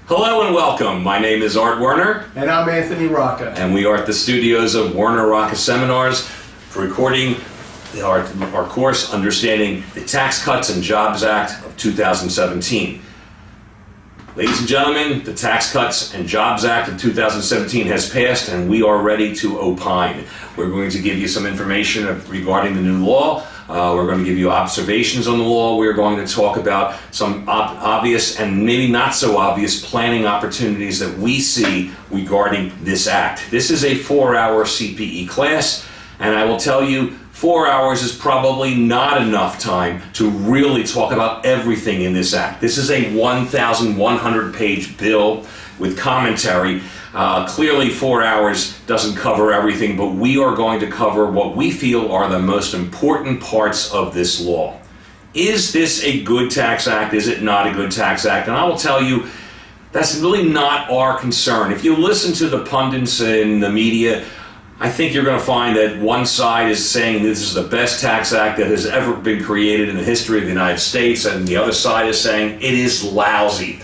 Hello and welcome. My name is Art Werner. And I'm Anthony Rocca. And we are at the studios of Werner Rocca Seminars for recording our course, Understanding the Tax Cuts and Jobs Act of 2017. Ladies and gentlemen, the Tax Cuts and Jobs Act of 2017 has passed and we are ready to opine. We're going to give you some information regarding the new law. We're going to give you observations on the law. We're going to talk about some obvious and maybe not so obvious planning opportunities that we see regarding this act. This is a 4-hour CPE class, and I will tell you, 4 hours is probably not enough time to really talk about everything in this act. This is a 1,100-page bill with commentary. Clearly 4 hours doesn't cover everything, but we are going to cover what we feel are the most important parts of this law. Is this a good tax act? Is it not a good tax act? And I will tell you, that's really not our concern. If you listen to the pundits in the media, I think you're going to find that one side is saying this is the best tax act that has ever been created in the history of the United States, and the other side is saying it is lousy.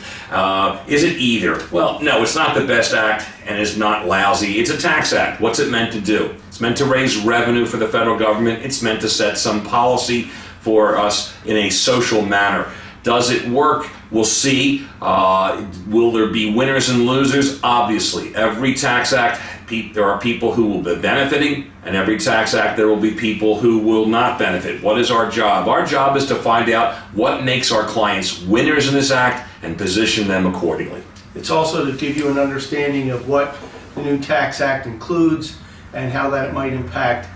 Is it either? Well, no, it's not the best act and it's not lousy. It's a tax act. What's it meant to do? It's meant to raise revenue for the federal government. It's meant to set some policy for us in a social manner. Does it work? We'll see. Will there be winners and losers? Obviously. Every tax act, there are people who will be benefiting, and every tax act there will be people who will not benefit. What is our job? Our job is to find out what makes our clients winners in this act and position them accordingly. It's also to give you an understanding of what the new tax act includes and how that might impact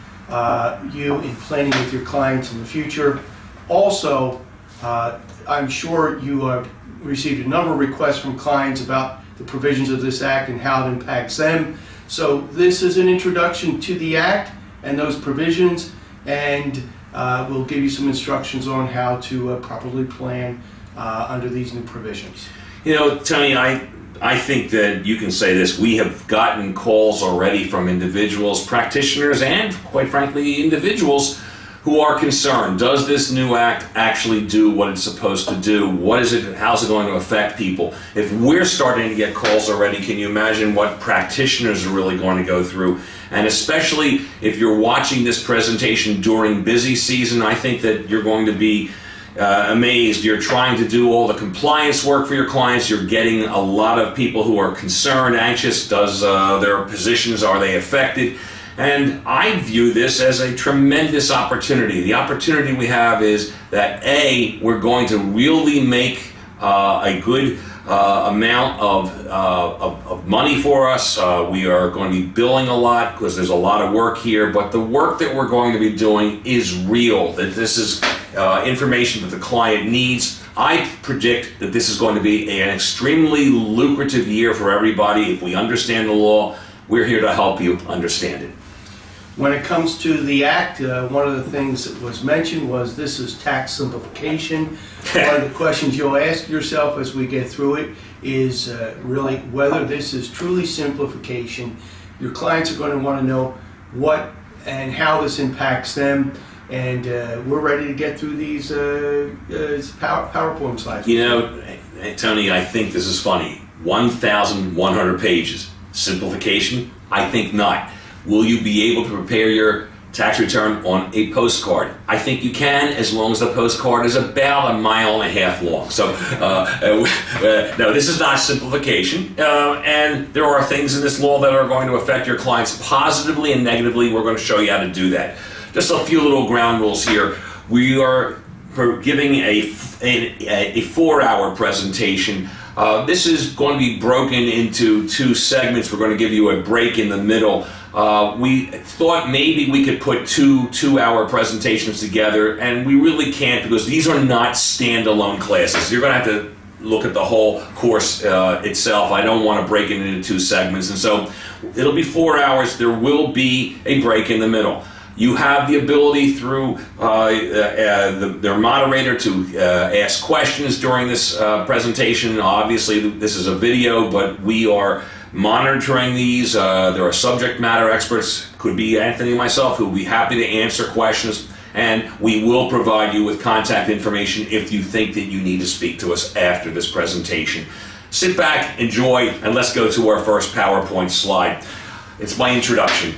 you in planning with your clients in the future. Also, I'm sure you have received a number of requests from clients about the provisions of this act and how it impacts them. So this is an introduction to the act and those provisions, and we'll give you some instructions on how to properly plan under these new provisions. You know, Tony, I think that you can say this. We have gotten calls already from individuals, practitioners, and quite frankly, individuals who are concerned. Does this new act actually do what it's supposed to do? What is it? How's it going to affect people? If we're starting to get calls already, can you imagine what practitioners are really going to go through? And especially if you're watching this presentation during busy season, I think that you're going to be amazed. You're trying to do all the compliance work for your clients. You're getting a lot of people who are concerned, anxious. Does their positions, are they affected? And I view this as a tremendous opportunity. The opportunity we have is that A, we're going to really make a good amount of money for us. We are going to be billing a lot because there's a lot of work here, but the work that we're going to be doing is real, that this is information that the client needs. I predict that this is going to be an extremely lucrative year for everybody. If we understand the law, we're here to help you understand it. When it comes to the act, one of the things that was mentioned was this is tax simplification. One of the questions you'll ask yourself as we get through it is really whether this is truly simplification. Your clients are going to want to know what and how this impacts them, and we're ready to get through these PowerPoint slides. You know, Tony, I think this is funny. 1,100 pages. Simplification? I think not. Will you be able to prepare your tax return on a postcard? I think you can, as long as the postcard is about 1.5 miles long. So, no, this is not simplification. And there are things in this law that are going to affect your clients positively and negatively. We're going to show you how to do that. Just a few little ground rules here. We are giving a 4-hour presentation. This is going to be broken into 2 segments. We're going to give you a break in the middle. We thought maybe we could put 2-hour presentations together, and we really can't because these are not standalone classes. You're going to have to look at the whole course itself. I don't want to break it into 2 segments, and so it'll be 4 hours. There will be a break in the middle. You have the ability through their moderator to ask questions during this presentation. Obviously, this is a video, but we are monitoring these. There are subject matter experts, could be Anthony and myself, who will be happy to answer questions, and we will provide you with contact information if you think that you need to speak to us after this presentation. sit back, enjoy, and let's go to our first PowerPoint slide. It's my introduction.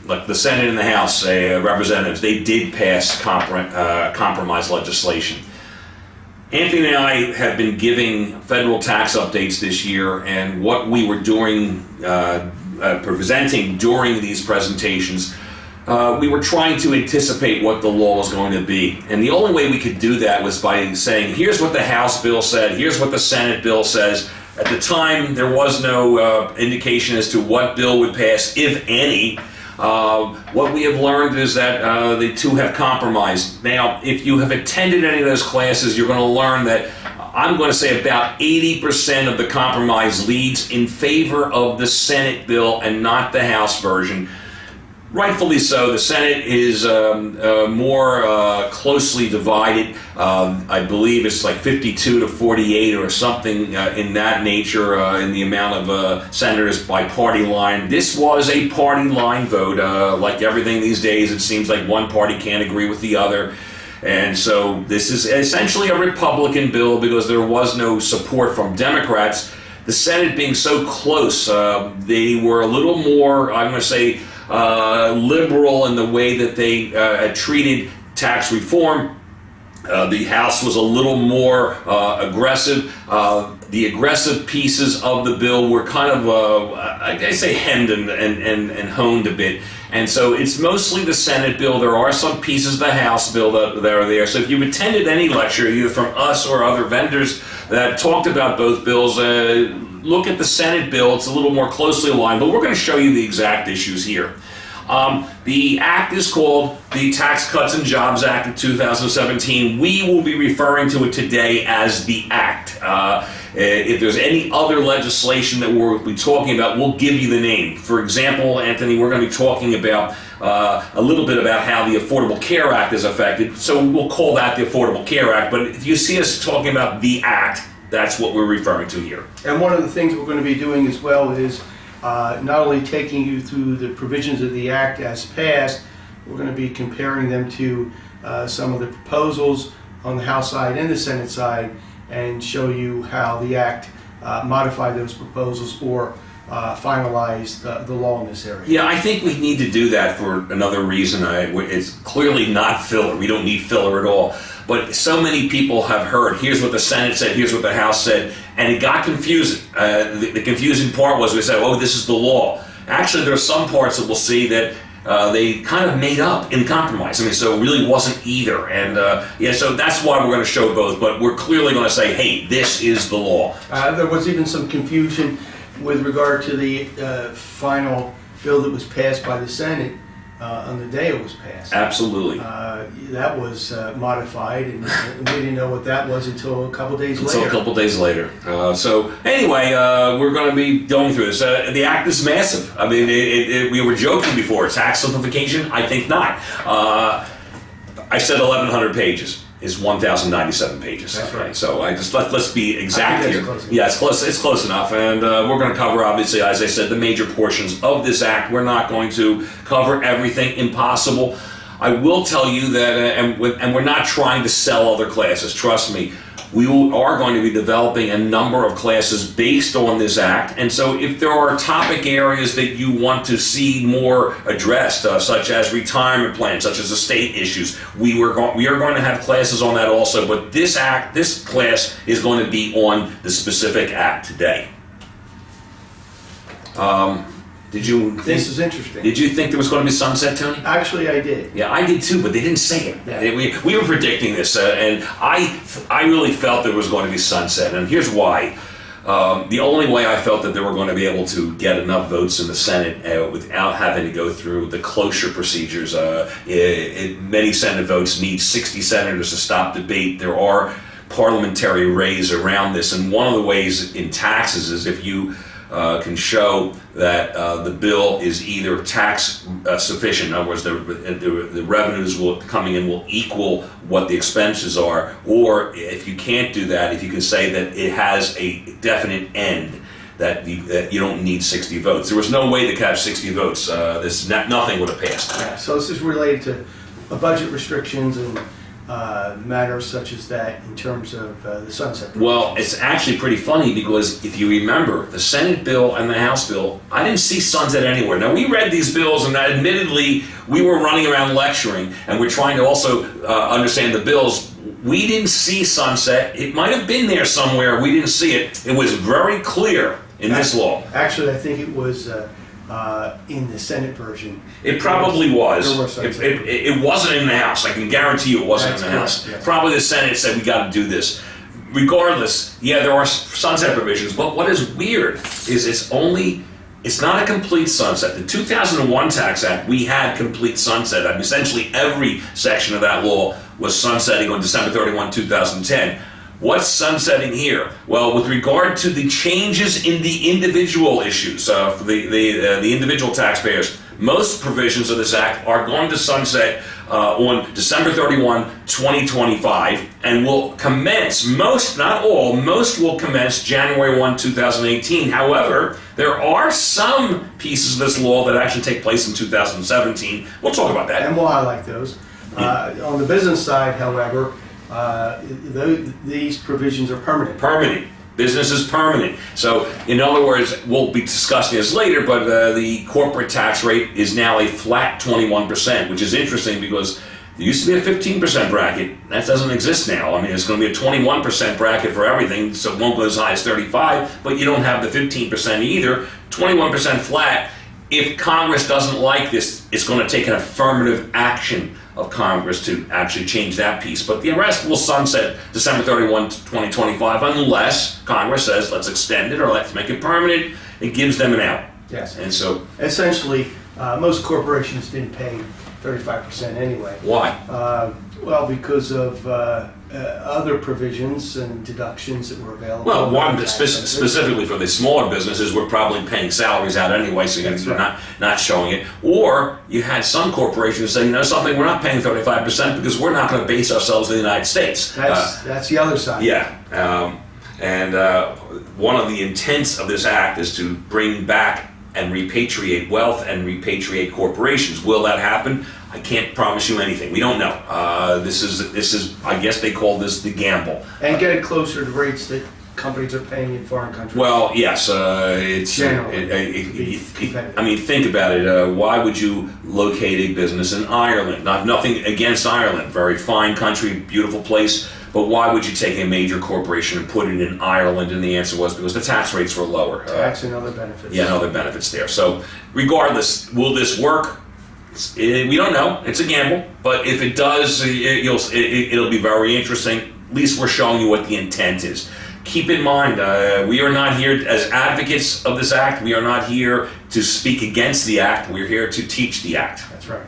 Look, the Senate and the House representatives, they did pass compromise legislation. Anthony and I have been giving federal tax updates this year, and what we were doing, presenting during these presentations, we were trying to anticipate what the law was going to be. And the only way we could do that was by saying, here's what the House bill said, here's what the Senate bill says. At the time, there was no indication as to what bill would pass, if any. What we have learned is that the two have compromised. Now, if you have attended any of those classes, you're going to learn that I'm going to say about 80% of the compromise leads in favor of the Senate bill and not the House version. Rightfully so. The Senate is more closely divided. I believe it's like 52 to 48 or something in that nature in the amount of senators by party line. This was a party line vote. Like everything these days, it seems like one party can't agree with the other. And so this is essentially a Republican bill because there was no support from Democrats. The Senate being so close, they were a little more, I'm going to say, liberal in the way that they treated tax reform. The House was a little more aggressive. The aggressive pieces of the bill were kind of, I say, hemmed and honed a bit. And so it's mostly the Senate bill. There are some pieces of the House bill that are there. So if you've attended any lecture, either from us or other vendors that talked about both bills, look at the Senate bill. It's a little more closely aligned, but we're going to show you the exact issues here. The act is called the Tax Cuts and Jobs Act of 2017. We will be referring to it today as the Act. If there's any other legislation that we'll be talking about, we'll give you the name. For example, Anthony, we're going to be talking about a little bit about how the Affordable Care Act is affected, so we'll call that the Affordable Care Act. But if you see us talking about the Act, that's what we're referring to here. And one of the things we're going to be doing as well is not only taking you through the provisions of the Act as passed, we're going to be comparing them to some of the proposals on the House side and the Senate side and show you how the Act modified those proposals or finalized the law in this area. Yeah, I think we need to do that for another reason. It's clearly not filler. We don't need filler at all. But so many people have heard, here's what the Senate said, here's what the House said, and it got confusing. The confusing part was we said, oh, this is the law. Actually, there are some parts that we'll see that they kind of made up in compromise. I mean, so it really wasn't either. And yeah, so that's why we're going to show both. But we're clearly going to say, hey, this is the law. There was even some confusion with regard to the final bill that was passed by the Senate on the day it was passed. Absolutely. That was modified, and we didn't know what that was until a couple days later. Until a couple days later. So anyway, we're going to be going through this. The act is massive. I mean, we were joking before. Tax simplification? I think not. I said 1,100 pages. Is 1,097 pages. That's right. So I just let's be exact here. Close Yeah, it's close. It's close enough, and we're going to cover, obviously, as I said, the major portions of this act. We're not going to cover everything. Impossible. I will tell you that, and we're not trying to sell other classes. Trust me. We are going to be developing a number of classes based on this act, and so if there are topic areas that you want to see more addressed, such as retirement plans, such as estate issues, we are going to have classes on that also. But this class is going to be on the specific act today. This is interesting. Did you think there was going to be sunset, Tony? Actually, I did. Yeah, I did too, but they didn't say it. Yeah. We were predicting this, and I really felt there was going to be sunset, and here's why. The only way I felt that they were going to be able to get enough votes in the Senate without having to go through the cloture procedures. Many Senate votes need 60 senators to stop debate. There are parliamentary ways around this, and one of the ways in taxes is if you can show that the bill is either tax sufficient, in other words, the revenues coming in will equal what the expenses are, or if you can't do that, if you can say that it has a definite end, that you don't need 60 votes. There was no way to have 60 votes. Nothing would have passed. Yeah, so this is related to budget restrictions and matters such as that in terms of the sunset. Well, it's actually pretty funny because if you remember, the Senate bill and the House bill, I didn't see sunset anywhere. Now, we read these bills, and admittedly, we were running around lecturing, and we're trying to also understand the bills. We didn't see sunset. It might have been there somewhere. We didn't see it. It was very clear in this law. Actually, I think it was in the Senate version. It probably was. There were sunset. It wasn't in the House. I can guarantee you it wasn't That's in the correct, House. yes. Probably the Senate said we got to do this. Regardless, yeah, there are sunset provisions, but what is weird is it's not a complete sunset. The 2001 Tax Act, we had complete sunset. I mean, essentially every section of that law was sunsetting on December 31, 2010. What's sunsetting here? Well, with regard to the changes in the individual issues for the individual taxpayers, most provisions of this act are going to sunset on December 31, 2025, and will commence, most, not all, most will commence January 1, 2018. However, there are some pieces of this law that actually take place in 2017. We'll talk about that. And we'll highlight those. On the business side, however, these provisions are permanent. Permanent. Business is permanent. So, in other words, we'll be discussing this later, but the corporate tax rate is now a flat 21%, which is interesting because there used to be a 15% bracket. That doesn't exist now. I mean, it's going to be a 21% bracket for everything, so it won't go as high as 35, but you don't have the 15% either. 21% flat. If Congress doesn't like this, it's going to take an affirmative action of Congress to actually change that piece. But the rest will sunset December 31, 2025, unless Congress says, let's extend it or let's make it permanent. It gives them an out. Yes. And so, Essentially, most corporations didn't pay 35% anyway. why? Well, because of other provisions and deductions that were available. Well, one specifically for the smaller businesses, we're probably paying salaries out anyway, so That's you're right. not showing it. Or you had some corporations say, you know something, we're not paying 35% because we're not going to base ourselves in the United States. That's the other side. Yeah. One of the intents of this act is to bring back and repatriate wealth and repatriate corporations. Will that happen? I can't promise you anything. We don't know. This is I guess they call this the gamble. And get it closer to rates that companies are paying in foreign countries. Well, yes, it's. Generally, I mean, think about it. Why would you locate a business in Ireland? Nothing against Ireland. Very fine country, beautiful place. But why would you take a major corporation and put it in Ireland? And the answer was because the tax rates were lower. Tax and other benefits. Yeah, and other benefits there. So, regardless, will this work? We don't know. It's a gamble. But if it does, it'll be very interesting. At least we're showing you what the intent is. Keep in mind, we are not here as advocates of this act. We are not here to speak against the act. We're here to teach the act. That's right.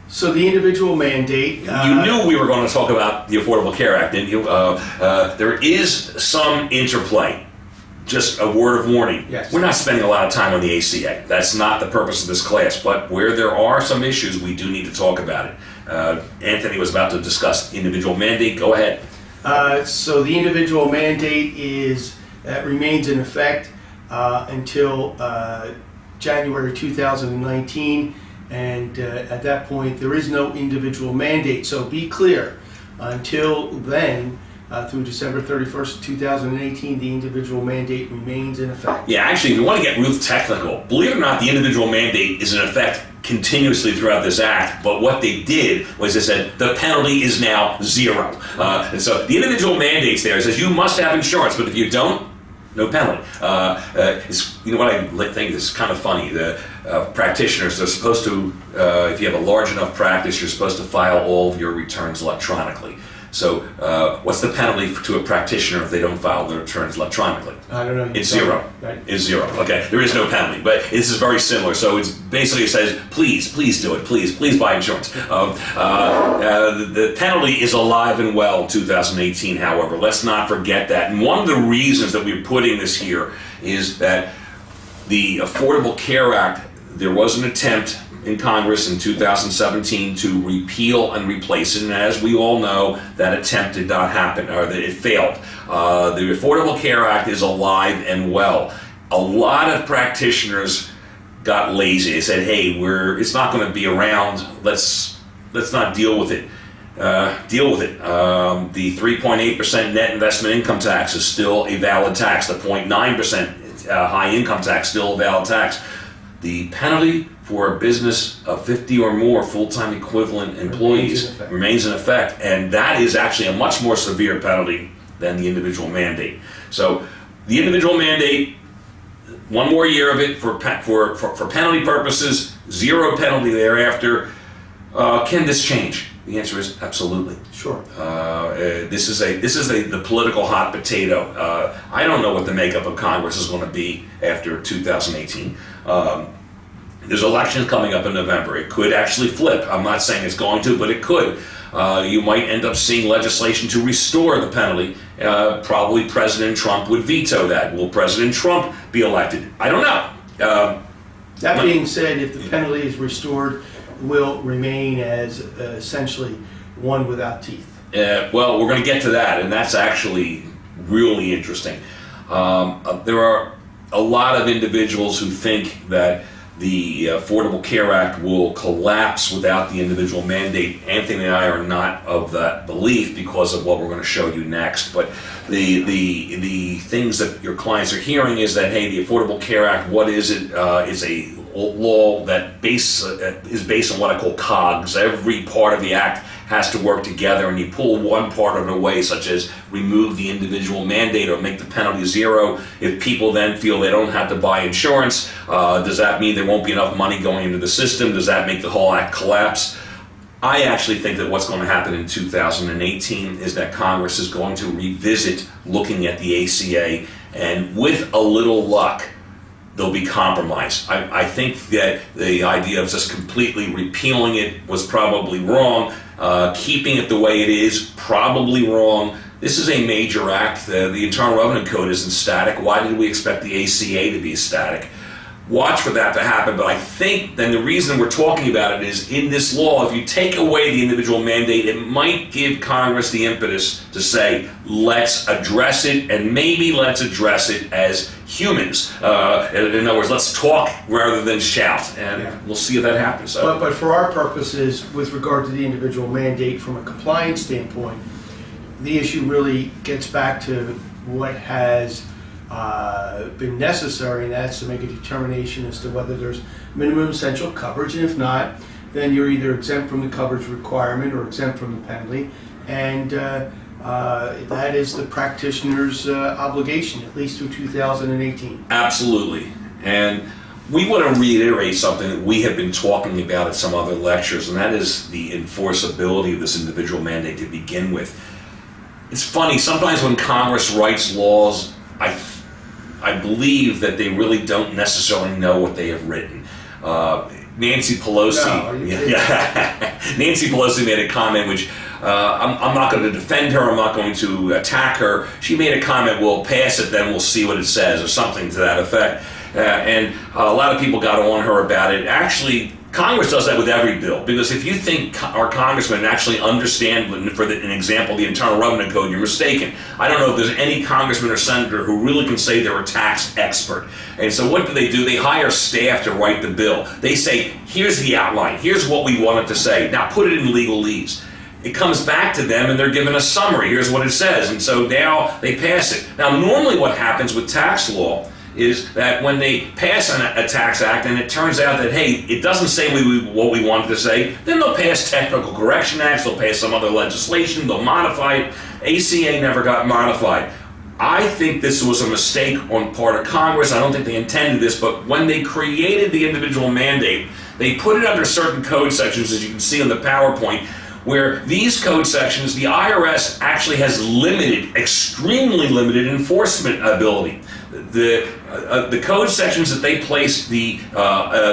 So the individual mandate. You knew we were going to talk about the Affordable Care Act, didn't you? There is some interplay. Just a word of warning. Yes. We're not spending a lot of time on the ACA. That's not the purpose of this class. But where there are some issues, we do need to talk about it. Anthony was about to discuss individual mandate. Go ahead. So the individual mandate remains in effect until January 2019. And at that point, there is no individual mandate. So be clear, until then, through December 31st, 2018, the individual mandate remains in effect. Yeah, actually, if you want to get real technical, believe it or not, the individual mandate is in effect continuously throughout this act. But what they did was they said the penalty is now zero. And so the individual mandate's there. It says you must have insurance, but if you don't, no penalty. You know what I think is kind of funny? The practitioners are supposed to, if you have a large enough practice, you're supposed to file all of your returns electronically. So what's the penalty to a practitioner if they don't file their returns electronically? I don't know. It's zero. Right. It's zero. Okay, there is no penalty, but this is very similar. So it's basically it says, please do it. Please buy insurance. The penalty is alive and well in 2018. However, let's not forget that. And one of the reasons that we're putting this here is that the Affordable Care Act, there was an attempt in Congress in 2017 to repeal and replace it, and as we all know, that attempt did not happen, or that it failed. The Affordable Care Act is alive and well. A lot of practitioners got lazy. They said, hey, it's not going to be around, let's deal with it. The 3.8% net investment income tax is still a valid tax. The 0.9% high income tax still a valid tax. The penalty for a business of 50 or more full-time equivalent employees remains in effect, and that is actually a much more severe penalty than the individual mandate. So the individual mandate, one more year of it for penalty purposes, zero penalty thereafter. Can this change? The answer is absolutely. Sure. This is the political hot potato. I don't know what the makeup of Congress is going to be after 2018. There's elections coming up in November. It could actually flip. I'm not saying it's going to, but it could. You might end up seeing legislation to restore the penalty. Probably President Trump would veto that. Will President Trump be elected? I don't know. That being said, if the penalty is restored, will remain as essentially one without teeth. Well, we're going to get to that, and that's actually really interesting. There are a lot of individuals who think that the Affordable Care Act will collapse without the individual mandate. Anthony and I are not of that belief because of what we're going to show you next. But the things that your clients are hearing is that, hey, the Affordable Care Act, what is it? Is a law that is based on what I call COGS. Every part of the act has to work together, and you pull one part of it away, such as remove the individual mandate or make the penalty zero. If people then feel they don't have to buy insurance, does that mean there won't be enough money going into the system? Does that make the whole act collapse? I actually think that what's going to happen in 2018 is that Congress is going to revisit looking at the ACA, and with a little luck, there'll be compromise. I think that the idea of just completely repealing it was probably wrong. Keeping it the way it is, probably wrong. This is a major act. The Internal Revenue Code isn't static. Why did we expect the ACA to be static? Watch for that to happen, but I think then the reason we're talking about it is in this law, if you take away the individual mandate, it might give Congress the impetus to say, let's address it, and maybe let's address it as humans. In other words, let's talk rather than shout, and we'll see if that happens. But for our purposes, with regard to the individual mandate from a compliance standpoint, the issue really gets back to what has been necessary, and that's to make a determination as to whether there's minimum essential coverage, and if not, then you're either exempt from the coverage requirement or exempt from the penalty, and that is the practitioner's obligation, at least through 2018. Absolutely. And we want to reiterate something that we have been talking about at some other lectures, and that is the enforceability of this individual mandate to begin with. It's funny, sometimes when Congress writes laws, I believe that they really don't necessarily know what they have written. Nancy Pelosi, Nancy Pelosi made a comment which I'm not going to defend her. I'm not going to attack her. She made a comment, we'll pass it, then we'll see what it says, or something to that effect. And a lot of people got on her about it. Actually, Congress does that with every bill, because if you think our congressmen actually understand, for an example, the Internal Revenue Code, you're mistaken. I don't know if there's any congressman or senator who really can say they're a tax expert. And so what do? They hire staff to write the bill. They say, here's the outline, here's what we want it to say. Now put it in legalese. It comes back to them and they're given a summary. Here's what it says. And so now they pass it. Now normally what happens with tax law is that when they pass a tax act and it turns out that, hey, it doesn't say what we wanted to say, then they'll pass technical correction acts, they'll pass some other legislation, they'll modify it. ACA never got modified. I think this was a mistake on part of Congress. I don't think they intended this, but when they created the individual mandate, they put it under certain code sections, as you can see on the PowerPoint, where these code sections, the IRS actually has limited, extremely limited enforcement ability. The code sections that they place the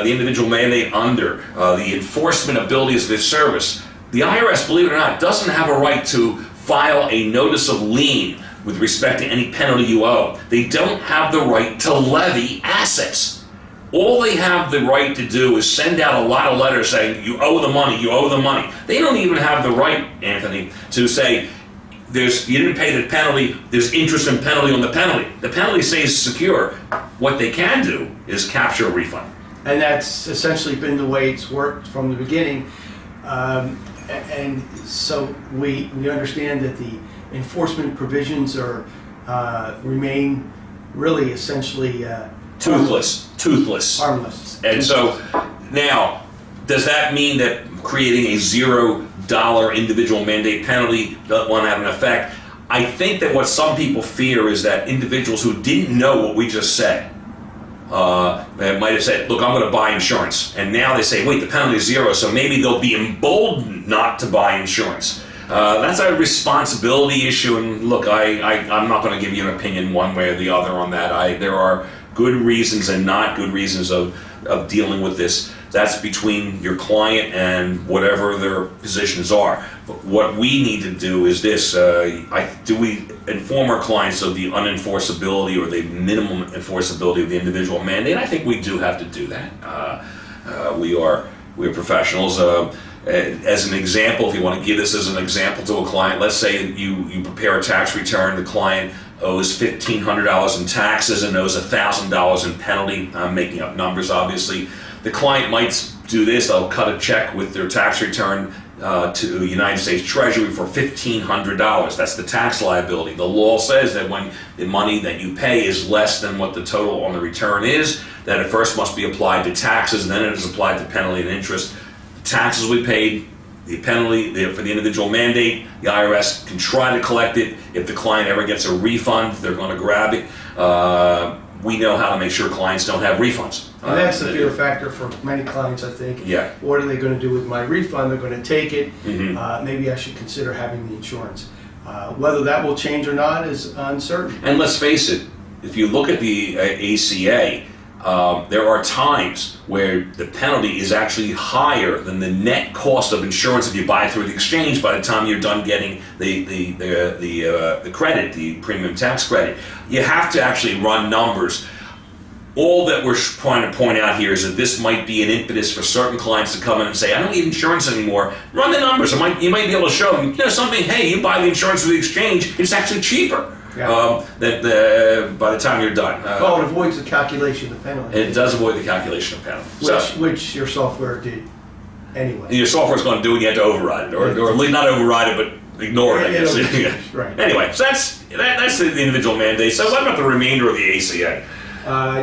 individual mandate under, the enforcement abilities of this service, the IRS, believe it or not, doesn't have a right to file a notice of lien with respect to any penalty you owe. They don't have the right to levy assets. All they have the right to do is send out a lot of letters saying, you owe the money, you owe the money. They don't even have the right, Anthony, to say, you didn't pay the penalty, there's interest and penalty on the penalty. The penalty stays secure. What they can do is capture a refund. And that's essentially been the way it's worked from the beginning. And so we understand that the enforcement provisions are, remain really essentially Toothless. harmless. And so now, does that mean that creating a $0 individual mandate penalty won't have an effect? I think that what some people fear is that individuals who didn't know what we just said, they might have said, look, I'm going to buy insurance. And now they say, wait, the penalty is 0, so maybe they'll be emboldened not to buy insurance. That's a responsibility issue, and look, I'm not going to give you an opinion one way or the other on that. There are good reasons and not good reasons of dealing with this. That's between your client and whatever their positions are. But what we need to do is this, do we inform our clients of the unenforceability or the minimum enforceability of the individual mandate? I think we do have to do that. We're professionals. As an example, if you want to give this as an example to a client, let's say you prepare a tax return, the client owes $1,500 in taxes and owes $1,000 in penalty. I'm making up numbers, obviously. The client might do this, they'll cut a check with their tax return to the United States Treasury for $1,500. That's the tax liability. The law says that when the money that you pay is less than what the total on the return is, that it first must be applied to taxes, then it is applied to penalty and interest. The taxes we paid, the penalty for the individual mandate, the IRS can try to collect it. If the client ever gets a refund, they're going to grab it. We know how to make sure clients don't have refunds. And that's the fear factor for many clients, I think. Yeah. What are they going to do with my refund? They're going to take it. Mm-hmm. Maybe I should consider having the insurance. Whether that will change or not is uncertain. And let's face it, if you look at the ACA, there are times where the penalty is actually higher than the net cost of insurance if you buy it through the exchange by the time you're done getting the credit, the premium tax credit. You have to actually run numbers. All that we're trying to point out here is that this might be an impetus for certain clients to come in and say, I don't need insurance anymore. Run the numbers. You might be able to show them, something, hey, you buy the insurance through the exchange, it's actually cheaper. Yeah. By the time you're done. Well, it avoids the calculation of penalty. It does avoid the calculation of penalty. Which your software did anyway. Your software's going to do it, you have to override it. Or not override it, but ignore it, I guess. Right. Anyway, so that's the individual mandate. So what about the remainder of the ACA?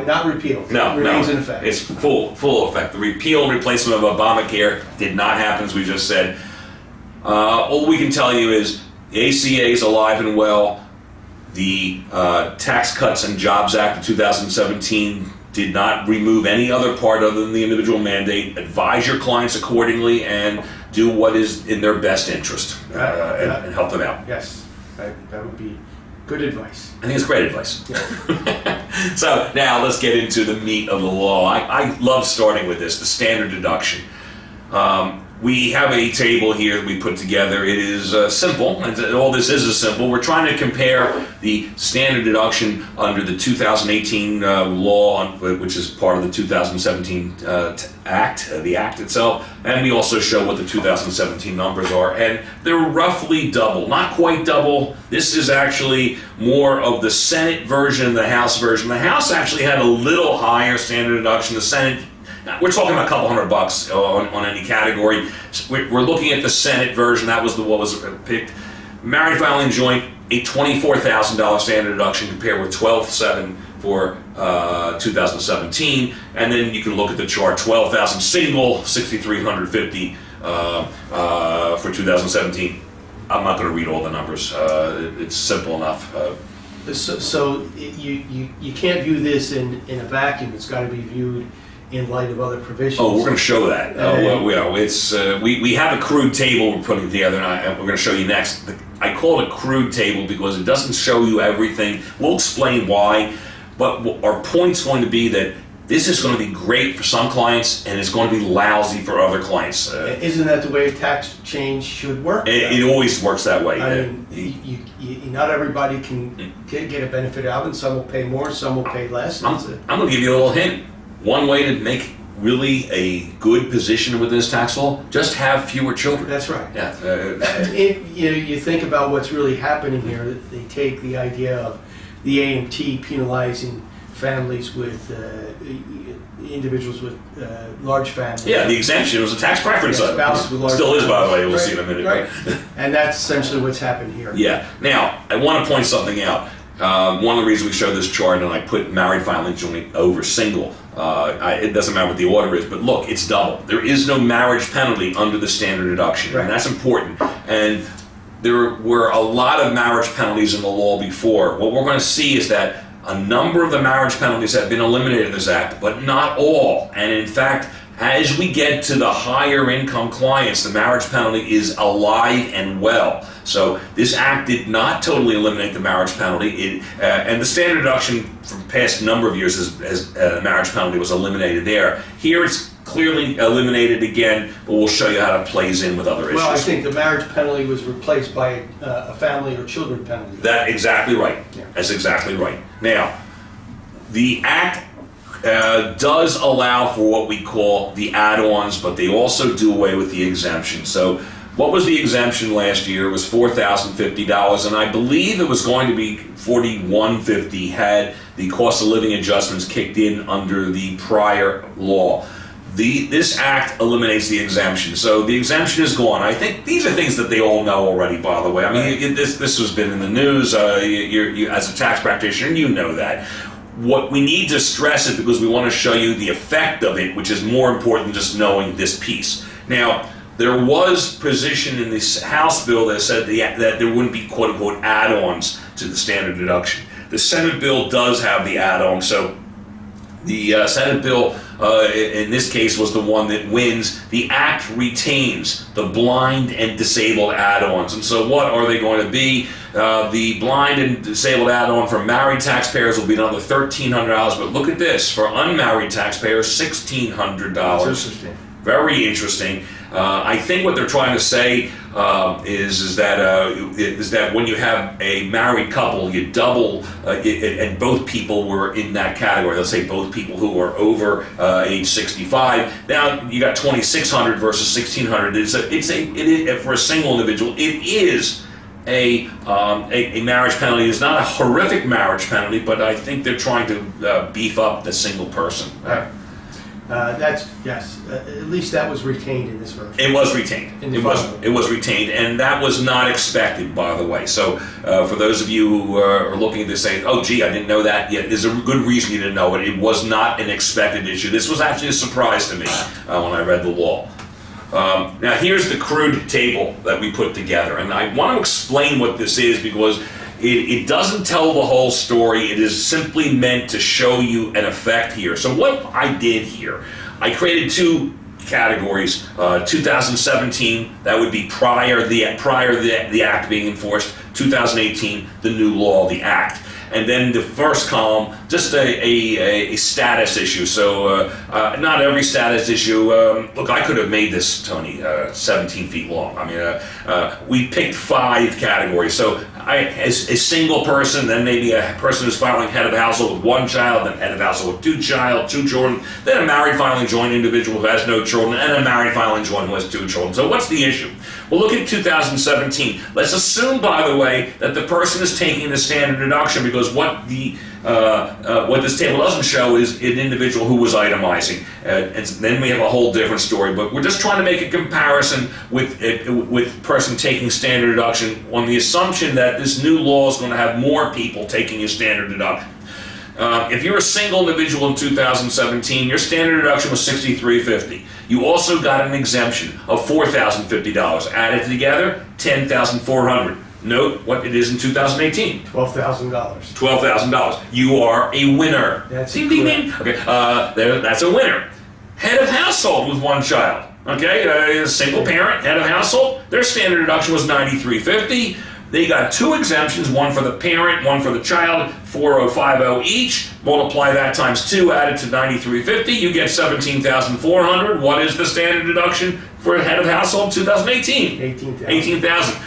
Not repealed. No, it remains in effect. It's full effect. The repeal and replacement of Obamacare did not happen, as we just said. All we can tell you is the ACA is alive and well. The Tax Cuts and Jobs Act of 2017 did not remove any other part other than the individual mandate. Advise your clients accordingly and do what is in their best interest and help them out. Yes, that would be good advice. I think it's great advice. Yeah. So now let's get into the meat of the law. I love starting with this, the standard deduction. We have a table here that we put together. It is simple, and all this is simple. We're trying to compare the standard deduction under the 2018 law, which is part of the 2017 Act, the Act itself, and we also show what the 2017 numbers are, and they're roughly double, not quite double. This is actually more of the Senate version than the House version. The House actually had a little higher standard deduction. The Senate, we're talking about a couple $100 on any category. We're looking at the Senate version. That was what was picked. Married, filing, joint, a $24,000 standard deduction compared with $12,700 for 2017. And then you can look at the chart, $12,000 single, $6,350 for 2017. I'm not going to read all the numbers. It's simple enough. So you can't view this in a vacuum. It's got to be viewed in light of other provisions. Oh, we're going to show that. We have a crude table we're putting together, and we're going to show you next. I call it a crude table because it doesn't show you everything. We'll explain why, but our point's going to be that this is going to be great for some clients, and it's going to be lousy for other clients. Isn't that the way tax change should work? It always works that way. I mean, not everybody can get a benefit out, and some will pay more, some will pay less. I'm going to give you a little hint. One way to make really a good position with this tax law, just have fewer children. That's right. Yeah. You think about what's really happening here. They take the idea of the AMT penalizing families with, individuals with large families. Yeah, the exemption was a tax preference item. Spouses with large Still is, by the way, we'll families. see in a minute. Right. And that's essentially what's happened here. Yeah. Now, I want to point something out. One of the reasons we show this chart, and I put married filing joint over single, it doesn't matter what the order is, but look, it's double. There is no marriage penalty under the standard deduction, Right. and that's important. And there were a lot of marriage penalties in the law before. What we're going to see is that a number of the marriage penalties have been eliminated in this act, but not all. And in fact, as we get to the higher income clients, the marriage penalty is alive and well. So this act did not totally eliminate the marriage penalty. And the standard deduction from past number of years as marriage penalty was eliminated there. Here it's clearly eliminated again, but we'll show you how it plays in with other issues. Well, I think the marriage penalty was replaced by a family or children penalty. That's exactly right. Yeah. That's exactly right. Now, the act does allow for what we call the add-ons, but they also do away with the exemption. So what was the exemption last year? It was $4,050, and I believe it was going to be $4,150 had the cost of living adjustments kicked in under the prior law. This act eliminates the exemption, so the exemption is gone. I think these are things that they all know already, by the way. I mean, this has been in the news. You as a tax practitioner, you know that. What we need to stress it because we want to show you the effect of it, which is more important than just knowing this piece. Now, there was position in this House bill that said that there wouldn't be quote-unquote add-ons to the standard deduction. The Senate bill does have the add-on, so the Senate bill in this case was the one that wins. The act retains the blind and disabled add-ons. And so what are they going to be? The blind and disabled add-on for married taxpayers will be another $1,300, but look at this, for unmarried taxpayers, $1,600. That's interesting. Very interesting. I think what they're trying to say is that when you have a married couple, you double, and both people were in that category. Let's say both people who are over age 65. Now you got $2,600 versus $1,600. It is for a single individual. It is a marriage penalty. It's not a horrific marriage penalty, but I think they're trying to beef up the single person. Right. Yes. At least that was retained in this version. It was retained. In the It was retained, and that was not expected, by the way. So, for those of you who are looking at this saying, "Oh, gee, I didn't know that," yeah, there's a good reason you didn't know it. It was not an expected issue. This was actually a surprise to me when I read the law. Now, here's the crude table that we put together, and I want to explain what this is because it doesn't tell the whole story. It is simply meant to show you an effect here. So what I did here, I created two categories. 2017, that would be prior the act being enforced. 2018, the new law, the act. And then the first column, just a status issue. So not every status issue. Look, I could have made this, Tony, 17 feet long. I mean, we picked 5 categories. So as a single person, then maybe a person who's filing head of household with 1 child, then head of household with 2 children, then a married filing joint individual who has no children, and a married filing joint who has 2 children. So what's the issue? Well, look at 2017. Let's assume, by the way, that the person is taking the standard deduction because what this table doesn't show is an individual who was itemizing, and then we have a whole different story. But we're just trying to make a comparison with person taking standard deduction on the assumption that this new law is going to have more people taking a standard deduction. If you're a single individual in 2017, your standard deduction was $6,350. You also got an exemption of $4,050. Added together, $10,400. Note what it is in 2018. $12,000. $12,000. You are a winner. That's ding, ding, ding. Okay, that's a winner. Head of household with 1 child. Okay, a single parent, head of household. Their standard deduction was $9,350. They got 2 exemptions, one for the parent, one for the child, $4,050 each. Multiply that times 2, add it to $9,350. You get $17,400. What is the standard deduction for a head of household 2018? $18,000. $18,000.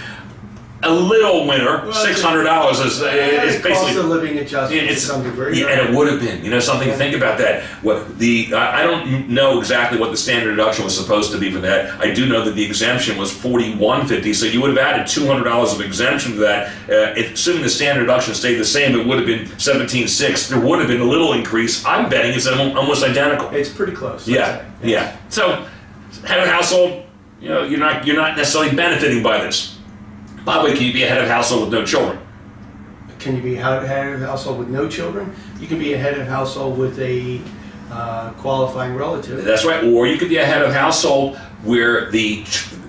a little winner. Well, $600 is Cost basically. of living adjustment to It's, some degree. yeah, and it would have been, something to think about that. What I don't know exactly what the standard deduction was supposed to be for that. I do know that the exemption was $41.50, so you would have added $200 of exemption to that. Assuming the standard deduction stayed the same, it would have been $17.6. There would have been a little increase. I'm betting it's almost identical. It's pretty close. Yeah, yeah. So, head of household, you're not necessarily benefiting by this. By the way, can you be a head of household with no children? Can you be a head of household with no children? You can be a head of household with a qualifying relative. That's right. Or you could be a head of household where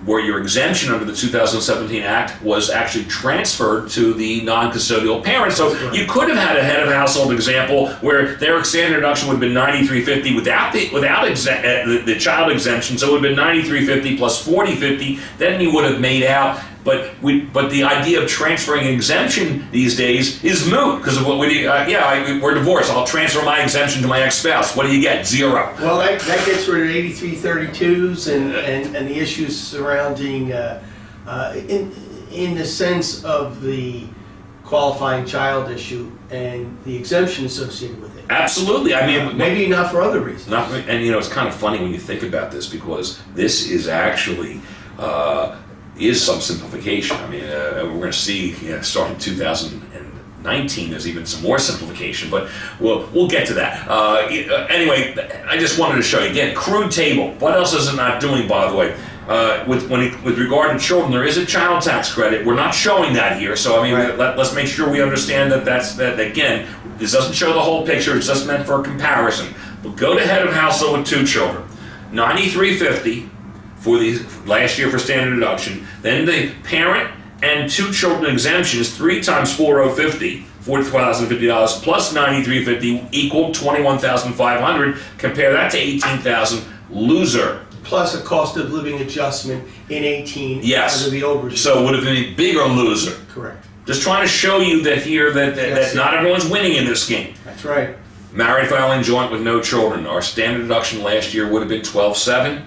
your exemption under the 2017 Act was actually transferred to the non-custodial parent. So you could have had a head of household example where their standard deduction would have been $93.50 without the child exemption. So it would have been $93.50 plus $40.50. Then you would have made out. But the idea of transferring exemption these days is moot because of what we're divorced. I'll transfer my exemption to my ex-spouse. What do you get? Zero. Well, that gets rid of 8332s and the issues surrounding in the sense of the qualifying child issue and the exemption associated with it. Absolutely. I mean, maybe not for other reasons. And it's kind of funny when you think about this because this is actually. Is some simplification. I mean, we're going to see, starting 2019, there's even some more simplification, but we'll get to that. Anyway, I just wanted to show you again, crude table. What else is it not doing, by the way? With regard to children, there is a child tax credit. We're not showing that here, so I mean, right. let's make sure we understand that again, this doesn't show the whole picture. It's just meant for a comparison. But go to head of household with 2 children, $93.50. For the last year for standard deduction. Then the parent and 2 children exemption is 3 times $4,050, $40,050 plus $93.50 equal $21,500. Compare that to $18,000. Loser. Plus a cost of living adjustment in 18 Yes. under the old regime. So it would have been a bigger loser. Correct. Just trying to show you that here that not everyone's winning in this game. That's right. Married filing joint with no children. Our standard deduction last year would have been $12,700.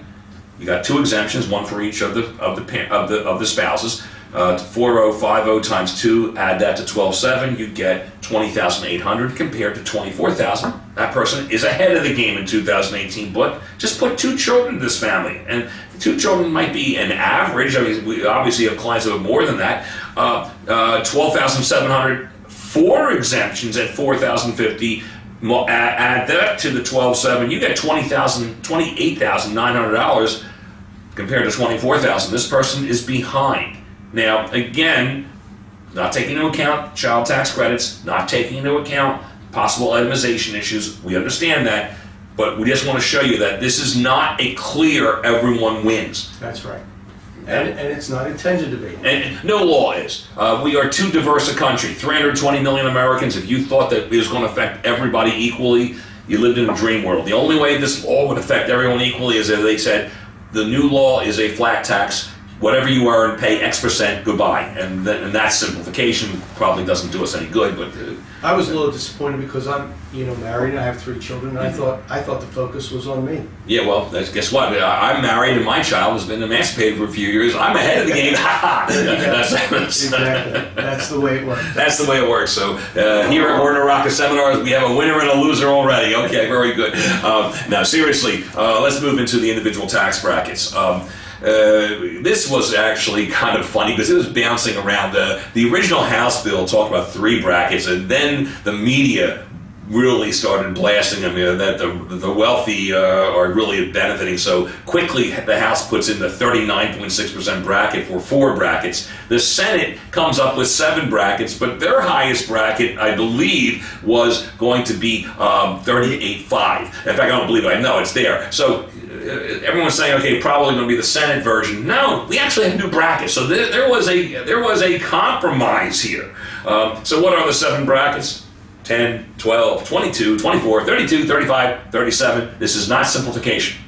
You got 2 exemptions, one for each of the spouses. 4,050 times 2, add that to 12,700, you get 20,800 compared to 24,000. That person is ahead of the game in 2018. But just put 2 children in this family, and 2 children might be an average. I mean, we obviously have clients that have more than that. 12,700, 4 exemptions at 4,050. Add that to the 12,700, you get $28,900 compared to $24,000. This person is behind. Now, again, not taking into account child tax credits, not taking into account possible itemization issues. We understand that, but we just want to show you that this is not a clear everyone wins. That's right. And it's not intended to be. And no law is. We are too diverse a country. 320 million Americans. If you thought that it was going to affect everybody equally, you lived in a dream world. The only way this law would affect everyone equally is if they said the new law is a flat tax. Whatever you earn, pay X%, goodbye. And that simplification probably doesn't do us any good. But I was a little disappointed because I'm, married and I have 3 children, and I thought the focus was on me. yeah, well, guess what? I'm married and my child has been emancipated for a few years. I'm ahead of the game. Exactly. That's the way it works. That's the way it works. So here at Werner Rocca Seminars, we have a winner and a loser already. Okay, very good. Now, seriously, let's move into the individual tax brackets. This was actually kind of funny because it was bouncing around. The original House bill talked about 3 brackets, and then the media really started blasting them, that the wealthy are really benefiting. So quickly, the House puts in the 39.6% bracket for 4 brackets. The Senate comes up with 7 brackets, but their highest bracket, I believe, was going to be 38.5. In fact, I don't believe it. I know it's there. So everyone's saying, okay, probably going to be the Senate version. No, we actually have new brackets. So there was a compromise here. So what are the 7 brackets? 10, 12, 22, 24, 32, 35, 37. This is not simplification.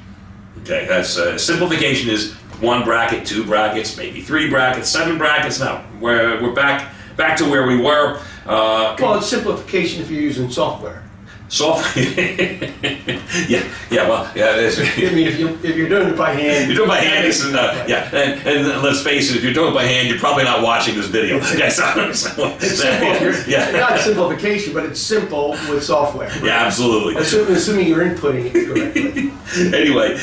Okay, that's simplification is 1 bracket, 2 brackets, maybe 3 brackets, 7 brackets. No, we're back to where we were. Well, it's simplification if you're using software. software. I mean, if you're doing it by hand. You're doing it by hand, and let's face it, if you're doing it by hand, you're probably not watching this video. It's simple. Not simplification, but it's simple with software. Yeah, absolutely. Assuming you're inputting it correctly. Anyway,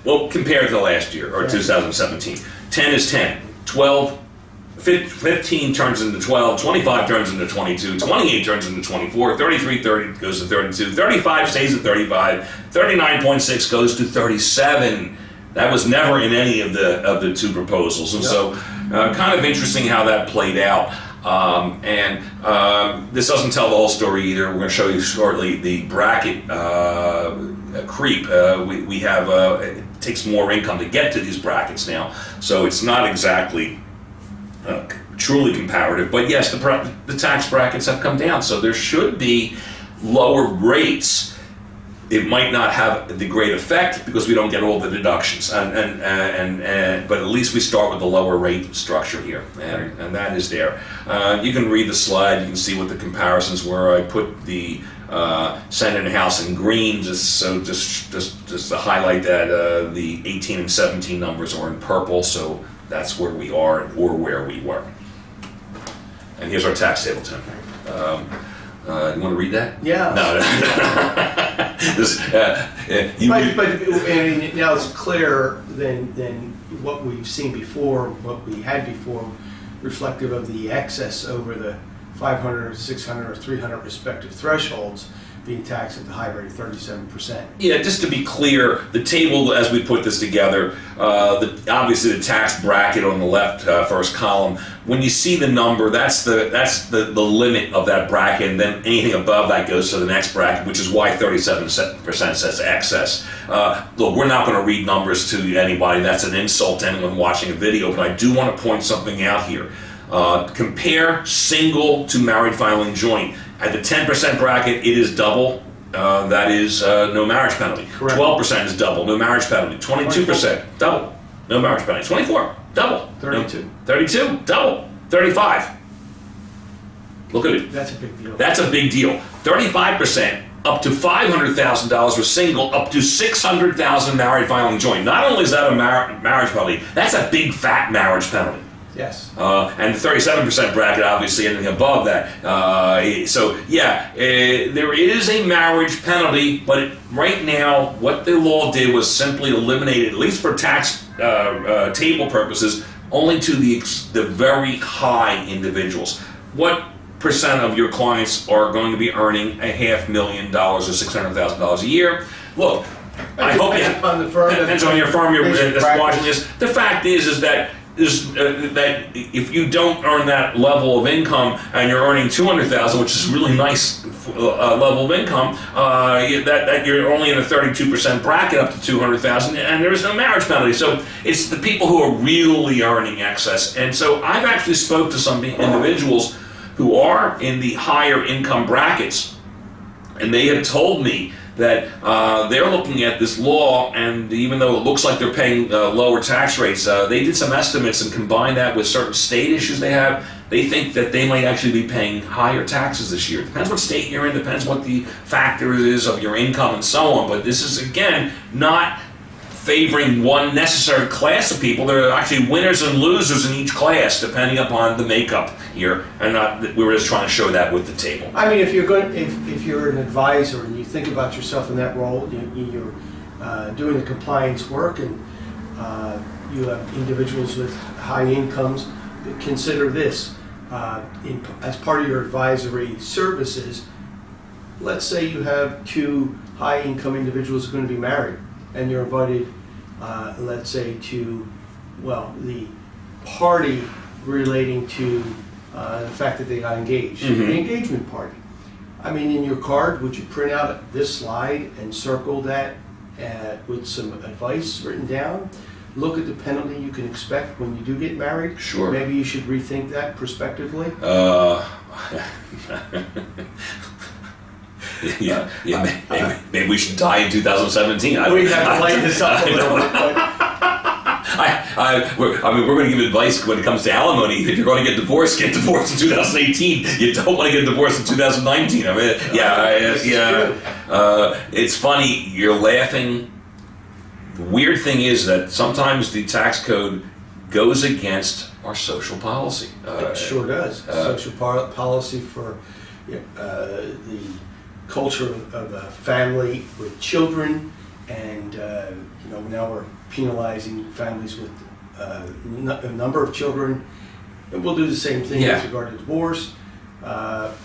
well, compared to last year, or 2017, 10 is 10, 12, 15 turns into 12, 25 turns into 22, 28 turns into 24, 33 goes to 32, 35 stays at 35, 39.6 goes to 37. That was never in any of the two proposals, and so kind of interesting how that played out. This doesn't tell the whole story either. We're going to show you shortly the bracket creep. We have it takes more income to get to these brackets now, so it's not exactly truly comparative. But yes, the tax brackets have come down, so there should be lower rates. It might not have the great effect because we don't get all the deductions, but at least we start with the lower rate structure here, and that is there. You can read the slide. You can see what the comparisons were. I put the Senate and House in green just to highlight that the 18 and 17 numbers are in purple. So that's where we are or where we were. And here's our tax table, Tim. You want to read that? Yeah. No. But now it's clearer than what we've seen before, what we had before, reflective of the excess over the 500, 600, or 300 respective thresholds being taxed at the high rate of 37%. Yeah, just to be clear, the table as we put this together, obviously the tax bracket on the left first column, when you see the number, that's the limit of that bracket, and then anything above that goes to the next bracket, which is why 37% says excess. Look, we're not going to read numbers to anybody. That's an insult to anyone watching a video, but I do want to point something out here. Compare single to married filing joint. At the 10% bracket, it is double. That is no marriage penalty. Correct. 12% is double, no marriage penalty. 22%, double, no marriage penalty. 24, double. 32. 32, double. 35. Look at it. That's a big deal. That's a big deal. 35%, up to $500,000 for single, up to $600,000 married filing joint. Not only is that a marriage penalty, that's a big fat marriage penalty. Yes. And the 37% bracket, obviously, anything above that. There is a marriage penalty, but right now, what the law did was simply eliminate it, at least for tax table purposes, only to the very high individuals. What percent of your clients are going to be earning $500,000 or $600,000 a year? Look, I hope you have, on the firm. depends on your firm that's watching this. The fact is that that if you don't earn that level of income and you're earning $200,000, which is a really nice level of income, that you're only in a 32% bracket up to $200,000, and there is no marriage penalty. So it's the people who are really earning excess. And so I've actually spoke to some individuals who are in the higher income brackets, and they have told me that they're looking at this law, and even though it looks like they're paying lower tax rates, they did some estimates and combined that with certain state issues they have. They think that they might actually be paying higher taxes this year. Depends what state you're in, depends what the factor is of your income and so on. But this is, again, not favoring one necessary class of people. There are actually winners and losers in each class, depending upon the makeup here. And we were just trying to show that with the table. I mean, if you're an advisor and you think about yourself in that role, you're doing the compliance work, and you have individuals with high incomes, consider this. As part of your advisory services, let's say you have two high income individuals who are going to be married, and you're invited, let's say, to, the party relating to the fact that they got engaged, the engagement party. I mean, in your card, would you print out this slide and circle that with some advice written down? Look at the penalty you can expect when you do get married. Sure. Maybe you should rethink that prospectively. Maybe we should die in 2017. We have to lighten this up a little bit. We're going to give advice when it comes to alimony. If you're going to get divorced in 2018. You don't want to get divorced in 2019. I mean, it's funny. You're laughing. The weird thing is that sometimes the tax code goes against our social policy. It sure does. Social policy for the culture of a family with children, and now we're penalizing families with a number of children. And we'll do the same thing with regard to divorce.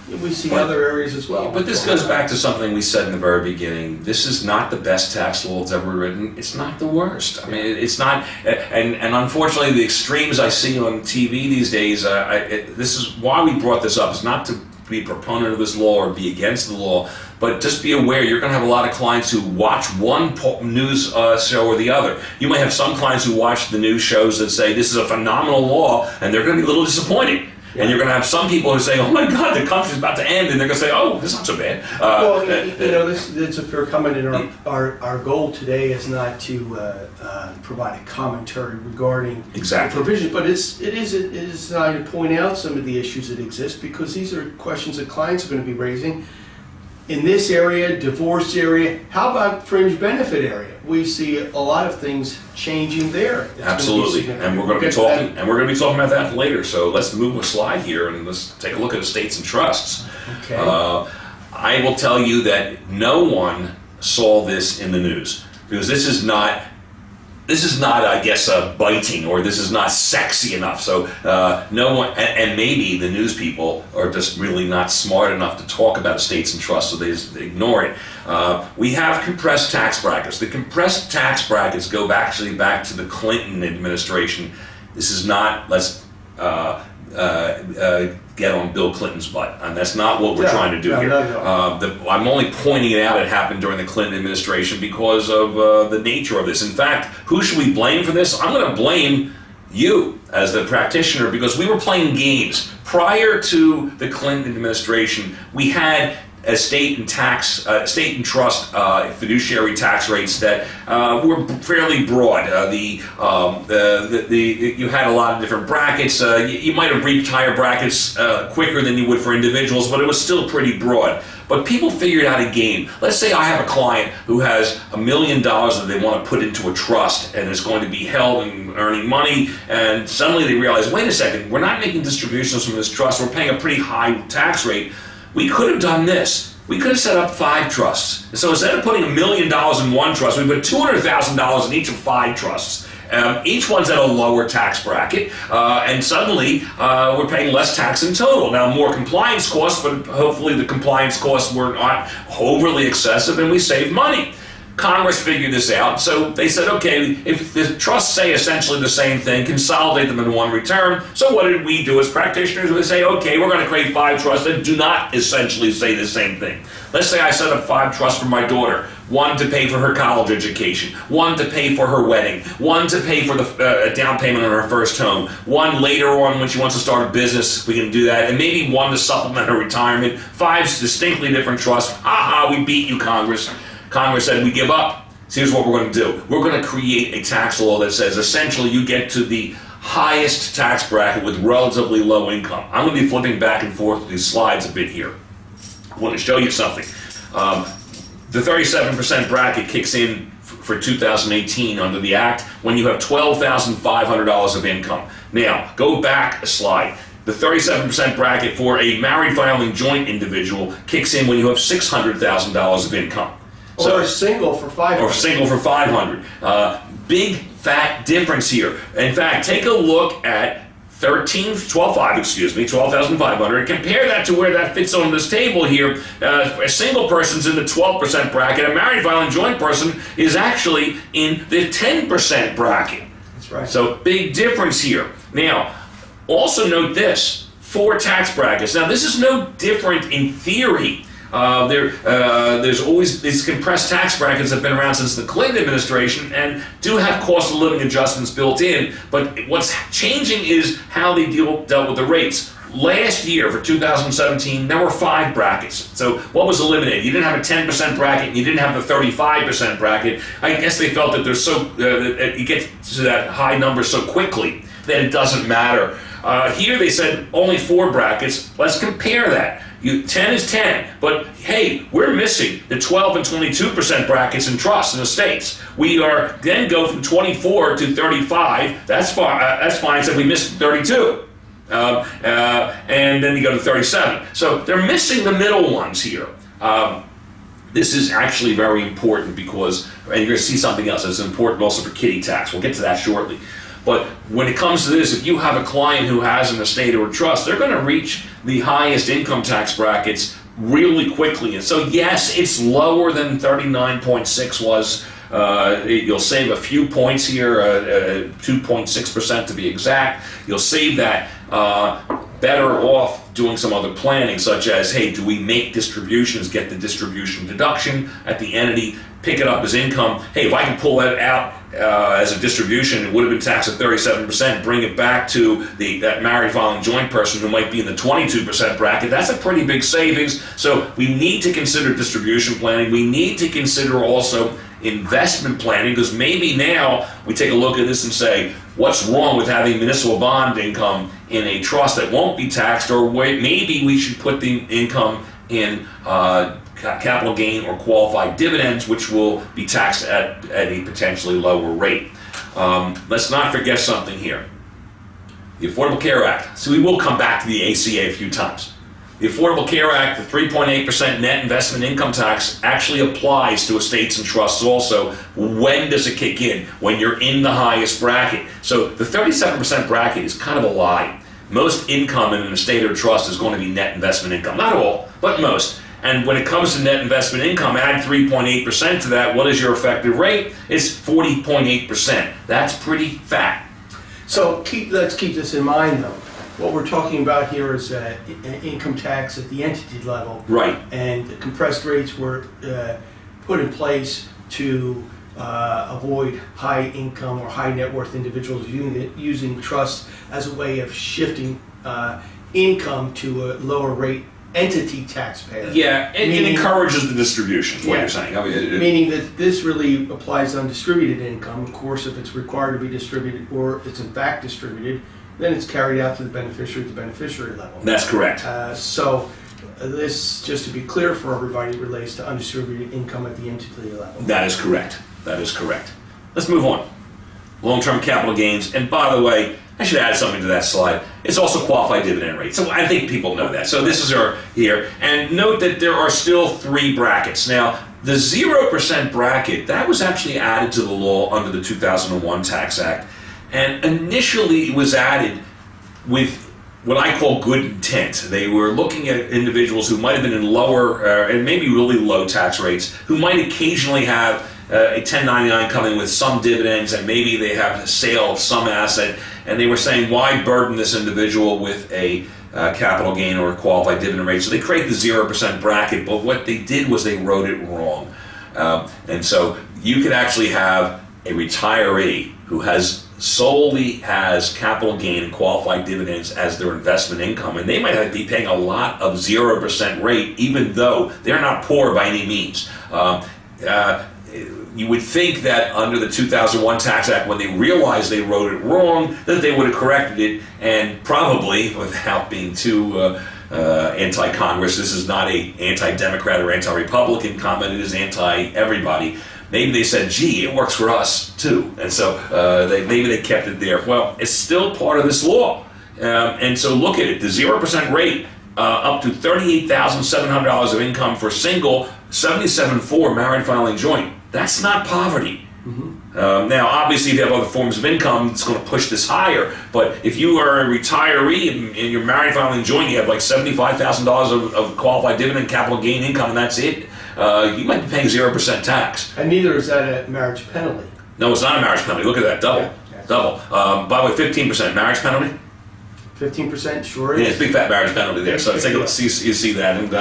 We see other areas as well. But this goes back to something we said in the very beginning. This is not the best tax law that's ever written. It's not the worst. I mean, it's not. And unfortunately, the extremes I see on TV these days. This is why we brought this up. It's not to be a proponent of this law or be against the law, but just be aware you're going to have a lot of clients who watch one news show or the other. You might have some clients who watch the news shows that say this is a phenomenal law, and they're going to be a little disappointed. And you're going to have some people who say, "Oh my God, the country's about to end," and they're going to say, "Oh, this is not so bad." It's a fair comment. And our goal today is not to provide a commentary regarding the provision, but it is to point out some of the issues that exist, because these are questions that clients are going to be raising. In this area, divorce area, how about fringe benefit area? We see a lot of things changing there. Absolutely, and we're going to be talking, about that later. So let's move a slide here and let's take a look at estates and trusts. Okay. I will tell you that no one saw this in the news, because this is not, I guess, biting, or this is not sexy enough. So no one, and maybe the news people are just really not smart enough to talk about estates and trusts, so they just ignore it. We have compressed tax brackets. The compressed tax brackets go back to the Clinton administration. This is not, let's get on Bill Clinton's butt, and that's not what we're trying to do here. No. I'm only pointing it out. It happened during the Clinton administration because of the nature of this. In fact, who should we blame for this? I'm going to blame you as the practitioner, because we were playing games. Prior to the Clinton administration, we had estate and trust fiduciary tax rates that were fairly broad. You had a lot of different brackets. You might have reached higher brackets quicker than you would for individuals, but it was still pretty broad. But people figured out a game. Let's say I have a client who has $1 million that they want to put into a trust, and is going to be held and earning money, and suddenly they realize, wait a second, we're not making distributions from this trust, we're paying a pretty high tax rate. We could have done this. We could have set up 5 trusts. So instead of putting $1 million in one trust, we put $200,000 in each of 5 trusts. Each one's at a lower tax bracket, and suddenly we're paying less tax in total. Now, more compliance costs, but hopefully the compliance costs were not overly excessive, and we save money. Congress figured this out, so they said, okay, if the trusts say essentially the same thing, consolidate them in one return. So what did we do as practitioners? We say, okay, we're going to create 5 trusts that do not essentially say the same thing. Let's say I set up 5 trusts for my daughter. 1 to pay for her college education, 1 to pay for her wedding, 1 to pay for the down payment on her first home, 1 later on when she wants to start a business, we can do that, and maybe 1 to supplement her retirement. 5 distinctly different trusts. We beat you, Congress. Congress said, we give up. So here's what we're going to do. We're going to create a tax law that says essentially you get to the highest tax bracket with relatively low income. I'm going to be flipping back and forth with these slides a bit here. I want to show you something. The 37% bracket kicks in for 2018 under the Act when you have $12,500 of income. Now, go back a slide. The 37% bracket for a married filing joint individual kicks in when you have $600,000 of income. Or single for $500. Or single for $500. Big fat difference here. In fact, take a look at 12,500, and compare that to where that fits on this table here. A single person's in the 12% bracket. A married filing joint person is actually in the 10% bracket. That's right. So big difference here. Now, also note this: 4 tax brackets. Now, this is no different in theory. There's always these compressed tax brackets that have been around since the Clinton administration and do have cost of living adjustments built in, but what's changing is how they dealt with the rates. last year for 2017, there were 5 brackets. So what was eliminated? You didn't have a 10% bracket, and you didn't have the 35% bracket. I guess they felt that that it gets to that high number so quickly that it doesn't matter. Here they said only 4 brackets. Let's compare that. 10 is 10, but hey, we're missing the 12 and 22% brackets in trusts and estates. We are then go from 24 to 35. That's fine. Except we missed 32, and then you go to 37. So they're missing the middle ones here. This is actually very important because, and you're going to see something else that's important also for kiddie tax. We'll get to that shortly. But when it comes to this, if you have a client who has an estate or a trust, they're going to reach the highest income tax brackets really quickly. And so, yes, it's lower than 39.6 was. You'll save a few points here, 2.6% to be exact. You'll save that better off doing some other planning, such as, hey, do we make distributions, get the distribution deduction at the entity, pick it up as income? Hey, if I can pull that out as a distribution, it would have been taxed at 37%, bring it back to that married filing joint person who might be in the 22% bracket. That's a pretty big savings. So we need to consider distribution planning. We need to consider also investment planning, because maybe now we take a look at this and say, what's wrong with having municipal bond income in a trust that won't be taxed, or maybe we should put the income in capital gain or qualified dividends, which will be taxed at a potentially lower rate. Let's not forget something here. The Affordable Care Act. So we will come back to the ACA a few times. The Affordable Care Act, the 3.8% net investment income tax, actually applies to estates and trusts also. When does it kick in? When you're in the highest bracket. So the 37% bracket is kind of a lie. Most income in an estate or trust is going to be net investment income. Not all, but most. And when it comes to net investment income, add 3.8% to that. What is your effective rate? It's 40.8%. That's pretty fat. So let's keep this in mind, though. What we're talking about here is income tax at the entity level. Right. And the compressed rates were put in place to avoid high income or high net worth individuals using trusts as a way of shifting income to a lower rate entity taxpayer. Yeah, it encourages the distribution, is what you're saying. I mean, meaning that this really applies to undistributed income. Of course, if it's required to be distributed or it's in fact distributed, then it's carried out to the beneficiary at the beneficiary level. That's correct. So this, just to be clear for everybody, relates to undistributed income at the entity level. That is correct. That is correct. Let's move on. Long-term capital gains. And by the way, I should add something to that slide. It's also qualified dividend rate. So I think people know that. So this is our here. And note that there are still 3 brackets. Now, the 0% bracket, that was actually added to the law under the 2001 Tax Act. And initially it was added with what I call good intent. They were looking at individuals who might have been in lower and maybe really low tax rates, who might occasionally have a 1099 coming with some dividends, and maybe they have a sale of some asset, and they were saying, why burden this individual with a capital gain or a qualified dividend rate? So they created the 0% bracket, but what they did was they wrote it wrong. And so you could actually have a retiree who solely has capital gain and qualified dividends as their investment income, and they might be paying a lot of 0% rate, even though they're not poor by any means. You would think that under the 2001 Tax Act, when they realized they wrote it wrong, that they would have corrected it, and probably, without being too anti-Congress, this is not a anti-Democrat or anti-Republican comment, it is anti-everybody. Maybe they said, gee, it works for us too. And so maybe they kept it there. Well, it's still part of this law. And so look at it, the 0% rate, up to $38,700 of income for single, $77,400 for married filing joint. That's not poverty. Mm-hmm. Now, obviously, if you have other forms of income, it's going to push this higher. But if you are a retiree and you're married filing joint, you have like $75,000 of qualified dividend capital gain income, and that's it. You might be paying 0% tax. And neither is that a marriage penalty. No, it's not a marriage penalty. Look at that, double. Yeah. Double. By the way, 15% marriage penalty. 15% sure is. Yeah, it's a big fat marriage penalty there. So take a look, you see that.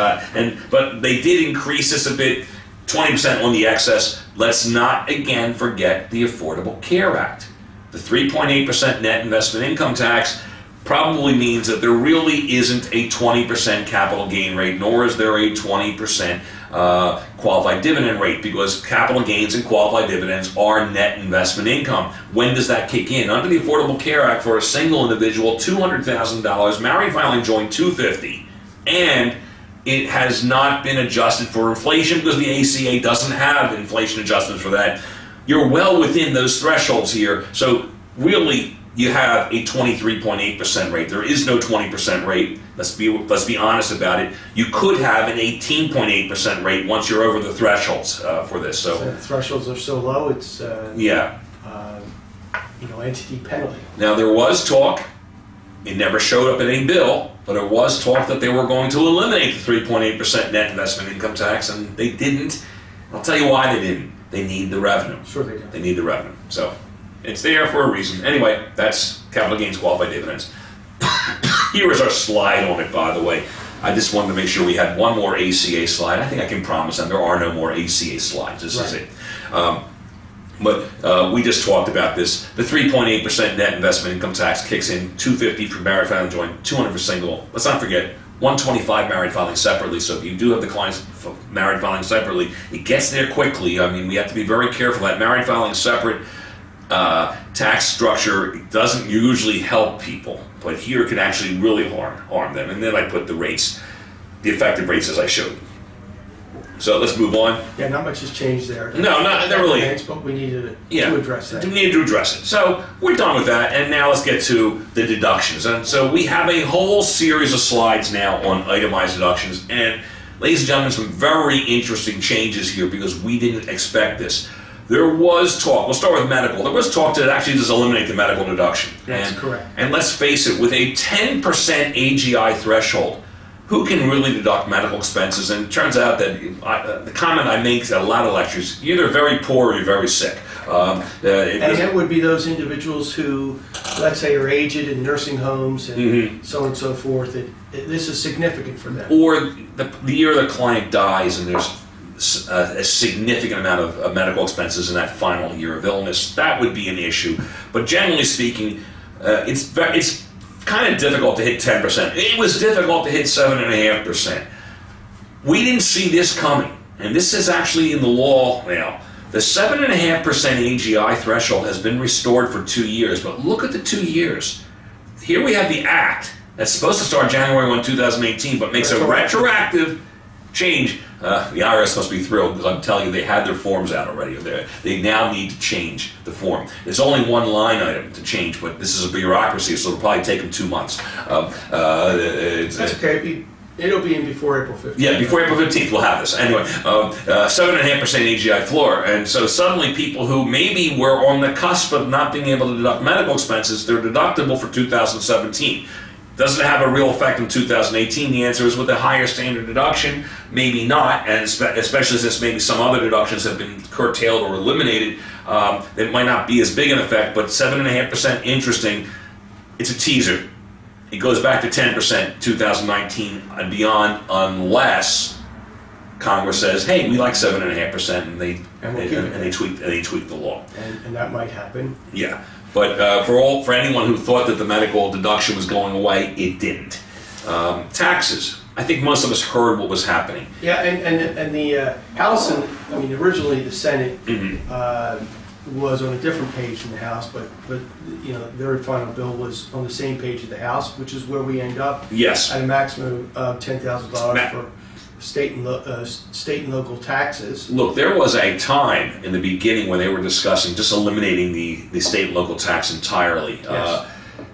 But they did increase this a bit, 20% on the excess. Let's not again forget the Affordable Care Act. The 3.8% net investment income tax probably means that there really isn't a 20% capital gain rate, nor is there a 20% qualified dividend rate, because capital gains and qualified dividends are net investment income. When does that kick in? Under the Affordable Care Act, for a single individual, $200,000, married filing joint $250,000, and it has not been adjusted for inflation because the ACA doesn't have inflation adjustments for that. You're well within those thresholds here, so really you have a 23.8% rate. There is no 20% rate. Let's be honest about it. You could have an 18.8% rate once you're over the thresholds for this. So the thresholds are so low, it's yeah, entity penalty. Now there was talk. It never showed up in a bill, but there was talk that they were going to eliminate the 3.8% net investment income tax, and they didn't. I'll tell you why they didn't. They need the revenue. Sure they do. They need the revenue. So it's there for a reason. Anyway, that's capital gains qualified dividends. Here is our slide on it, by the way. I just wanted to make sure we had one more ACA slide. I think I can promise them there are no more ACA slides. This is it. But we just talked about this. The 3.8% net investment income tax kicks in, $250 for married filing joint, $200 for single. Let's not forget, $125 married filing separately. So if you do have the clients married filing separately, it gets there quickly. I mean, we have to be very careful. That married filing separate tax structure doesn't usually help people, but here it can actually really harm them. And then I put the rates, the effective rates as I showed. So let's move on. Yeah, not much has changed there. No, not really. But we needed to address that. We needed to address it. So we're done with that, and now let's get to the deductions. And so we have a whole series of slides now on itemized deductions. And ladies and gentlemen, some very interesting changes here because we didn't expect this. There was talk, we'll start with medical. There was talk to actually just eliminate the medical deduction. That's correct. And let's face it, with a 10% AGI threshold, who can really deduct medical expenses? And it turns out that the comment I make at a lot of lectures, you're either very poor or you're very sick. And that would be those individuals who, let's say, are aged in nursing homes and so on and so forth. This is significant for them. Or the year the client dies and there's a significant amount of medical expenses in that final year of illness, that would be an issue. But generally speaking, it's kind of difficult to hit 10%. It was difficult to hit 7.5%. We didn't see this coming, and this is actually in the law now. The 7.5% AGI threshold has been restored for 2 years, but look at the 2 years. Here we have the act that's supposed to start January 1, 2018, but makes a retroactive change. The IRS must be thrilled because I'm telling you they had their forms out already. They now need to change the form. There's only one line item to change, but this is a bureaucracy, so it'll probably take them 2 months. That's okay. It'll be in before April 15th. Yeah, before April 15th we'll have this. Anyway, 7.5% AGI floor. And so suddenly people who maybe were on the cusp of not being able to deduct medical expenses, they're deductible for 2017. Does it have a real effect in 2018? The answer is with a higher standard deduction, maybe not, and especially since maybe some other deductions have been curtailed or eliminated, it might not be as big an effect, but 7.5% interesting. It's a teaser. It goes back to 10% 2019 and beyond unless Congress says, hey, we like 7.5%, and they tweak the law. And that might happen. Yeah. But for anyone who thought that the medical deduction was going away, it didn't. Taxes. I think most of us heard what was happening. Yeah, and the House, originally the Senate was on a different page in the House, but their final bill was on the same page as the House, which is where we end up. Yes. At a maximum of $10,000 for state and local taxes. Look, there was a time in the beginning when they were discussing just eliminating the state and local tax entirely. Yes.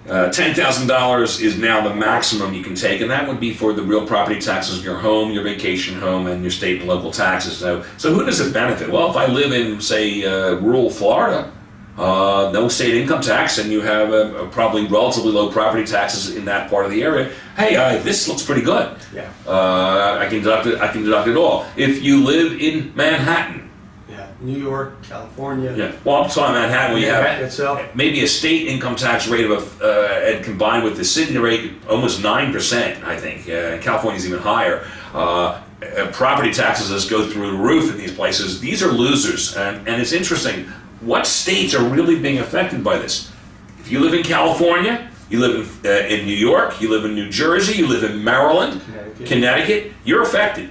$10,000 is now the maximum you can take, and that would be for the real property taxes in your home, your vacation home, and your state and local taxes. So who does it benefit? Well, if I live in, say, rural Florida, no state income tax, and you have probably relatively low property taxes in that part of the area, hey, this looks pretty good. Yeah. I can deduct it all. If you live in Manhattan, New York, California. yeah. Well, I'm talking Manhattan, where you have itself. maybe a state income tax rate of and combined with the city rate, almost 9%. I think California's even higher. Property taxes go through the roof in these places. These are losers, and it's interesting. What states are really being affected by this? If you live in California, you live in New York, you live in New Jersey, you live in Maryland, Connecticut, you're affected.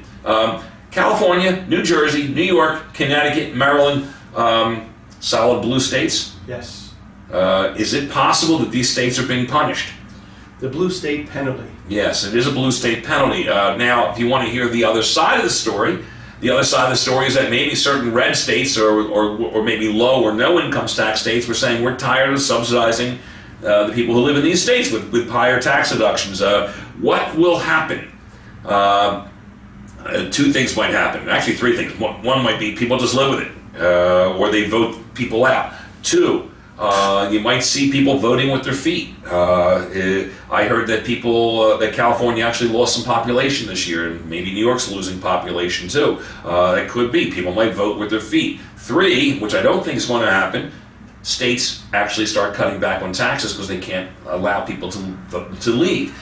California, New Jersey, New York, Connecticut, Maryland, solid blue states. Yes. Is it possible that these states are being punished? The blue state penalty. Yes, it is a blue state penalty. Now, if you want to hear the other side of the story, is that maybe certain red states or maybe low or no income tax states were saying we're tired of subsidizing the people who live in these states with higher tax deductions. What will happen? Two things might happen. Actually, three things. One might be people just live with it, or they vote people out. Two, you might see people voting with their feet. I heard that that California actually lost some population this year, and maybe New York's losing population too. That could be. People might vote with their feet. Three, which I don't think is going to happen, states actually start cutting back on taxes because they can't allow people to leave.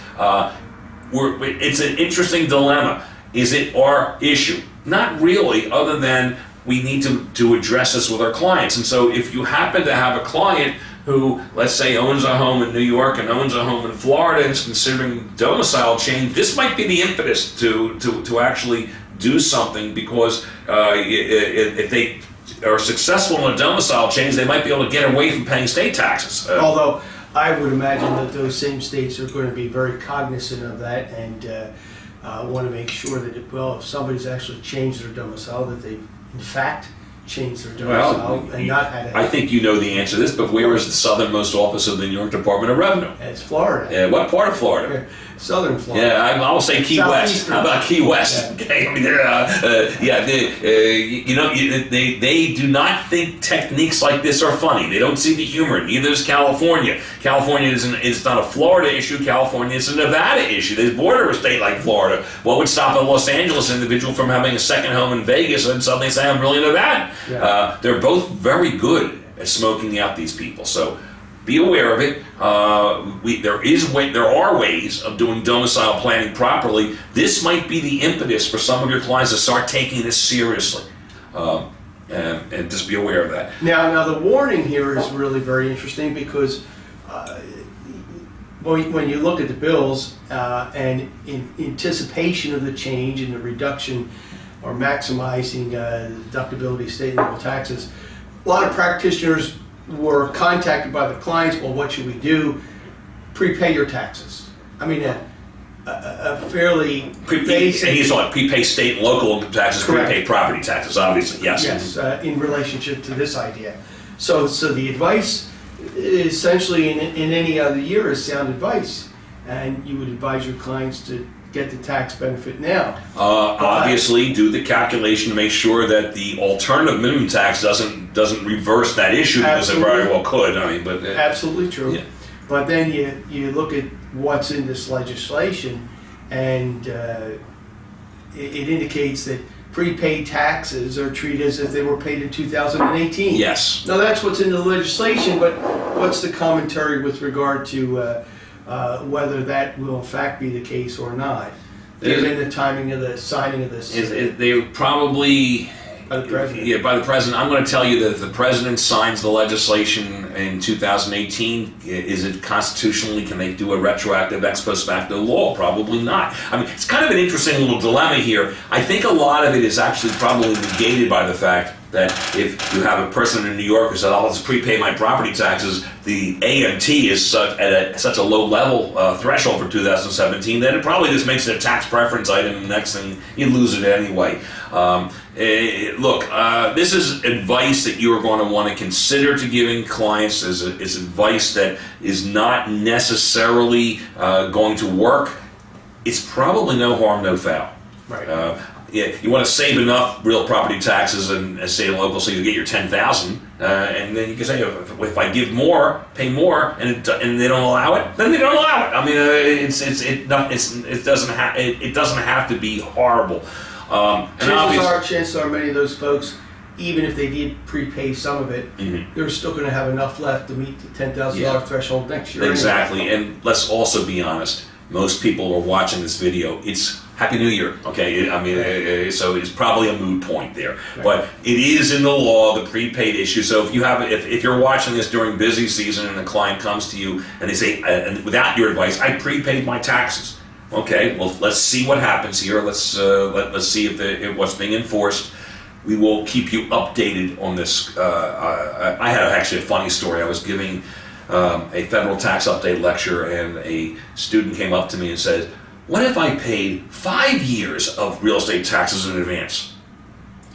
It's an interesting dilemma. Is it our issue? Not really, other than we need to address this with our clients. And so if you happen to have a client who, let's say, owns a home in New York and owns a home in Florida and is considering domicile change, this might be the impetus to actually do something, because if they are successful in a domicile change, they might be able to get away from paying state taxes. Although I would imagine that those same states are going to be very cognizant of that and want to make sure that if somebody's actually changed their domicile, that they've in fact changed their domicile and not had it. I think you know the answer to this, but where is the southernmost office of the New York Department of Revenue? It's Florida. What part of Florida? Southern Florida. Yeah, I will say Key West. How about Key West? Yeah. Okay, I mean, they do not think techniques like this are funny. They don't see the humor. Neither is California. California is not a Florida issue. California is a Nevada issue. They border a state like Florida. What would stop a Los Angeles individual from having a second home in Vegas and suddenly say, I'm really Nevada? Yeah. They're both very good at smoking out these people. So be aware of it. There are ways of doing domicile planning properly. This might be the impetus for some of your clients to start taking this seriously. And just be aware of that. Now the warning here is really very interesting, because when you look at the bills and in anticipation of the change and the reduction or maximizing deductibility of state and local taxes, a lot of practitioners were contacted by the clients. Well, what should we do? Prepay your taxes. I mean, a fairly basic. And you saw it, prepay state and local income taxes, Correct. Prepay property taxes, obviously, yes. Yes, in relationship to this idea. So the advice, essentially, in any other year, is sound advice, and you would advise your clients to get the tax benefit now. Obviously, do the calculation to make sure that the alternative minimum tax doesn't reverse that issue, because it very well could. I mean, but Absolutely true. Yeah. But then you look at what's in this legislation, and it indicates that prepaid taxes are treated as if they were paid in 2018. yes. Now that's what's in the legislation, but what's the commentary with regard to whether that will in fact be the case or not, given the timing of the signing of this They probably, by the president? yeah, by the president. I'm going to tell you that if the president signs the legislation in 2018, is it constitutionally, can they do a retroactive ex post facto law? Probably not. I mean, it's kind of an interesting little dilemma here. I think a lot of it is actually probably negated by the fact that if you have a person in New York who said, "I'll just prepay my property taxes," the AMT is such a low level threshold for 2017 that it probably just makes it a tax preference item, and next thing you lose it anyway. Look, this is advice that you are going to want to consider to giving clients. It's advice that is not necessarily going to work. It's probably no harm, no foul. Right. Yeah, you want to save enough real property taxes and state and local so you get your $10,000, and then you can say, if I give more, pay more, and they don't allow it, then they don't allow it. I mean, it doesn't have to be horrible. Chances are many of those folks, even if they did prepay some of it, they're still going to have enough left to meet the $10,000 threshold next year. Exactly, and let's also be honest. Most people who are watching this video, it's Happy New Year. Okay, I mean, so it's probably a moot point there, but it is in the law, the prepaid issue. So if you're watching this during busy season and a client comes to you and they say, and without your advice, I prepaid my taxes. Okay, well, let's see what happens here. Let's see if what's being enforced. We will keep you updated on this. I had actually a funny story. I was giving a federal tax update lecture, and a student came up to me and said, what if I paid 5 years of real estate taxes in advance?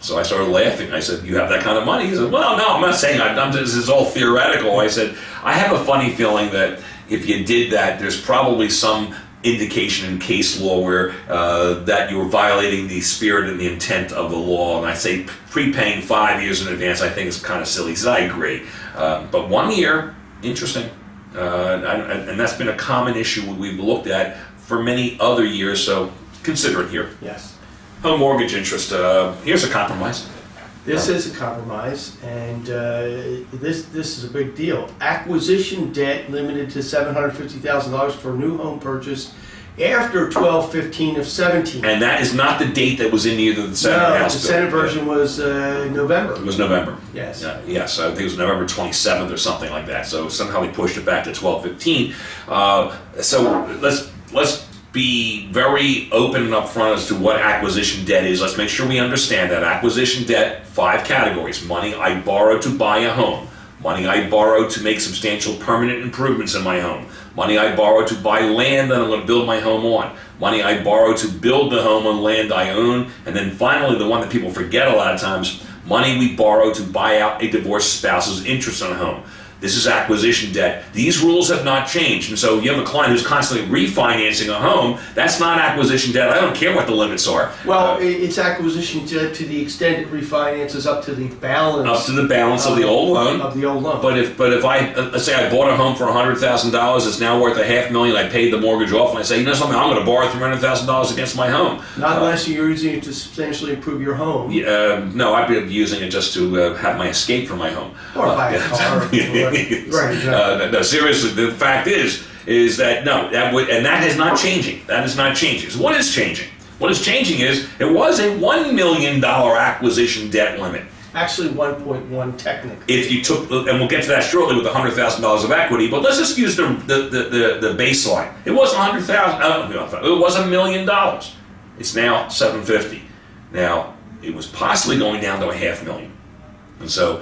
So I started laughing. I said, you have that kind of money? He said, well, no, I'm not saying this is all theoretical. I said, I have a funny feeling that if you did that, there's probably some indication in case law where that you're violating the spirit and the intent of the law. And I say prepaying 5 years in advance, I think is kind of silly. He said, I agree. But 1 year, interesting. And that's been a common issue we've looked at for many other years, so consider it here. Yes. Home mortgage interest, here's a compromise. This is a compromise, and this is a big deal. Acquisition debt limited to $750,000 for a new home purchase after 12/15 of 17. And that is not the date that was in either the Senate or House the bill. Senate version was November. It was November. Yes. Yes, I think it was November 27th or something like that. So somehow they pushed it back to 12/15. So let's be very open and upfront as to what acquisition debt is. Let's make sure we understand that. Acquisition debt, 5 categories. Money I borrow to buy a home. Money I borrow to make substantial permanent improvements in my home. Money I borrow to buy land that I'm going to build my home on. Money I borrow to build the home on land I own. And then finally, the one that people forget a lot of times, money we borrow to buy out a divorced spouse's interest in a home. This is acquisition debt. These rules have not changed. And so you have a client who's constantly refinancing a home. That's not acquisition debt. I don't care what the limits are. Well, it's acquisition debt to the extent it refinances up to the balance. Up to the balance of the old loan. Of the old loan. But if I, let's say I bought a home for $100,000, it's now worth $500,000, I paid the mortgage off, and I say, you know something, I'm going to borrow $300,000 against my home. Not unless you're using it to substantially improve your home. No, I'd be using it just to have my escape from my home. Or buy a car. Right, exactly. No, seriously, the fact is that no, that is not changing. That is not changing. So what is changing? What is changing is it was a $1 million acquisition debt limit. Actually, 1.1 technically. If you took, and we'll get to that shortly with the $100,000 of equity, but let's just use the baseline. It wasn't $100,000. It was $1 million. It's now $750,000. Now it was possibly going down to $500,000, and so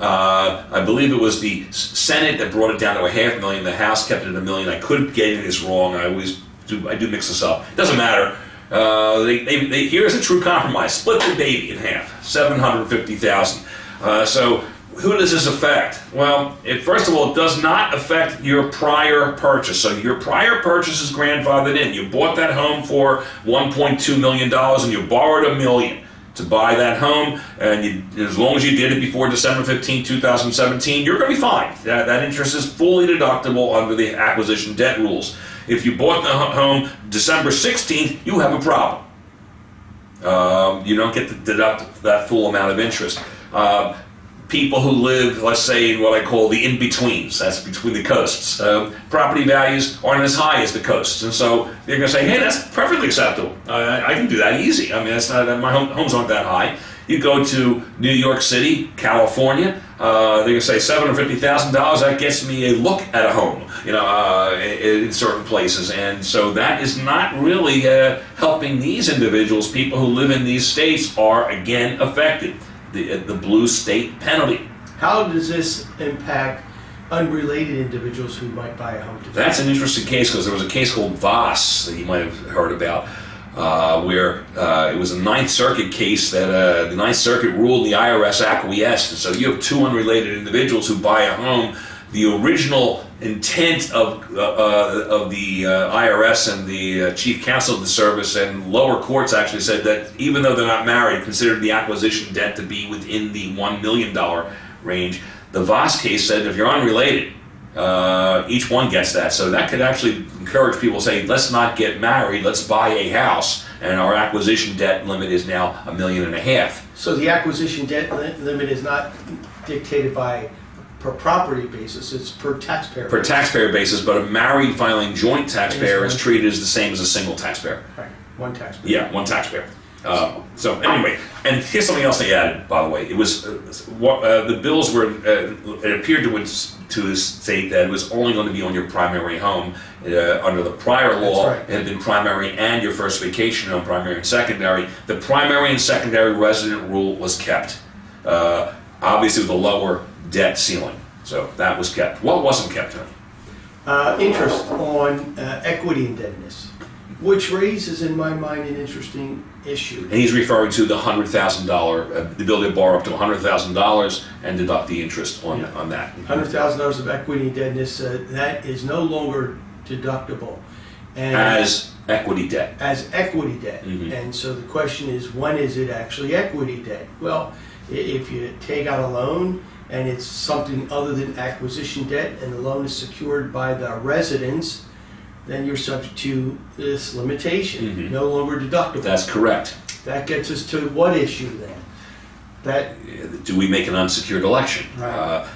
I believe it was the Senate that brought it down to $500,000. The House kept it at $1 million. I could get this wrong. I do mix this up. It doesn't matter. Here's a true compromise. Split the baby in half. $750,000. So who does this affect? Well, first of all, it does not affect your prior purchase. So your prior purchase is grandfathered in. You bought that home for $1.2 million and you borrowed $1 million to buy that home, and as long as you did it before December 15, 2017, you're going to be fine. That interest is fully deductible under the acquisition debt rules. If you bought the home December 16th, you have a problem. You don't get to deduct that full amount of interest. People who live, let's say, in what I call the in-betweens, that's between the coasts, property values aren't as high as the coasts. And so they're going to say, hey, that's perfectly acceptable. I can do that easy. I mean, that's not, my homes aren't that high. You go to New York City, California, they're going to say $750,000, that gets me a look at a home, in certain places. And so that is not really helping these individuals. People who live in these states are, again, affected. The blue state penalty. How does this impact unrelated individuals who might buy a home today? That's an interesting case because there was a case called Voss that you might have heard about, where it was a Ninth Circuit case that the Ninth Circuit ruled the IRS acquiesced. And so you have 2 unrelated individuals who buy a home. The original intent of the IRS and the chief counsel of the service and lower courts actually said that even though they're not married, considered the acquisition debt to be within the $1 million range. The Voss case said if you're unrelated, each one gets that. So that could actually encourage people to say, let's not get married, let's buy a house, and our acquisition debt limit is now $1.5 million. So the acquisition debt limit is not dictated by per property basis, it's per taxpayer. per taxpayer basis, but a married filing joint taxpayer is Yes, treated as the same as a single taxpayer. Right, one taxpayer. Yeah, one taxpayer. So anyway, and here's something else they added, by the way. It was the bills were. It appeared to state that it was only going to be on your primary home. Under the prior law, That's right. it had been primary and your first vacation home, primary and secondary. The primary and secondary resident rule was kept. Obviously, with a lower debt ceiling, so that was kept. What wasn't kept, Tony? Interest on equity indebtedness, which raises in my mind an interesting issue. And he's referring to the $100,000, the ability to borrow up to $100,000 and deduct the interest on that. $100,000 of equity indebtedness, that is no longer deductible. And As equity debt. as equity debt. Mhm. And so the question is, when is it actually equity debt? Well, if you take out a loan and it's something other than acquisition debt and the loan is secured by the residence, then you're subject to this limitation, Mhm. no longer deductible. That's correct. That gets us to what issue then? That, Do we make an unsecured election? Right.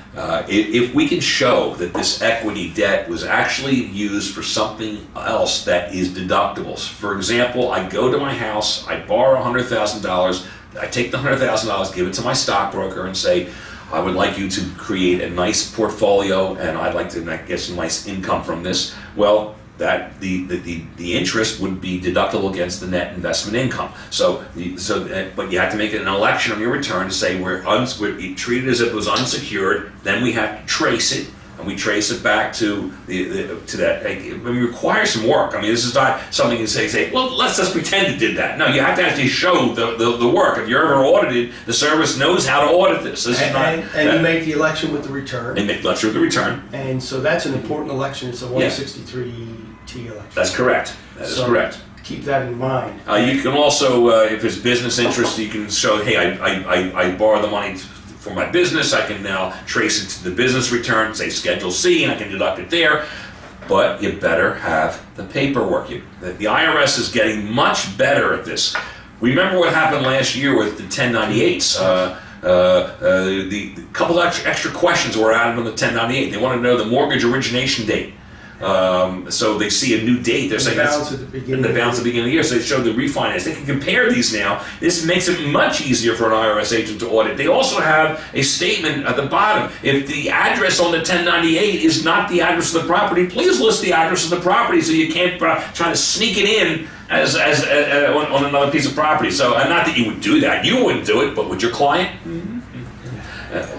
If we can show that this equity debt was actually used for something else that is deductible. For example, I go to my house, I borrow $100,000, I take the $100,000, give it to my stockbroker and say, I would like you to create a nice portfolio and I'd like to get some nice income from this. Well, that the interest would be deductible against the net investment income. But you have to make an election on your return to say we're treated as if it was unsecured. Then we have to trace it, and we trace it back to that. It requires some work. I mean, this is not something you say, well, let's just pretend it did that. No, you have to actually show the work. If you're ever audited, the service knows how to audit this. This is not. and you make the election with the return. They make lecture of the return. And so that's an important election. It's a 163T election. That's correct. That is So correct. Keep that in mind. You can also, if it's business interest, you can show, hey, I borrow the money for my business. I can now trace it to the business return, say Schedule C, and I can deduct it there. But you better have the paperwork. The IRS is getting much better at this. Remember what happened last year with the 1098s? The couple extra questions were added on the 1098. They want to know the mortgage origination date. So they see a new date. They're saying balance at the beginning and the of the balance at the beginning of the year. So they show the refinance. They can compare these now. This makes it much easier for an IRS agent to audit. They also have a statement at the bottom. If the address on the 1098 is not the address of the property, please list the address of the property so you can't try to sneak it in as on another piece of property. So, and not that you would do that. You wouldn't do it, but would your client?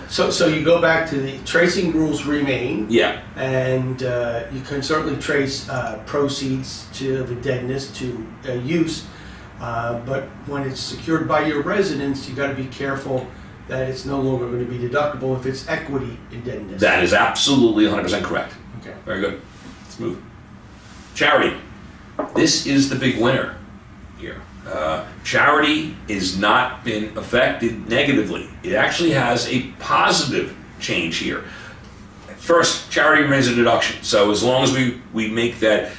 So you go back to the tracing rules remain. Yeah. And you can certainly trace proceeds of indebtedness to use, but when it's secured by your residence, you got to be careful that it's no longer going to be deductible if it's equity indebtedness. That is absolutely 100% correct. Okay. Very good. Let's move. Charity. This is the big winner here. Charity has not been affected negatively. It actually has a positive change here. First, charity remains a deduction. So as long as we make that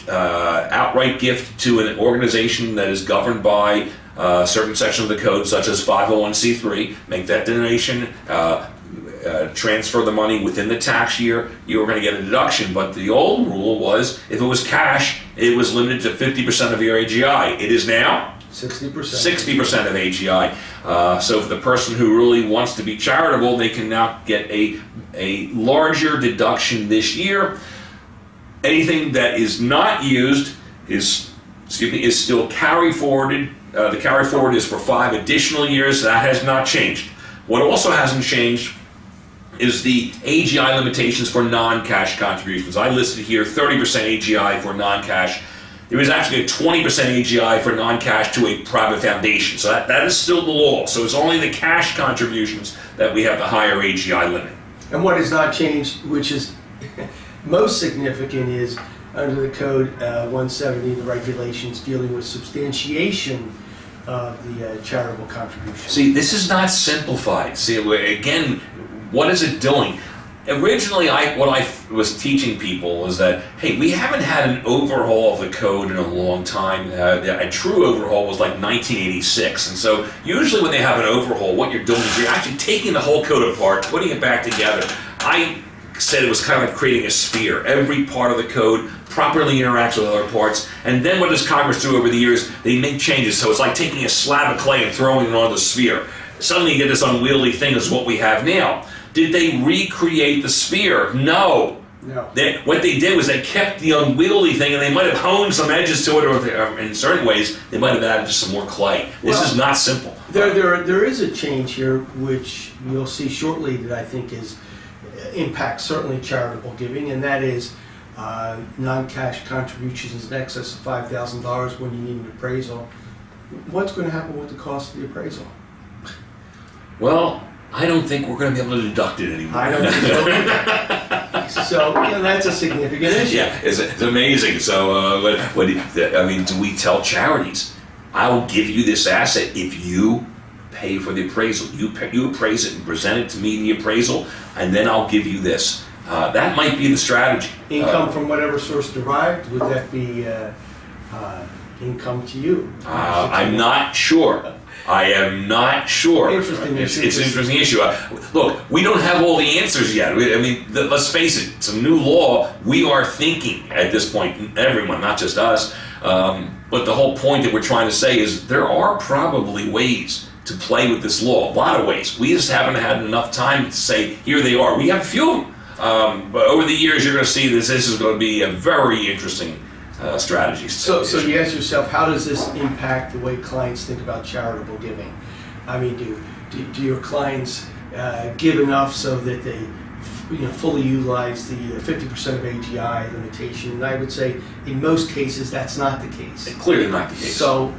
outright gift to an organization that is governed by a certain section of the code, such as 501c3, make that donation, transfer the money within the tax year, you were going to get a deduction. But the old rule was if it was cash, it was limited to 50% of your AGI. It is now 60%. 60% of AGI. So for the person who really wants to be charitable, they can now get a larger deduction this year. Anything that is not used is still carry forwarded. The carry forward is for 5 additional years. That has not changed. What also hasn't changed is the AGI limitations for non-cash contributions. I listed here 30% AGI for non-cash. There is actually a 20% AGI for non-cash to a private foundation. So that is still the law. So it's only the cash contributions that we have the higher AGI limit. And what has not changed, which is most significant, is under the code 170, the regulations dealing with substantiation of the charitable contribution. See, this is not simplified. See, again, what is it doing? originally, what I was teaching people is that, hey, we haven't had an overhaul of the code in a long time. A true overhaul was like 1986. And so usually when they have an overhaul, what you're doing is you're actually taking the whole code apart, putting it back together. I said it was kind of like creating a sphere. Every part of the code properly interacts with other parts. And then what does Congress do over the years? They make changes. So it's like taking a slab of clay and throwing it on the sphere. Suddenly you get this unwieldy thing is what we have now. Did they recreate the sphere? No. No. What they did was they kept the unwieldy thing, and they might have honed some edges to it, or in certain ways, they might have added just some more clay. This is not simple. There is a change here, which you'll see shortly, that I think impacts certainly charitable giving, and that is non-cash contributions in excess of $5,000 when you need an appraisal. What's going to happen with the cost of the appraisal? Well, I don't think we're going to be able to deduct it anymore. I don't think so. So, that's a significant issue. Yeah, it's amazing. So, do we tell charities, I will give you this asset if you pay for the appraisal? You appraise it and present it to me in the appraisal, and then I'll give you this. That might be the strategy. Income from whatever source derived, would that be income to you? I'm not sure. I am not sure. Interesting issue. It's an interesting issue. Look, we don't have all the answers yet. Let's face it, it's a new law. We are thinking at this point, everyone, not just us, but the whole point that we're trying to say is there are probably ways to play with this law, a lot of ways. We just haven't had enough time to say, here they are. We have a few of them. But over the years, you're going to see this is going to be a very interesting strategies. So you ask yourself, how does this impact the way clients think about charitable giving? I mean, do your clients give enough so that they fully utilize the 50% of AGI limitation? And I would say in most cases that's not the case. It's clearly not the case. So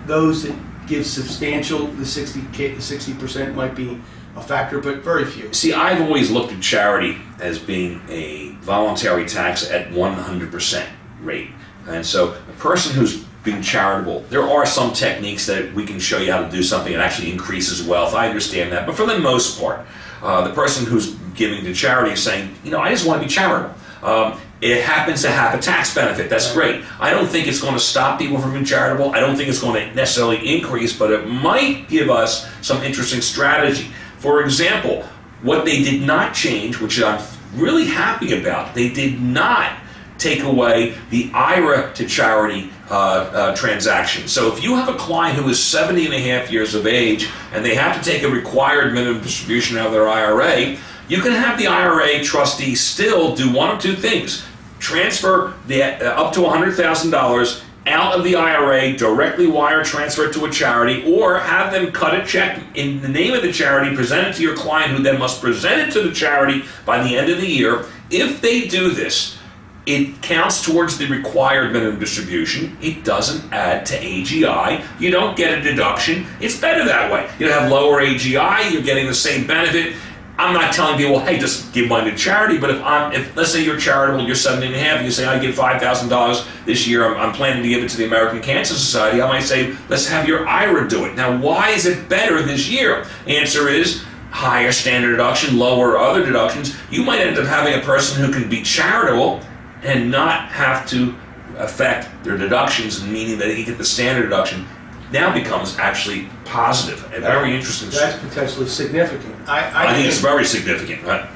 those that give substantial, the 60% might be a factor, but very few. See, I've always looked at charity as being a voluntary tax at 100% rate. And so a person who's being charitable, there are some techniques that we can show you how to do something that actually increases wealth. I understand that. But for the most part, the person who's giving to charity is saying, I just want to be charitable. It happens to have a tax benefit. That's great. I don't think it's going to stop people from being charitable. I don't think it's going to necessarily increase, but it might give us some interesting strategy. For example, what they did not change, which I'm really happy about, they did not take away the IRA to charity transaction. So if you have a client who is 70 and a half years of age and they have to take a required minimum distribution out of their IRA, you can have the IRA trustee still do one of two things. Transfer up to $100,000 out of the IRA, directly wire transfer it to a charity, or have them cut a check in the name of the charity, present it to your client, who then must present it to the charity by the end of the year. If they do this, it counts towards the required minimum distribution. It doesn't add to AGI. You don't get a deduction. It's better that way. You have lower AGI, you're getting the same benefit. I'm not telling people, hey, just give money to charity, but if let's say you're charitable, you're 70 and a half, and you say, I give $5,000 this year, I'm planning to give it to the American Cancer Society, I might say, let's have your IRA do it. Now, why is it better this year? Answer is, higher standard deduction, lower other deductions. You might end up having a person who can be charitable and not have to affect their deductions, meaning that they get the standard deduction, now becomes actually positive and very interesting. That's potentially significant. I think it's very significant, right?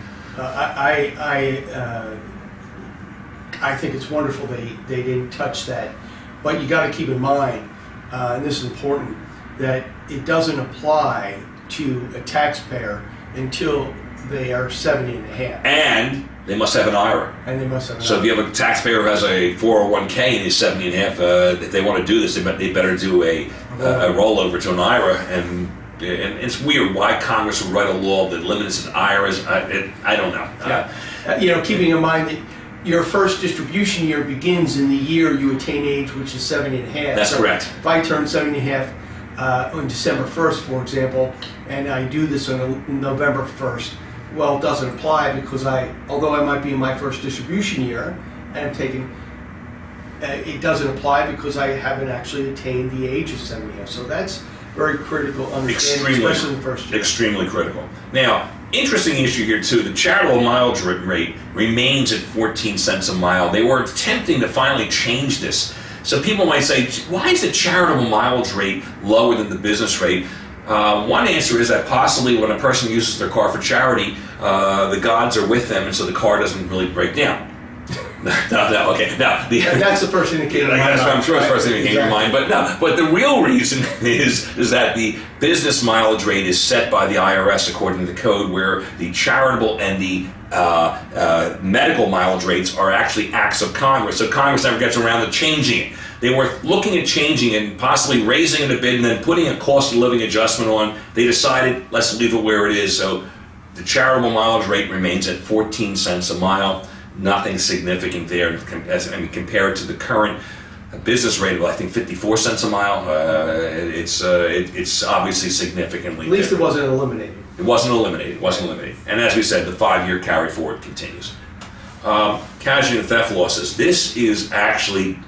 I think it's wonderful they didn't touch that, but you got to keep in mind, and this is important, that it doesn't apply to a taxpayer until they are 70 and a half. And they must have an IRA. And they must have an So IRA. if you have a taxpayer who has a 401k and is 70 and a half, if they want to do this, they better do a rollover to an IRA. And it's weird why Congress would write a law that limits IRAs. I don't know. Yeah. Keeping in mind that your first distribution year begins in the year you attain age, which is 70 and a half. That's correct. If I turn 70 and a half on December 1st, for example, and I do this on November 1st, well, it doesn't apply because although I might be in my first distribution year and I'm taking, it doesn't apply because I haven't actually attained the age of 70 and a half. So that's very critical understanding, Extremely, especially in the first year. extremely critical. Now, interesting issue here too, the charitable mileage rate remains at 14 cents a mile. They were attempting to finally change this. So people might say, why is the charitable mileage rate lower than the business rate? One answer is that possibly when a person uses their car for charity, the gods are with them, and so the car doesn't really break down. Okay. Now, That's the first indicator. that's what I'm sure it's the first thing that came to your mind. But the real reason is that the business mileage rate is set by the IRS according to the code, where the charitable and the medical mileage rates are actually acts of Congress. So Congress never gets around to changing it. They were looking at changing and possibly raising it a bit and then putting a cost of living adjustment on. They decided, let's leave it where it is. So the charitable mileage rate remains at 14 cents a mile. Nothing significant there. Compare it to the current business rate of, I think, 54 cents a mile. It's obviously significantly At least different. it wasn't eliminated. It wasn't eliminated. And as we said, the 5-year carry forward continues. Casualty and theft losses. This is actually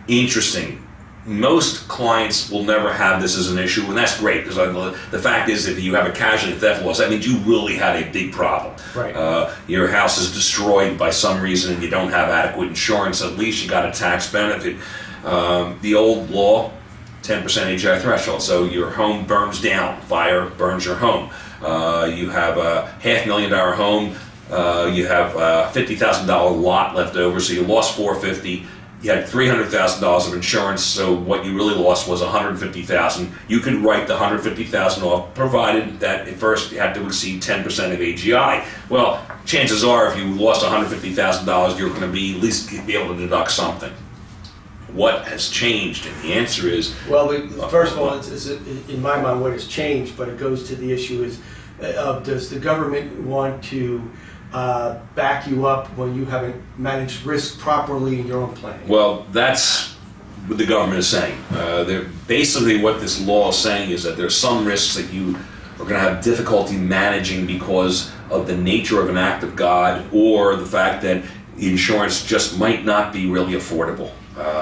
interesting. Most clients will never have this as an issue, and that's great, because the fact is, if you have a casualty and theft loss, that means you really had a big problem. Right. Your house is destroyed by some reason and you don't have adequate insurance, at least you got a tax benefit. The old law, 10% AGI threshold, so your home burns down, fire burns your home. You have a $500,000 home, you have a $50,000 lot left over, so you lost $450,000. You had $300,000 of insurance, so what you really lost was $150,000. You could write the $150,000 off, provided that at first you had to exceed 10% of AGI. Well, chances are, if you lost $150,000, you're going to be at least be able to deduct something. What has changed? And the answer is, Well, first of all, it's in my mind, what has changed, but it goes to the issue is, does the government want to back you up when you haven't managed risk properly in your own planning? well, that's what the government is saying. Basically, what this law is saying is that there's some risks that you are going to have difficulty managing because of the nature of an act of God, or the fact that the insurance just might not be really affordable,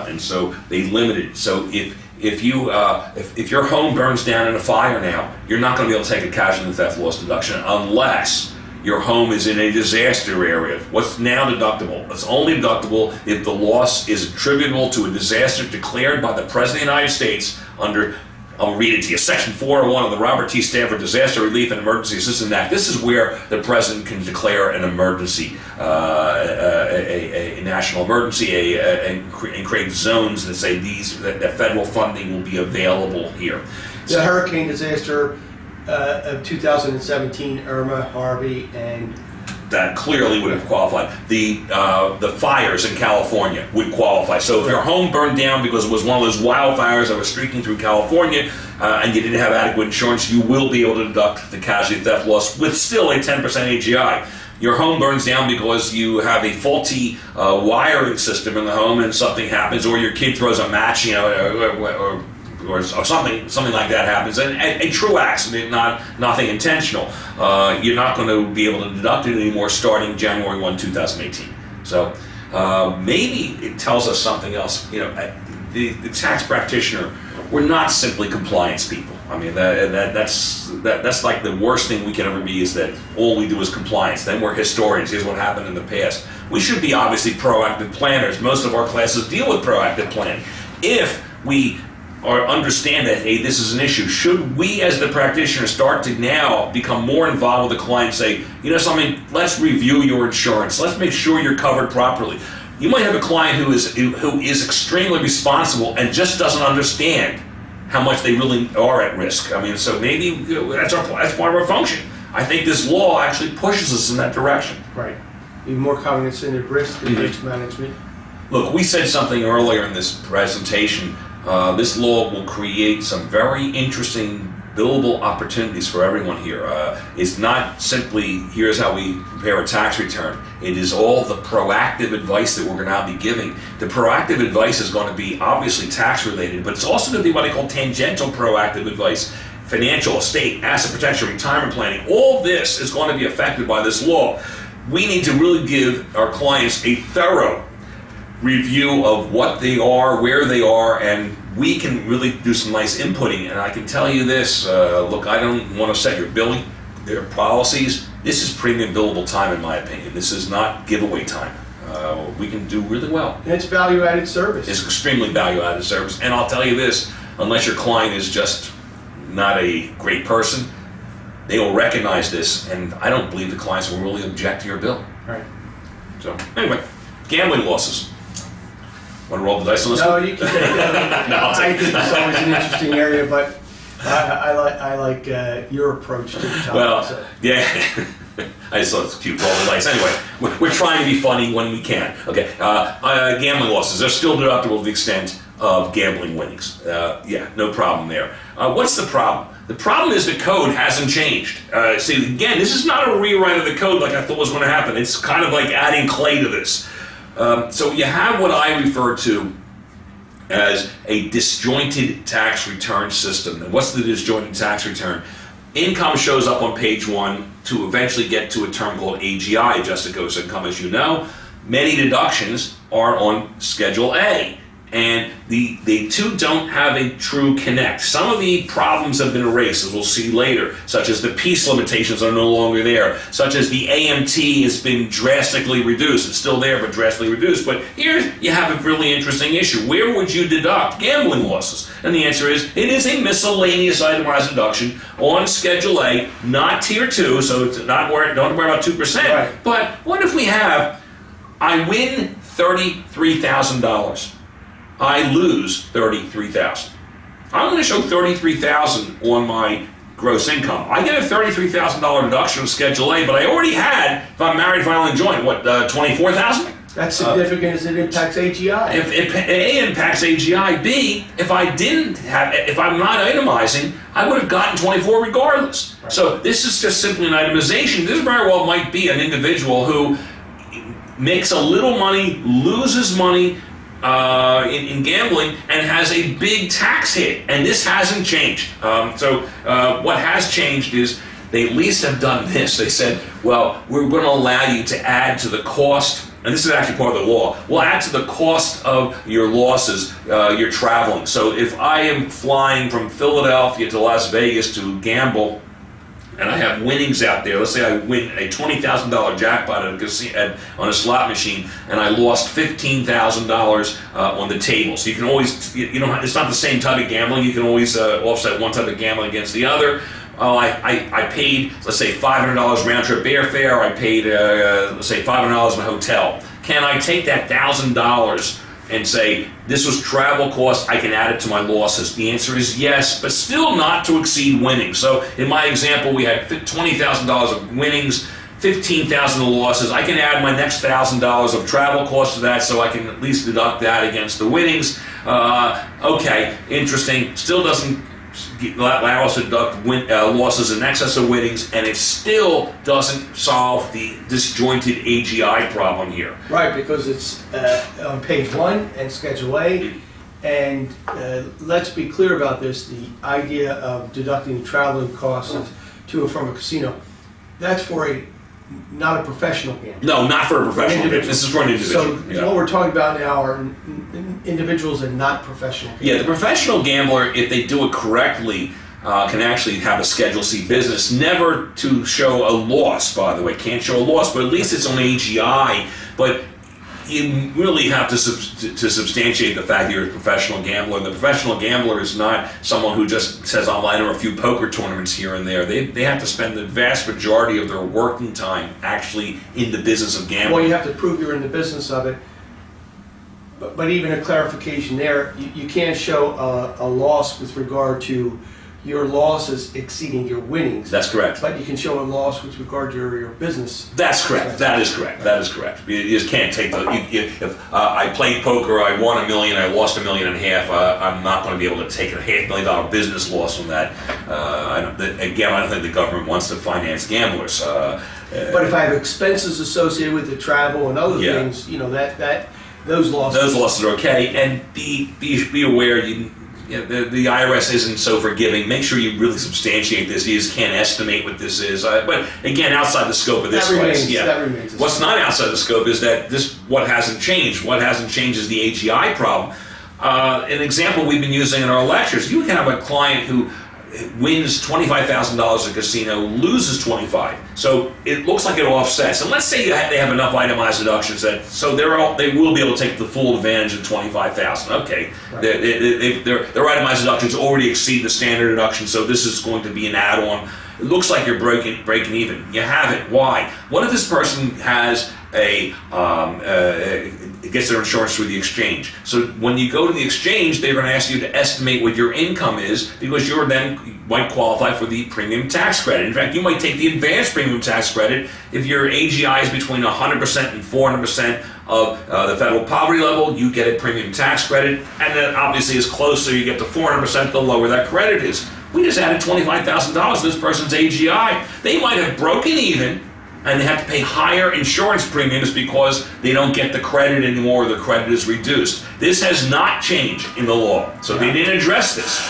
and so they limit it. So if your home burns down in a fire now, you're not going to be able to take a casualty and theft loss deduction unless your home is in a disaster area. What's now deductible? It's only deductible if the loss is attributable to a disaster declared by the President of the United States under, I'll read it to you, Section 401 of the Robert T. Stafford Disaster Relief and Emergency Assistance Act. This is where the President can declare an emergency, a national emergency, and create zones that say that federal funding will be available here. The hurricane disaster of 2017, Irma, Harvey, and that clearly would have qualified. The fires in California would qualify. So if your home burned down because it was one of those wildfires that was streaking through California, and you didn't have adequate insurance, you will be able to deduct the casualty theft loss with still a 10% AGI. Your home burns down because you have a faulty wiring system in the home and something happens, or your kid throws a match, or something like that happens, and a true accident, nothing intentional. You're not going to be able to deduct it anymore starting January 1, 2018. So maybe it tells us something else. The tax practitioner, we're not simply compliance people. I mean, that's like the worst thing we can ever be, is that all we do is compliance. Then we're historians. Here's what happened in the past. We should be obviously proactive planners. Most of our classes deal with proactive planning. If we understand that, hey, this is an issue, should we as the practitioner start to now become more involved with the client, say, something, let's review your insurance, let's make sure you're covered properly. You might have a client who is extremely responsible and just doesn't understand how much they really are at risk. I mean, so maybe that's part of our function. I think this law actually pushes us in that direction. right, be more cognizant of risk and risk management. Look, we said something earlier in this presentation. This law will create some very interesting billable opportunities for everyone here. It's not simply, here's how we prepare a tax return. It is all the proactive advice that we're going to now be giving. The proactive advice is going to be obviously tax related, but it's also going to be what I call tangential proactive advice. Financial, estate, asset protection, retirement planning. All this is going to be affected by this law. We need to really give our clients a thorough review of what they are, where they are, and we can really do some nice inputting. And I can tell you this, look, I don't want to set your billing, their policies. This is premium billable time, in my opinion. This is not giveaway time. We can do really well. And it's value-added service. It's extremely value-added service. And I'll tell you this, unless your client is just not a great person, they will recognize this, and I don't believe the clients will really object to your bill. Right. So, anyway, gambling losses. Want to roll the dice on this No, one? you can take that. No, I'll I take think it's always an interesting area, but I like your approach to the topic. Well, so. yeah. I just thought it's cute, roll the dice. Anyway, we're trying to be funny when we can. Okay, gambling losses, they're still deductible to the extent of gambling winnings. Yeah, no problem there. What's the problem? The problem is the code hasn't changed. See, again, this is not a rewrite of the code like I thought was going to happen. It's kind of like adding clay to this. So you have what I refer to as a disjointed tax return system. And what's the disjointed tax return? Income shows up on page 1 to eventually get to a term called AGI, adjusted gross income, as you know. Many deductions are on Schedule A, and the two don't have a true connect. Some of the problems have been erased, as we'll see later, such as the piece limitations are no longer there, such as the AMT has been drastically reduced. It's still there, but drastically reduced. But here you have a really interesting issue. Where would you deduct gambling losses? And the answer is, it is a miscellaneous itemized deduction on Schedule A, not Tier 2, so it's not don't worry about 2%. Right. But what if we have, I win $33,000. I lose $33,000. I'm going to show $33,000 on my gross income. I get a $33,000 deduction on Schedule A, but I already had, if I'm married, filing joint, $24,000? That's significant as it impacts AGI. If A impacts AGI, B, if I'm not itemizing, I would have gotten 24 regardless. Right. So this is just simply an itemization. This very well might be an individual who makes a little money, loses money, in gambling, and has a big tax hit, and this hasn't changed. So what has changed is they at least have done this. They said, well, we're going to allow you to add to the cost, and this is actually part of the law, we'll add to the cost of your losses, your traveling. So if I am flying from Philadelphia to Las Vegas to gamble, and I have winnings out there. Let's say I win a $20,000 jackpot on a slot machine, and I lost $15,000 on the table. So you can always, it's not the same type of gambling. You can always offset one type of gambling against the other. I paid, let's say, $500 round trip airfare. I paid, let's say, $500 in a hotel. Can I take that $1,000 and say, this was travel costs, I can add it to my losses? The answer is yes, but still not to exceed winnings. So in my example, we had $20,000 of winnings, $15,000 of losses. I can add my next $1,000 of travel costs to that, so I can at least deduct that against the winnings. Okay, interesting. Still doesn't allow us to deduct losses in excess of winnings, and it still doesn't solve the disjointed AGI problem here. Right, because it's on page 1 and Schedule A, and let's be clear about this, the idea of deducting traveling costs to or from a casino, that's for not a professional gambler. No, not for a professional gambler. This is for an individual. So what we're talking about now are individuals and not professional gamblers. Yeah, the professional gambler, if they do it correctly, can actually have a Schedule C business, never to show a loss, by the way. Can't show a loss, but at least it's on AGI. But you really have to substantiate the fact that you're a professional gambler. And the professional gambler is not someone who just says, I'll enter a few poker tournaments here and there. They have to spend the vast majority of their working time actually in the business of gambling. Well, you have to prove you're in the business of it. But even a clarification there, you can't show a loss with regard to your losses exceeding your winnings. That's correct. But you can show a loss with regard to your business. That's correct. That is correct. That is correct. You just can't take if I played poker, I won $1 million, I lost $1.5 million, I'm not going to be able to take a $500,000 business loss on that. I don't think the government wants to finance gamblers. But if I have expenses associated with the travel and other things, those losses. Those losses are okay, and be aware the IRS isn't so forgiving. Make sure you really substantiate this. You just can't estimate what this is. But again, outside the scope of this place, that remains. What's not outside the scope is that what hasn't changed. What hasn't changed is the AGI problem. an example we've been using in our lectures, you can have a client who wins $25,000 at a casino, loses 25. So it looks like it offsets. And let's say they have enough itemized deductions that so they will be able to take the full advantage of 25,000. Okay, Right. their itemized deductions already exceed the standard deduction, so this is going to be an add-on. It looks like you're breaking even. You haven't. Why? What if this person has gets their insurance through the exchange? So when you go to the exchange, they're going to ask you to estimate what your income is, because you're then might qualify for the premium tax credit. In fact, you might take the advanced premium tax credit if your AGI is between 100% and 400% of the federal poverty level. You get a premium tax credit, and then obviously as closer you get to 400%, the lower that credit is. We just added $25,000 to this person's AGI. They might have broken even, and they have to pay higher insurance premiums because they don't get the credit anymore, the credit is reduced. This has not changed in the law, so they didn't address this.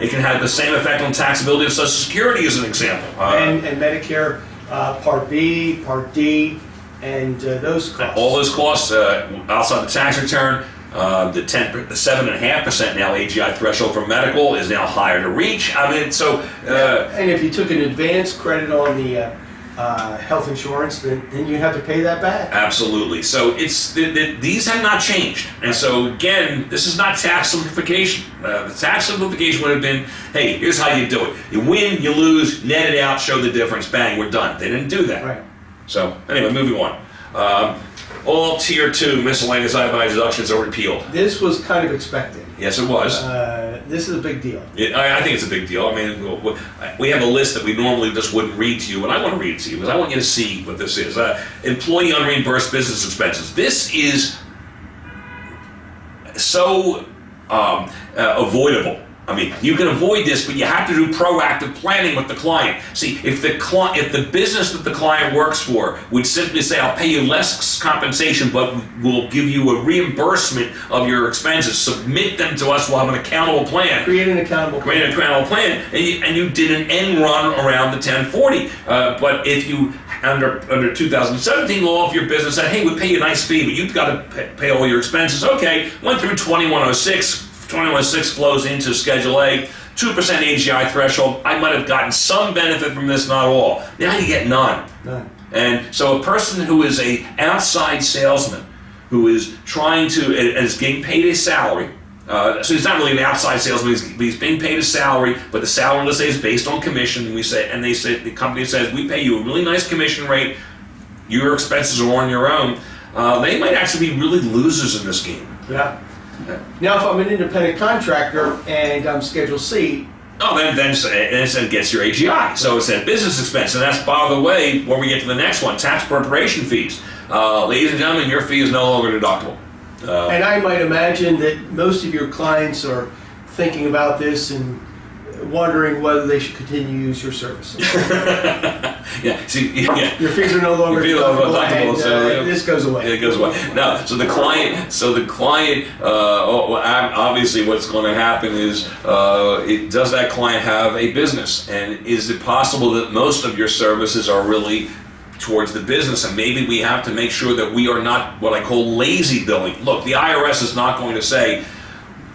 It can have the same effect on taxability of Social Security as an example. And Medicare Part B, Part D, and those costs. All those costs outside the tax return. The 7.5% now AGI threshold for medical is now higher to reach. I mean, so And if you took an advance credit on the health insurance, then you have to pay that back. absolutely. So these have not changed, and so again, this is not tax simplification. The tax simplification would have been, hey, here's how you do it: you win, you lose, net it out, show the difference, bang, we're done. They didn't do that. Right. So anyway, moving on. All Tier 2 miscellaneous itemized deductions are repealed. This was kind of expected. Yes, it was. This is a big deal. I think it's a big deal. I mean, we have a list that we normally just wouldn't read to you, and I want to read it to you because I want you to see what this is. Employee unreimbursed business expenses. This is so avoidable. I mean, you can avoid this, but you have to do proactive planning with the client. See, if the business that the client works for would simply say, I'll pay you less compensation, but we'll give you a reimbursement of your expenses, submit them to us, we'll have an accountable plan. Create an accountable Create an accountable plan, and you did an end run around the 1040. But if you, under 2017 law, if your business said, hey, we pay you a nice fee, but you've got to pay all your expenses, okay, went through 2106, 2106 flows into Schedule A, 2% AGI threshold. I might have gotten some benefit from this, not all. Now you get none. None. And so a person who is a outside salesman, who is trying to, is getting paid a salary, so he's not really an outside salesman, he's being paid a salary, but the salary, let's say, is based on commission, and the company says, we pay you a really nice commission rate, your expenses are on your own. They might actually be really losers in this game. Yeah. Now, if I'm an independent contractor and I'm Schedule C, Oh, then it gets your AGI. So it's a business expense. And that's, by the way, where we get to the next one, tax preparation fees. Ladies and gentlemen, your fee is no longer deductible. and I might imagine that most of your clients are thinking about this and wondering whether they should continue to use your services. Yeah, see, yeah. Your fees are no longer Your fees are no longer deductible, and deductible, this goes away. It goes away. No, so the client, obviously what's going to happen is, does that client have a business? And is it possible that most of your services are really towards the business, and maybe we have to make sure that we are not what I call lazy billing. Look, the IRS is not going to say,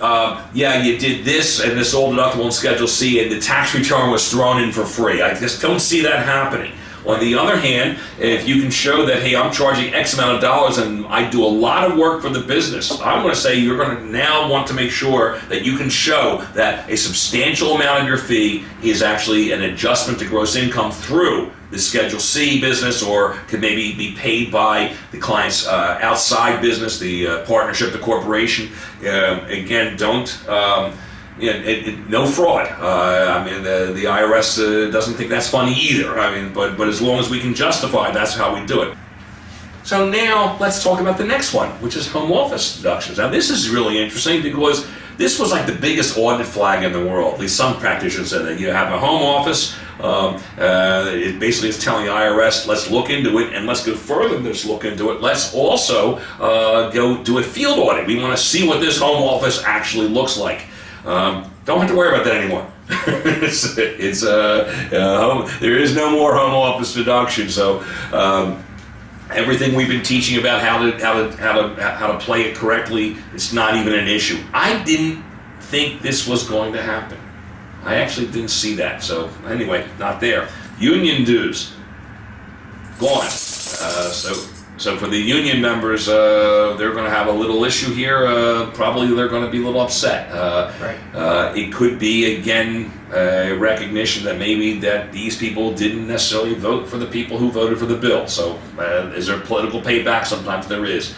yeah, you did this and this old deductible in Schedule C and the tax return was thrown in for free. I just don't see that happening. On the other hand, if you can show that, hey, I'm charging X amount of dollars and I do a lot of work for the business, I'm going to say you're going to now want to make sure that you can show that a substantial amount of your fee is actually an adjustment to gross income through the Schedule C business, or could maybe be paid by the client's outside business, the partnership, the corporation. Again, don't... no fraud. I mean, the IRS doesn't think that's funny either. I mean, but as long as we can justify, that's how we do it. So now let's talk about the next one, which is home office deductions. Now this is really interesting because this was like the biggest audit flag in the world. At least some practitioners said that you have a home office. It basically is telling the IRS, let's look into it, and let's go further than just look into it. Let's also go do a field audit. We want to see what this home office actually looks like. Don't have to worry about that anymore. There is no more home office deduction. So everything we've been teaching about how to play it correctly, it's not even an issue. I didn't think this was going to happen. I actually didn't see that. So anyway, not there. Union dues gone. So for the union members, they're going to have a little issue here. Probably they're going to be a little upset. It could be, again, a recognition that maybe that these people didn't necessarily vote for the people who voted for the bill. So is there political payback? Sometimes there is.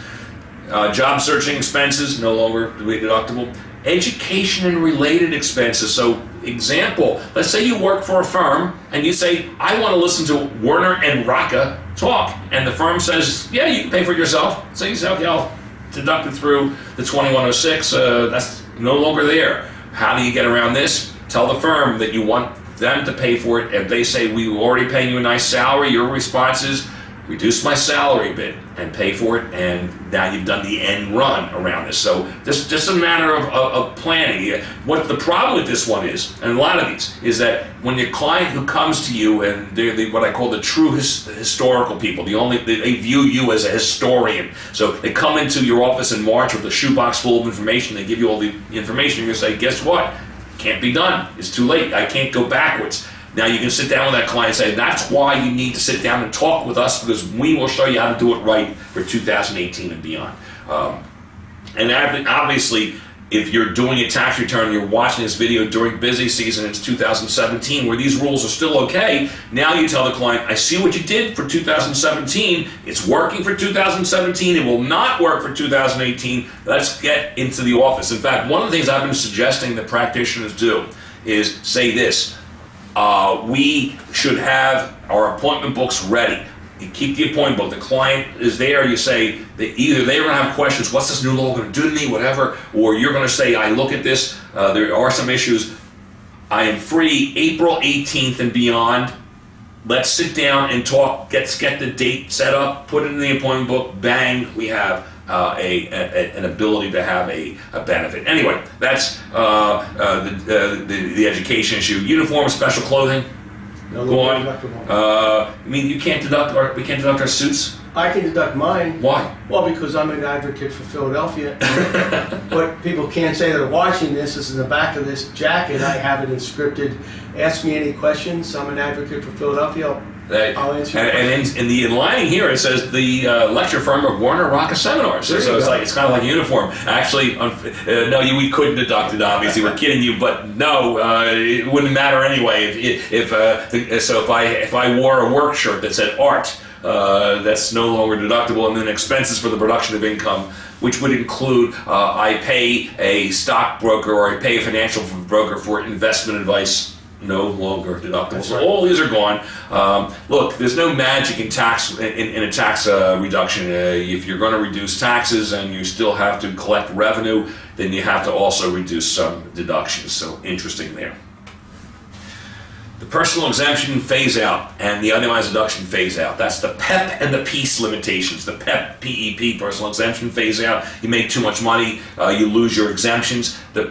Job searching expenses, no longer deductible. Education and related expenses. So example, let's say you work for a firm and you say, I want to listen to Werner and Rocca talk. And the firm says, yeah, you can pay for it yourself. So you say, okay, I'll deduct it through the 2106. That's no longer there. How do you get around this? Tell the firm that you want them to pay for it. If they say, we already paying you a nice salary, your response is, reduce my salary bit and pay for it, and now you've done the end run around this. So this just a matter of planning. What the problem with this one is, and a lot of these, is that when your client who comes to you, and they're what I call the true historical people, they view you as a historian. So they come into your office in March with a shoebox full of information, they give you all the information, you're going to say, guess what? Can't be done. It's too late. I can't go backwards. Now you can sit down with that client and say, that's why you need to sit down and talk with us, because we will show you how to do it right for 2018 and beyond. And obviously, if you're doing a tax return, you're watching this video during busy season, it's 2017, where these rules are still okay. Now you tell the client, I see what you did for 2017. It's working for 2017. It will not work for 2018. Let's get into the office. In fact, one of the things I've been suggesting that practitioners do is say this. We should have our appointment books ready. You keep the appointment book. The client is there. You say that either they're going to have questions, what's this new law going to do to me, whatever, or you're going to say, I look at this, there are some issues. I am free April 18th and beyond. Let's sit down and talk. Let's get the date set up, put it in the appointment book, bang, we have an ability to have a benefit. Anyway, that's the education issue. Uniform, special clothing. No, Go on. I mean, we can't deduct our suits. I can deduct mine. Why? Well, because I'm an advocate for Philadelphia. What people can't say that are watching this is in the back of this jacket, I have it inscripted, ask me any questions, I'm an advocate for Philadelphia. I'll answer your and in the lining here, it says the lecture firm of Werner Rocca Seminars. So it's kind of like uniform. Actually, no, we couldn't deduct it. Obviously, we're kidding you, but no, it wouldn't matter anyway. If I wore a work shirt that said art, that's no longer deductible. And then expenses for the production of income, which would include I pay a stockbroker or I pay a financial broker for investment advice. No longer deductible. That's so right. all these are gone. Look, there's no magic in tax in a tax reduction. If you're going to reduce taxes and you still have to collect revenue, then you have to also reduce some deductions. So interesting there. The personal exemption phase out and the itemized deduction phase out. That's the PEP and the PEACE limitations. The PEP, PEP, personal exemption phase out. You make too much money, you lose your exemptions. The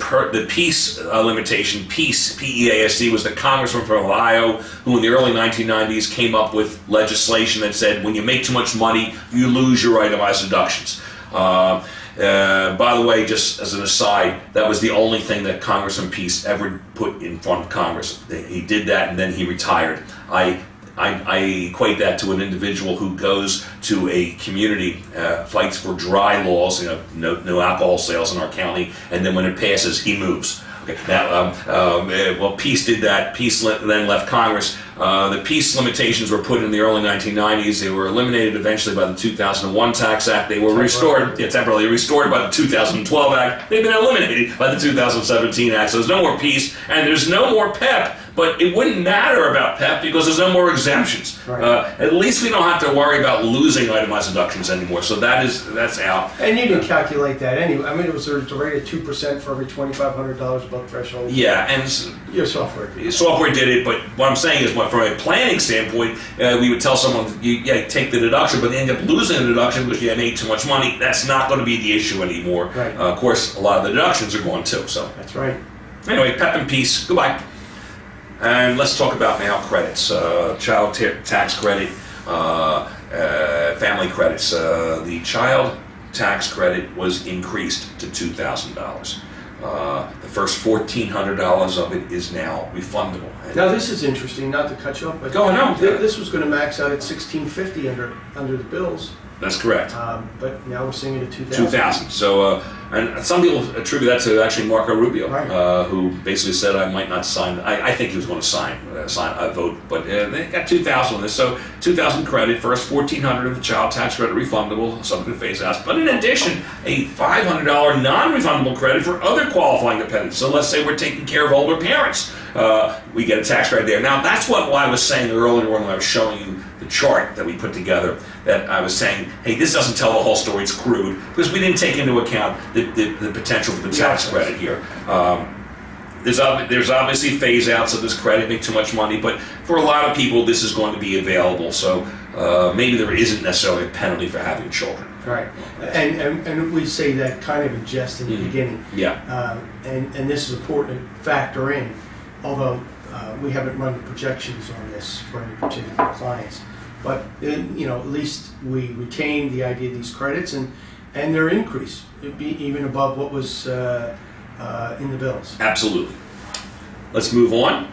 PEACE limitation, PEACE, P-E-A-S-E, was the congressman from Ohio who in the early 1990s came up with legislation that said when you make too much money, you lose your itemized deductions. By the way, just as an aside, that was the only thing that Congressman Peace ever put in front of Congress. He did that and then he retired. I equate that to an individual who goes to a community, fights for dry laws, no alcohol sales in our county, and then when it passes, he moves. Okay. Now, well, Peace did that. Peace then left Congress. The PEACE limitations were put in the early 1990s. They were eliminated eventually by the 2001 Tax Act. They were temporarily restored by the 2012 Act. They've been eliminated by the 2017 Act. So there's no more PEACE and there's no more PEP. But it wouldn't matter about PEP because there's no more exemptions. Right. At least we don't have to worry about losing itemized deductions anymore. So that's out. And you can calculate that anyway. I mean, it was a rate of 2% for every $2,500 above threshold. Yeah, and Your software. software did it, but what I'm saying is, from a planning standpoint, we would tell someone, take the deduction, but they end up losing the deduction because you made too much money. That's not going to be the issue anymore. Right. Of course, a lot of the deductions are gone too. So That's right. anyway, PEP and PEACE, goodbye. And let's talk about now credits. Child tax credit. family credits. The child tax credit was increased to $2,000. The first $1,400 of it is now refundable. Now, this is interesting, not to cut you off, but Go on, no. this was going to max out at $1,650 under the bills, That's correct. but now we're seeing it at $2,000. 2000. So, and some people attribute that to actually Marco Rubio, Right. who basically said I might not sign. I think he was going to sign a vote, but they got 2,000 on this. So 2,000 credit, first 1,400 of the child tax credit refundable, subject to phase out. But in addition, a $500 non-refundable credit for other qualifying dependents. So let's say we're taking care of older parents, we get a tax credit there. Now that's what I was saying earlier when I was showing you the chart that we put together, that I was saying, hey, this doesn't tell the whole story, it's crude, because we didn't take into account the potential for the tax credit here. There's obviously phase outs of this credit, make too much money, but for a lot of people this is going to be available, so maybe there isn't necessarily a penalty for having children. Right, and we say that kind of in jest in the beginning. Yeah. And this is important to factor in, although we haven't run the projections on this for any particular clients. But at least we retain the idea of these credits and their increase, it'd be even above what was in the bills. Absolutely. Let's move on.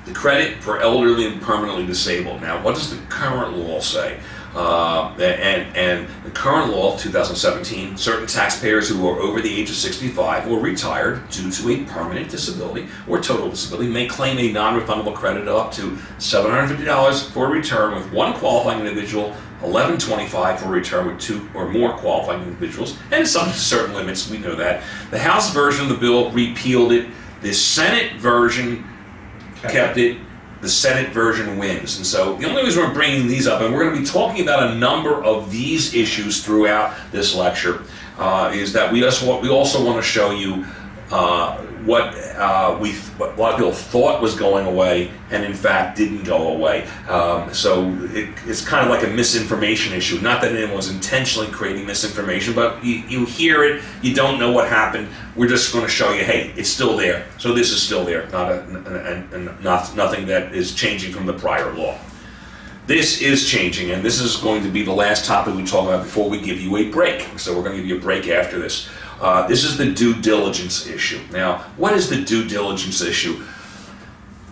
The credit for elderly and permanently disabled. Now, what does the current law say? And the current law, 2017, certain taxpayers who are over the age of 65 or retired due to a permanent disability or total disability may claim a non-refundable credit of up to $750 for a return with one qualifying individual, $1,125 for a return with two or more qualifying individuals, and subject to certain limits. We know that. The House version of the bill repealed it. The Senate version kept it. The Senate version wins. And so the only reason we're bringing these up, and we're going to be talking about a number of these issues throughout this lecture, is that we also want to show you what a lot of people thought was going away and in fact didn't go away. So it's kind of like a misinformation issue. Not that anyone was intentionally creating misinformation, but you hear it, you don't know what happened. We're just going to show you, hey, it's still there. So this is still there, nothing that is changing from the prior law. This is changing, and this is going to be the last topic we talk about before we give you a break. So we're going to give you a break after this. This is the due diligence issue. Now, what is the due diligence issue?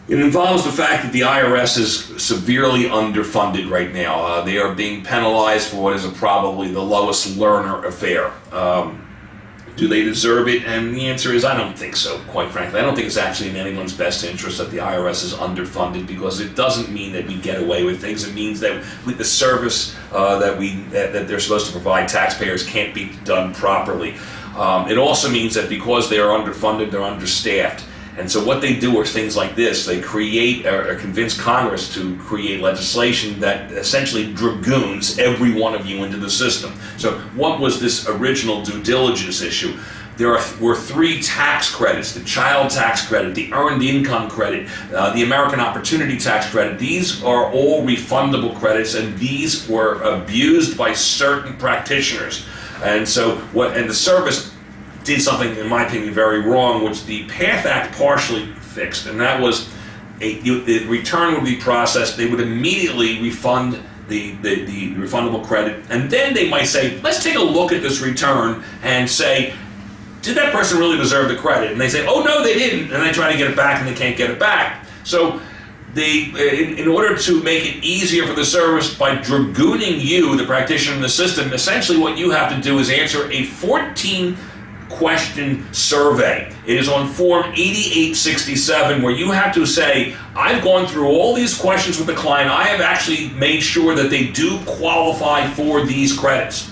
It involves the fact that the IRS is severely underfunded right now. They are being penalized for what is probably the lowest learner affair. Do they deserve it? And the answer is I don't think so, quite frankly. I don't think it's actually in anyone's best interest that the IRS is underfunded, because it doesn't mean that we get away with things. It means that with the service that they're supposed to provide taxpayers can't be done properly. It also means that because they are underfunded, they're understaffed. And so what they do are things like this. They create or convince Congress to create legislation that essentially dragoons every one of you into the system. So what was this original due diligence issue? There were three tax credits: the child tax credit, the earned income credit, the American Opportunity Tax Credit. These are all refundable credits, and these were abused by certain practitioners. And so the service did something, in my opinion, very wrong, which the PATH Act partially fixed, and that was the return would be processed. They would immediately refund the refundable credit, and then they might say, let's take a look at this return and say, did that person really deserve the credit? And they say, oh no, they didn't, and they try to get it back and they can't get it back. So in order to make it easier for the service by dragooning you, the practitioner in the system, essentially what you have to do is answer a 14-question survey. It is on Form 8867, where you have to say, I've gone through all these questions with the client. I have actually made sure that they do qualify for these credits.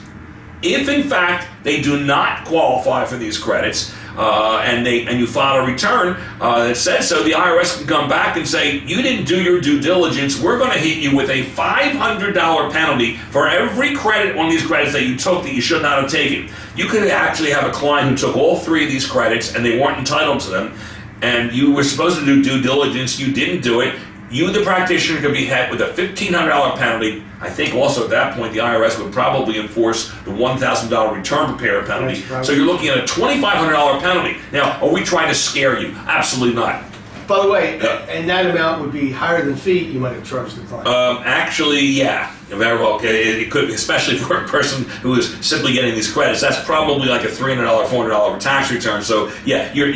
If in fact they do not qualify for these credits, and you file a return that says so, the IRS can come back and say, you didn't do your due diligence. We're going to hit you with a $500 penalty for every credit, one of these credits that you took that you should not have taken. You could actually have a client who took all three of these credits and they weren't entitled to them, and you were supposed to do due diligence, you didn't do it. You, the practitioner, could be hit with a $1,500 penalty. I think also at that point the IRS would probably enforce the $1,000 return preparer penalty. So you're looking at a $2,500 penalty. Now, are we trying to scare you? Absolutely not. By the way, Yeah. and that amount would be higher than fee you might have charged the client. Actually, yeah, very well. Okay, it could, especially for a person who is simply getting these credits. That's probably like a $300, $400 tax return. So yeah, you're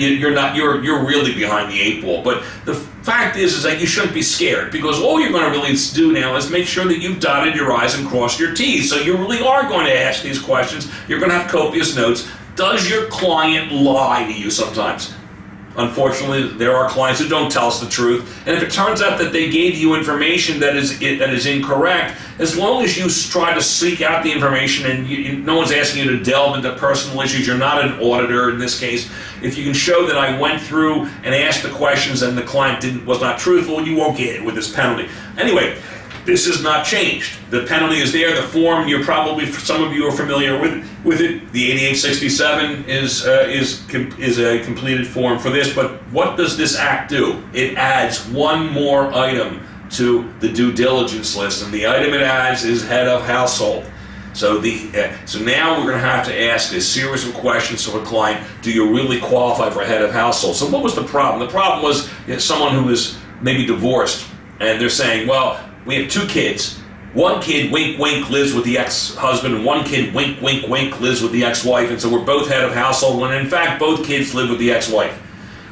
really behind the eight ball. But the fact is that you shouldn't be scared, because all you're going to really do now is make sure that you've dotted your I's and crossed your T's. So you really are going to ask these questions. You're going to have copious notes. Does your client lie to you sometimes? Unfortunately, there are clients who don't tell us the truth, and if it turns out that they gave you information that is incorrect, as long as you try to seek out the information and no one's asking you to delve into personal issues, you're not an auditor in this case. If you can show that I went through and asked the questions and the client was not truthful, you won't get hit with this penalty. Anyway, this has not changed. The penalty is there. The form, some of you are familiar with it. The 8867 is a completed form for this. But what does this act do? It adds one more item to the due diligence list, and the item it adds is head of household. So now we're going to have to ask a series of questions to a client. Do you really qualify for head of household? So what was the problem? The problem was someone who is maybe divorced, and they're saying, well, we have two kids. One kid, wink, wink, lives with the ex-husband, and one kid, wink, wink, wink, lives with the ex-wife, and so we're both head of household, when in fact both kids live with the ex-wife.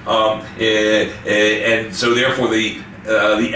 And so therefore the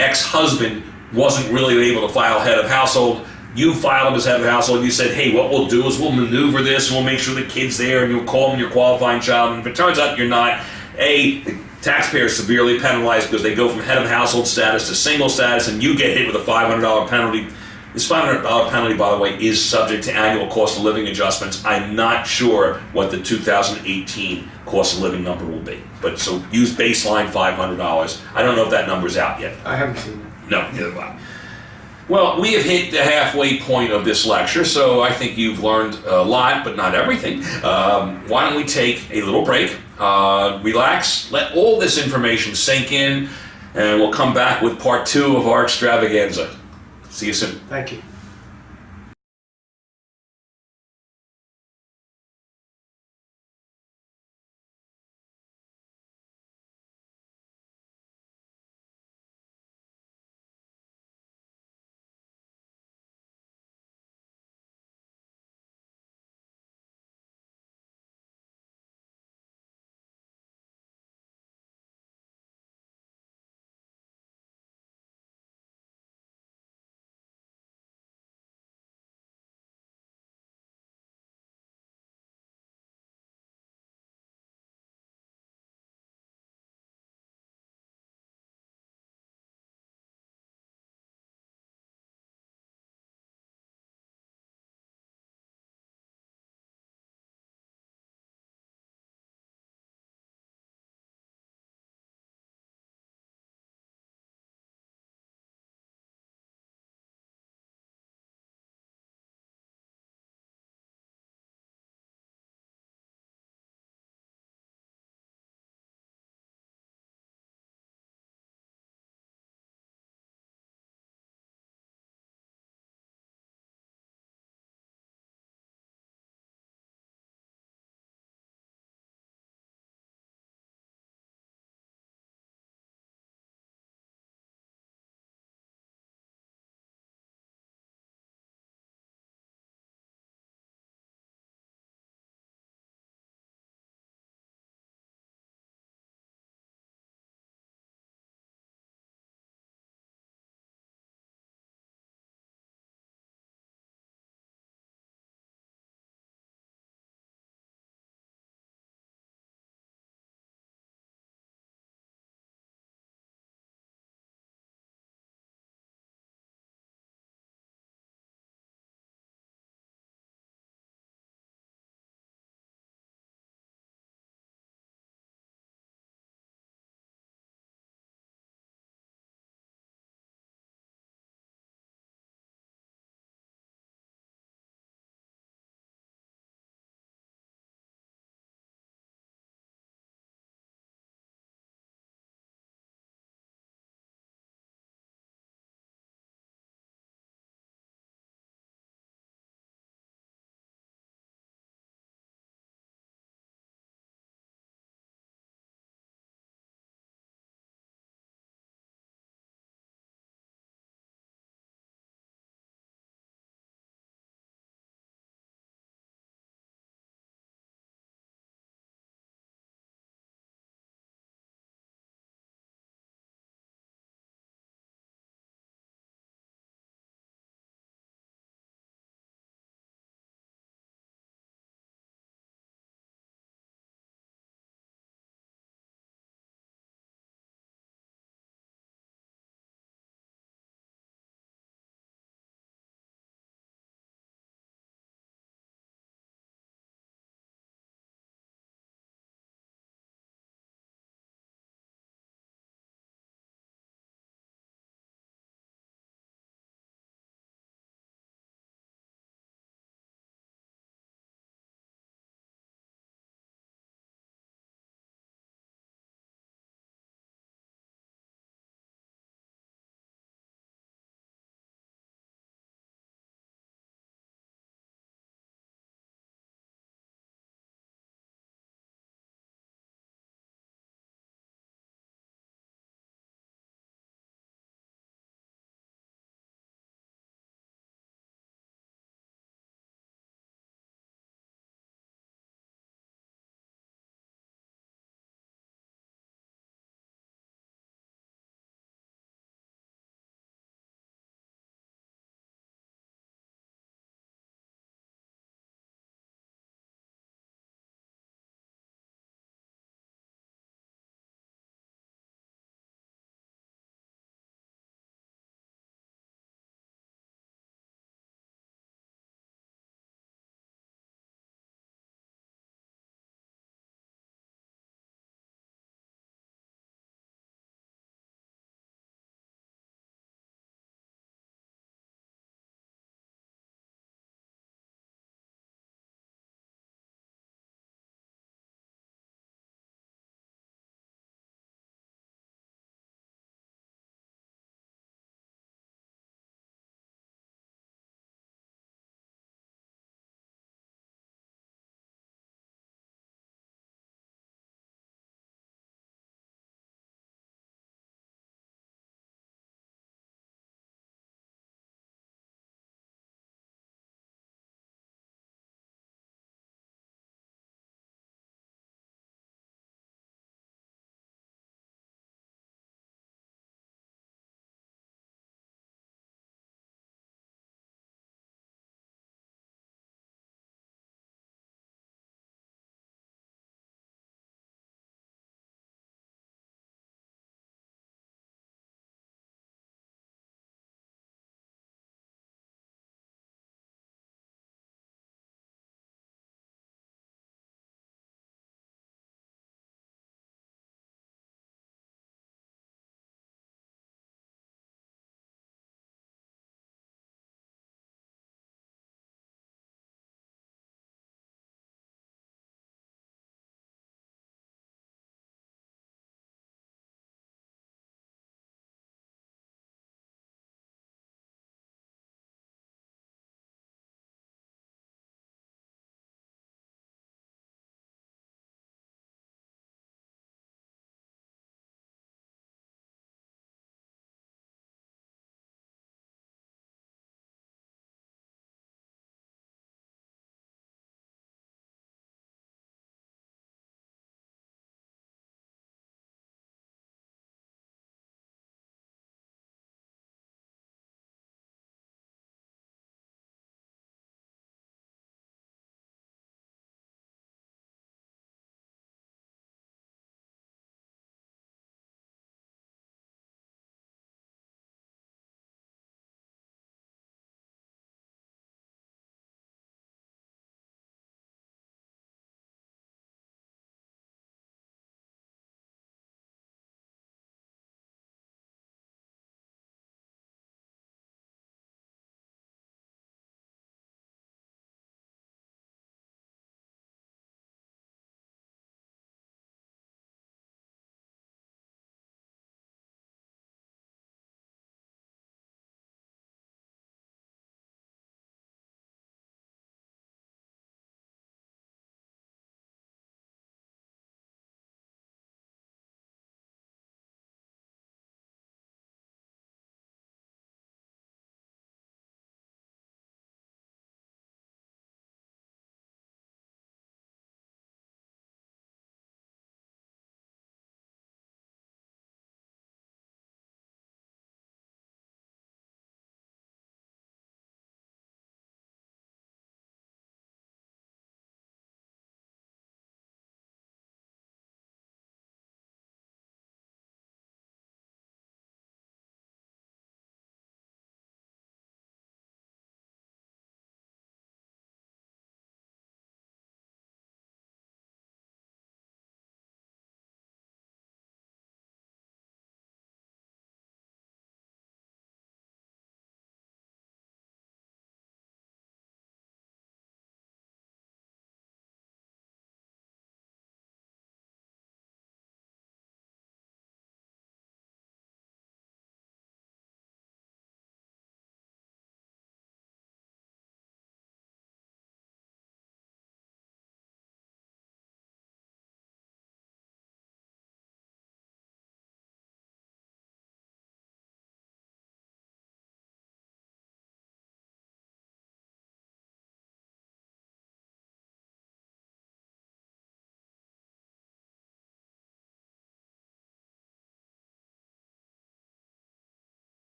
ex-husband wasn't really able to file head of household. You filed him as head of household. You said, hey, what we'll do is we'll maneuver this, we'll make sure the kid's there, and you'll call him your qualifying child. And if it turns out you're not, the taxpayer is severely penalized because they go from head of household status to single status, and you get hit with a $500 penalty. This $500 penalty, by the way, is subject to annual cost of living adjustments. I'm not sure what the 2018 cost of living number will be. But so use baseline $500. I don't know if that number's out yet. I haven't seen it. No, neither have I. Well, we have hit the halfway point of this lecture, so I think you've learned a lot, but not everything. Why don't we take a little break, relax, let all this information sink in, and we'll come back with part 2 of our extravaganza. See you soon. Thank you.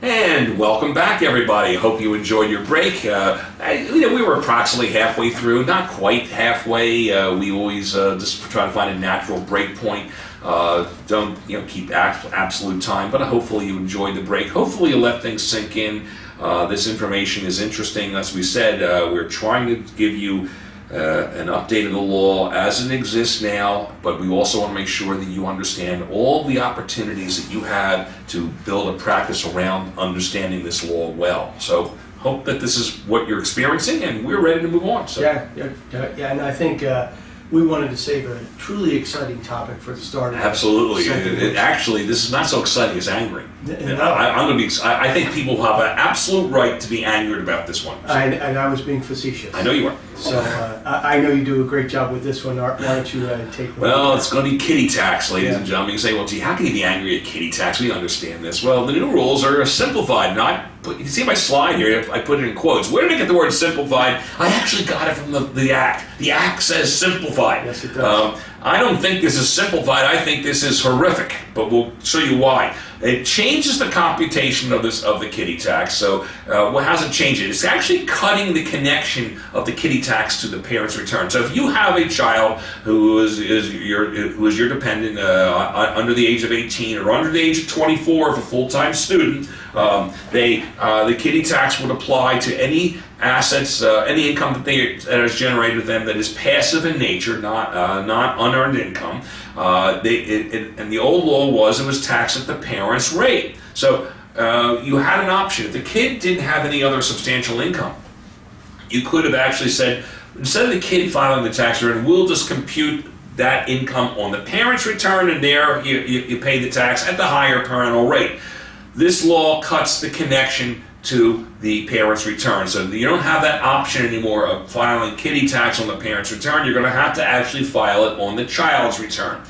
And welcome back, everybody. Hope you enjoyed your break. We were approximately halfway through, not quite halfway. We always just try to find a natural break point. Don't keep absolute time, but hopefully you enjoyed the break. Hopefully you let things sink in. This information is interesting. As we said, we're trying to give you an update of the law as it exists now, but we also want to make sure that you understand all the opportunities that you have to build a practice around understanding this law well. So hope that this is what you're experiencing, and we're ready to move on. So. Yeah, and I think we wanted to save a truly exciting topic for the start. Absolutely. Actually, this is not so exciting as angry. No. I think people have an absolute right to be angered about this one. So. And I was being facetious. I know you are. So I know you do a great job with this one. Why don't you take one? Well, it's going to be kitty tax, ladies and gentlemen. You say, well, gee, how can you be angry at kitty tax? We understand this. Well, the new rules are simplified. You can see my slide here. I put it in quotes. Where did I get the word simplified? I actually got it from the Act. The Act says simplified. Yes, it does. I don't think this is simplified. I think this is horrific, but we'll show you why. It changes the computation of the kitty tax. So, how's it change it? It's actually cutting the connection of the kitty tax to the parent's return. So, if you have a child who is your dependent under the age of 18 or under the age of 24, if a full-time student, the kitty tax would apply to any assets, any income that is generated with them that is passive in nature, not unearned income. And the old law was taxed at the parent's rate. So you had an option. If the kid didn't have any other substantial income, you could have actually said, instead of the kid filing the tax return, we'll just compute that income on the parent's return, and there you pay the tax at the higher parental rate. This law cuts the connection to the parent's return. So you don't have that option anymore of filing kitty tax on the parent's return. You're going to have to actually file it on the child's return.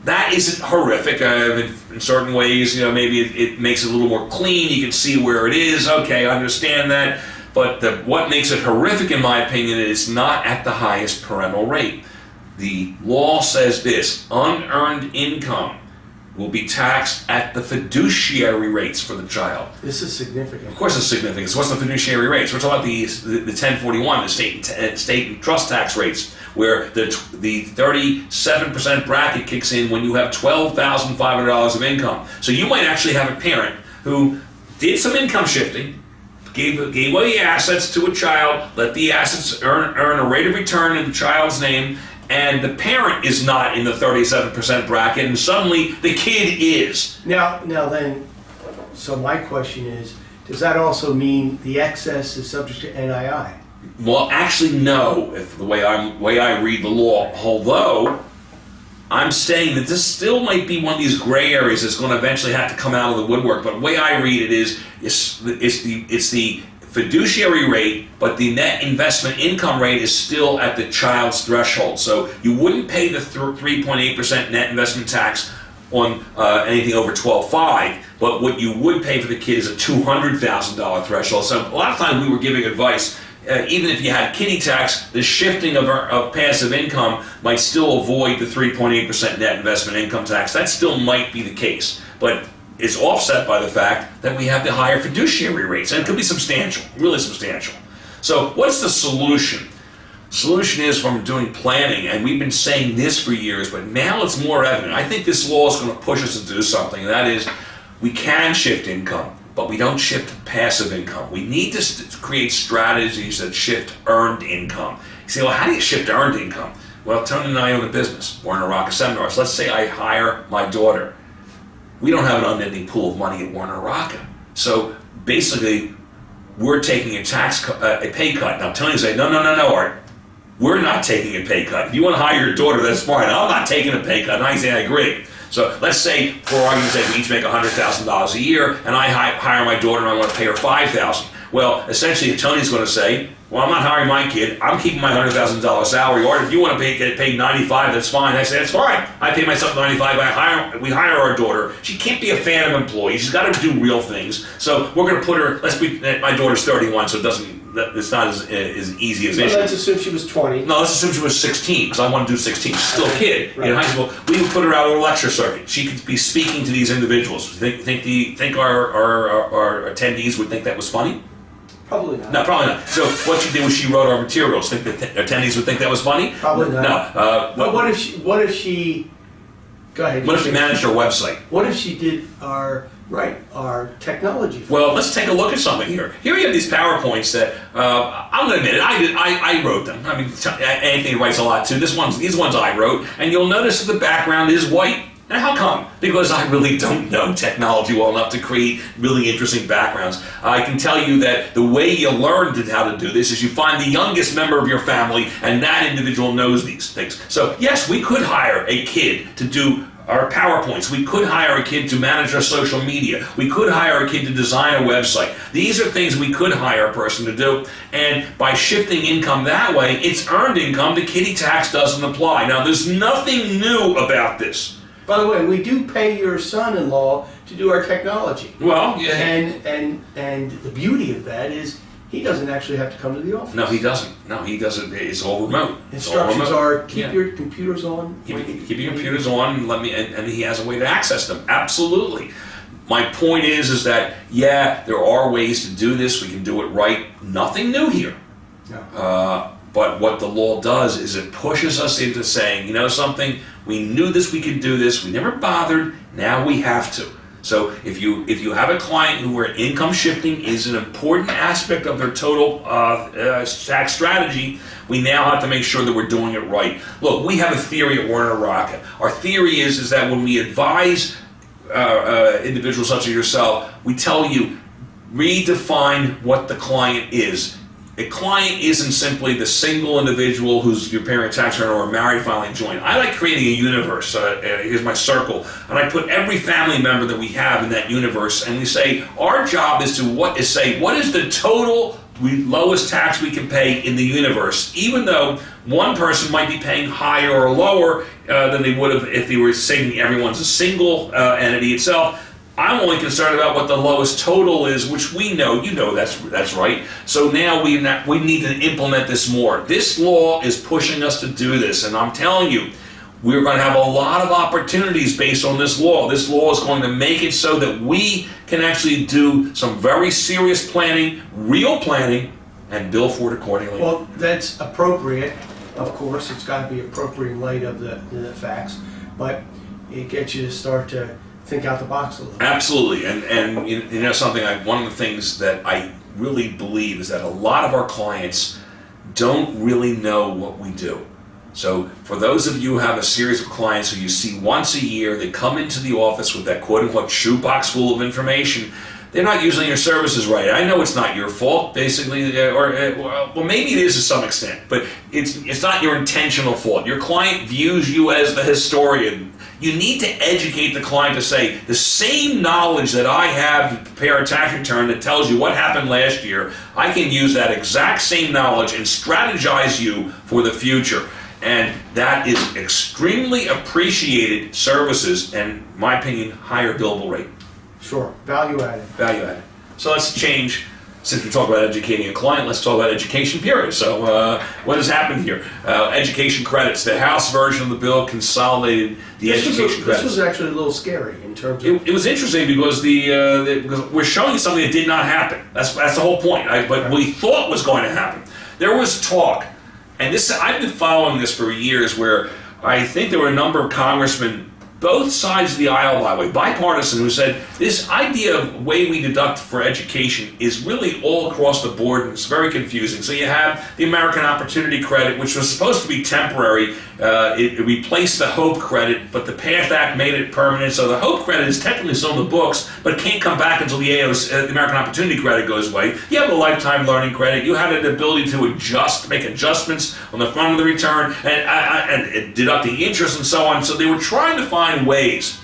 That isn't horrific. In certain ways, maybe it makes it a little more clean. You can see where it is. Okay, I understand that. But what makes it horrific, in my opinion, is it's not at the highest parental rate. The law says this: unearned income will be taxed at the fiduciary rates for the child. This is significant. Of course it's significant. So what's the fiduciary rates? We're talking about the 1041, the state and trust tax rates, where the 37% bracket kicks in when you have $12,500 of income. So you might actually have a parent who did some income shifting, gave away assets to a child, let the assets earn a rate of return in the child's name, and the parent is not in the 37% bracket, and suddenly the kid is. Now then, so my question is, does that also mean the excess is subject to NII? Well, actually, no, if the way I read the law, although I'm saying that this still might be one of these gray areas that's going to eventually have to come out of the woodwork, but the way I read it is it's the fiduciary rate, but the net investment income rate is still at the child's threshold. So you wouldn't pay the 3.8% net investment tax on anything over $12,500, but what you would pay for the kid is a $200,000 threshold. So a lot of times we were giving advice, even if you had kitty tax, the shifting of passive income might still avoid the 3.8% net investment income tax. That still might be the case, but it's offset by the fact that we have the higher fiduciary rates, and it could be substantial, really substantial. So what's the solution? Solution is from doing planning, and we've been saying this for years, but now it's more evident. I think this law is going to push us to do something, and that is we can shift income, but we don't shift passive income. We need to create strategies that shift earned income. You say, well, how do you shift earned income? Well, Tony and I own a business, Warner Rocca Seminars. Let's say I hire my daughter. We don't have an unending pool of money at Warner Rocca. So basically, we're taking a pay cut. Now, Tony say, no, Art. We're not taking a pay cut. If you want to hire your daughter, that's fine. I'm not taking a pay cut. And I say, I agree. So let's say, for argument's sake, we each make $100,000 a year, and I hire my daughter and I want to pay her $5,000. Well, essentially, Tony's going to say, well, I'm not hiring my kid. I'm keeping my $100,000 salary. Or if you want to get paid $95,000, that's fine. I say, that's fine. I pay myself $95,000. We hire our daughter. She can't be a phantom employee. She's got to do real things. So we're going to put her, my daughter's 31, so it doesn't it's not as easy as Well, issue. let's assume she was 20. No, let's assume she was 16, because I want to do 16. She's still a kid Right. in high school. We would put her out on a lecture circuit. She could be speaking to these individuals. Think our attendees would think that was funny? Probably not. No, probably not. So what she did was she wrote our materials. Think that attendees would think that was funny? Probably not. No. But what if she? Go ahead. What if she managed our website? What if she did our technology? Well, let's take a look at something here. Here you have these PowerPoints that I'm going to admit it. I wrote them. I mean, Anthony writes a lot too. These ones I wrote, and you'll notice that the background is white. And how come? Because I really don't know technology well enough to create really interesting backgrounds. I can tell you that the way you learn how to do this is you find the youngest member of your family, and that individual knows these things. So yes, we could hire a kid to do our PowerPoints. We could hire a kid to manage our social media. We could hire a kid to design a website. These are things we could hire a person to do. And by shifting income that way, it's earned income. The kiddie tax doesn't apply. Now, there's nothing new about this. By the way, we do pay your son-in-law to do our technology. Well, yeah. And the beauty of that is he doesn't actually have to come to the office. No, he doesn't. It's all remote. Instructions are keep Yeah. your computers on. Keep your computers on and and he has a way to access them. Absolutely. My point is that, yeah, there are ways to do this. We can do it right. Nothing new here. No. But what the law does is it pushes us into saying, you know something, we knew this, we could do this, we never bothered, now we have to. So if you have a client where income shifting is an important aspect of their total tax strategy, we now have to make sure that we're doing it right. Look, we have a theory at Warner Rocket. Our theory is that when we advise individuals such as yourself, we tell you, redefine what the client is. A client isn't simply the single individual who's your parent tax return or a married filing joint. I like creating a universe. Here's my circle, and I put every family member that we have in that universe, and we say our job is to say what is the total lowest tax we can pay in the universe, even though one person might be paying higher or lower than they would have if they were saying everyone's a single entity itself. I'm only concerned about what the lowest total is, which we know, that's right. So now we need to implement this more. This law is pushing us to do this, and I'm telling you, we're going to have a lot of opportunities based on this law. This law is going to make it so that we can actually do some very serious planning, real planning, and bill for it accordingly. Well, that's appropriate, of course. It's got to be appropriate in light of the facts, but it gets you to start to think out the box a little. Absolutely, and you know something. One of the things that I really believe is that a lot of our clients don't really know what we do. So for those of you who have a series of clients who you see once a year, they come into the office with that quote-unquote shoebox full of information. They're not using your services right. I know it's not your fault, basically, well, maybe it is to some extent, but it's not your intentional fault. Your client views you as the historian. You need to educate the client to say, the same knowledge that I have to prepare a tax return that tells you what happened last year, I can use that exact same knowledge and strategize you for the future. And that is extremely appreciated services and, in my opinion, higher billable rate. Sure, value added. Value added. So let's change, since we talk about educating a client, let's talk about education period. So what has happened here? Education credits. The House version of the bill consolidated the education credits. This was actually a little scary in terms of... It was interesting because because we're showing you something that did not happen. That's the whole point. But we thought was going to happen. There was talk, and I've been following this for years, where I think there were a number of congressmen, both sides of the aisle, by the way, bipartisan, who said this idea of way we deduct for education is really all across the board, and it's very confusing. So you have the American Opportunity Credit, which was supposed to be temporary. It replaced the HOPE credit, but the PATH Act made it permanent. So the HOPE credit is technically still in the books, but it can't come back until the American Opportunity Credit goes away. You have a lifetime learning credit. You had an ability to make adjustments on the front of the return and deduct the interest and so on. So they were trying to find ways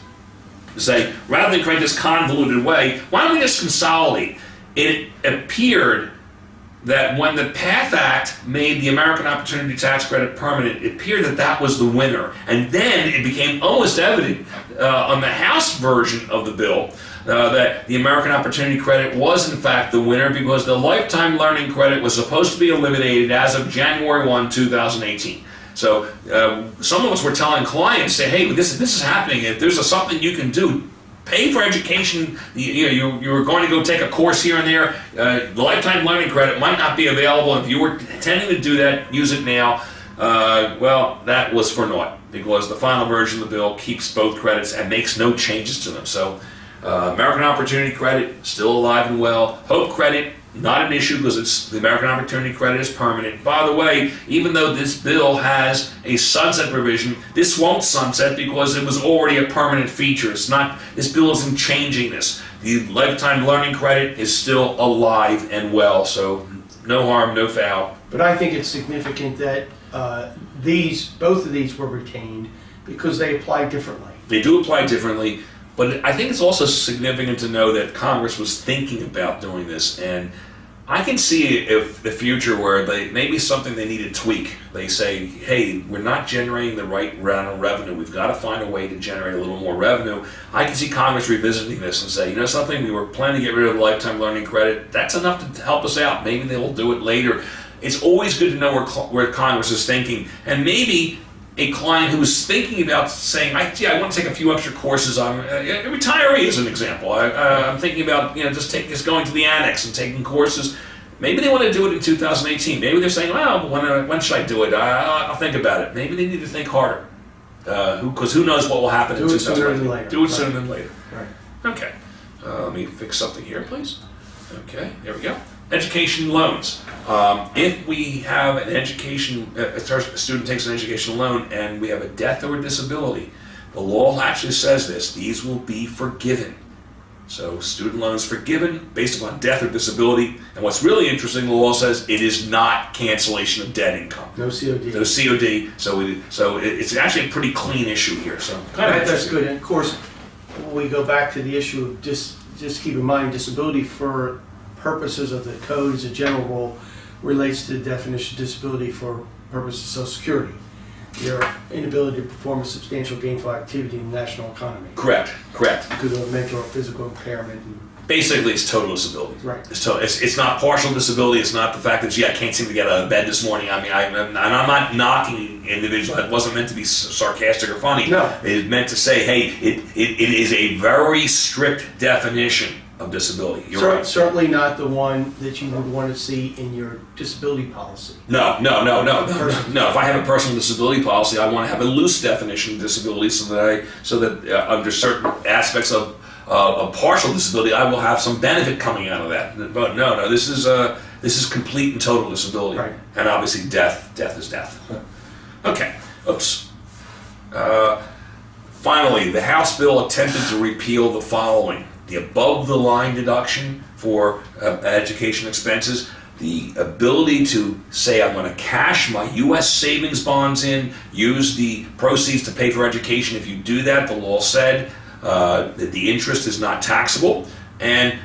to say, rather than create this convoluted way, why don't we just consolidate? It appeared that when the PATH Act made the American Opportunity Tax Credit permanent, it appeared that that was the winner. And then it became almost evident on the House version of the bill that the American Opportunity Credit was in fact the winner because the Lifetime Learning Credit was supposed to be eliminated as of January 1, 2018. So some of us were telling clients, say, hey, this is happening. If there's something you can do, pay for education. You were going to go take a course here and there. The Lifetime Learning Credit might not be available. If you were intending to do that, use it now. Well, that was for naught because the final version of the bill keeps both credits and makes no changes to them. So American Opportunity Credit, still alive and well. Hope Credit, not an issue because the American Opportunity Credit is permanent. By the way, even though this bill has a sunset provision, this won't sunset because it was already a permanent feature. This bill isn't changing this. The Lifetime Learning Credit is still alive and well, so no harm, no foul. But I think it's significant that both of these were retained because they apply differently. They do apply differently, but I think it's also significant to know that Congress was thinking about doing this, and I can see if the future where maybe something they need to tweak. They say, hey, we're not generating the right round of revenue. We've got to find a way to generate a little more revenue. I can see Congress revisiting this and say, you know something, we were planning to get rid of the Lifetime Learning Credit. That's enough to help us out. Maybe they'll do it later. It's always good to know where Congress is thinking. And maybe a client who is thinking about saying, I want to take a few extra courses on a retiree as an example. I'm thinking about just going to the annex and taking courses. Maybe they want to do it in 2018. Maybe they're saying, well, when should I do it? I'll think about it. Maybe they need to think harder because who knows what will happen in 2018. Sooner than later. Do it sooner than later. Right. Okay. Let me fix something here, please. Okay, there we go. Education loans. If we have a student takes an educational loan and we have a death or a disability, the law actually says this, these will be forgiven. So student loans forgiven based upon death or disability. And what's really interesting, the law says it is not cancellation of debt income. No COD. No COD. So it's actually a pretty clean issue here. So kind of That's good. And of course, we go back to the issue of just keep in mind disability for purposes of the code as a general rule relates to the definition of disability for purposes of Social Security. Your inability to perform a substantial gainful activity in the national economy. Correct. Because of a mental or physical impairment. Basically, it's total disability. Right. It's not partial disability. It's not the fact that, I can't seem to get out of bed this morning. I mean, I'm not knocking individuals. That wasn't meant to be sarcastic or funny. No. It meant to say, hey, it is a very strict definition of disability. You're right. Certainly not the one that you would want to see in your disability policy. No. If I have a personal disability policy, I want to have a loose definition of disability so that under certain aspects of a partial disability, I will have some benefit coming out of that. But no, this is complete and total disability, right. And obviously death is death. Okay. Oops. Finally, the House bill attempted to repeal the following: the above-the-line deduction for education expenses, the ability to say I'm going to cash my U.S. savings bonds in, use the proceeds to pay for education. If you do that, the law said that the interest is not taxable, and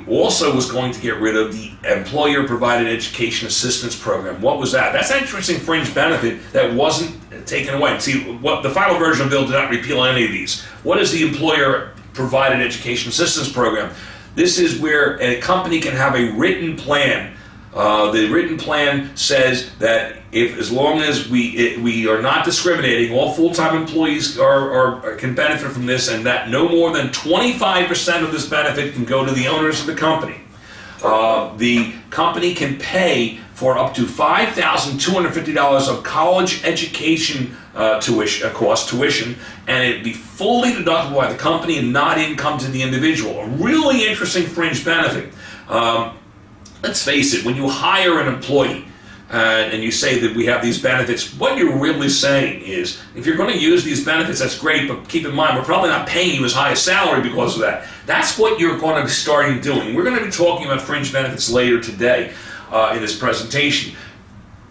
also was going to get rid of the employer-provided education assistance program. What was that? That's an interesting fringe benefit that wasn't taken away. See, what the final version of the bill did not repeal any of these. What is the employer-provided education assistance program? This is where a company can have a written plan. The written plan says that as long as we are not discriminating, all full-time employees can benefit from this, and that no more than 25% of this benefit can go to the owners of the company. The company can pay for up to $5,250 of college education tuition, and it'd be fully deductible by the company and not income to the individual. A really interesting fringe benefit. Let's face it, when you hire an employee and you say that we have these benefits, what you're really saying is, if you're going to use these benefits, that's great, but keep in mind, we're probably not paying you as high a salary because of that. That's what you're going to be starting doing. We're going to be talking about fringe benefits later today in this presentation.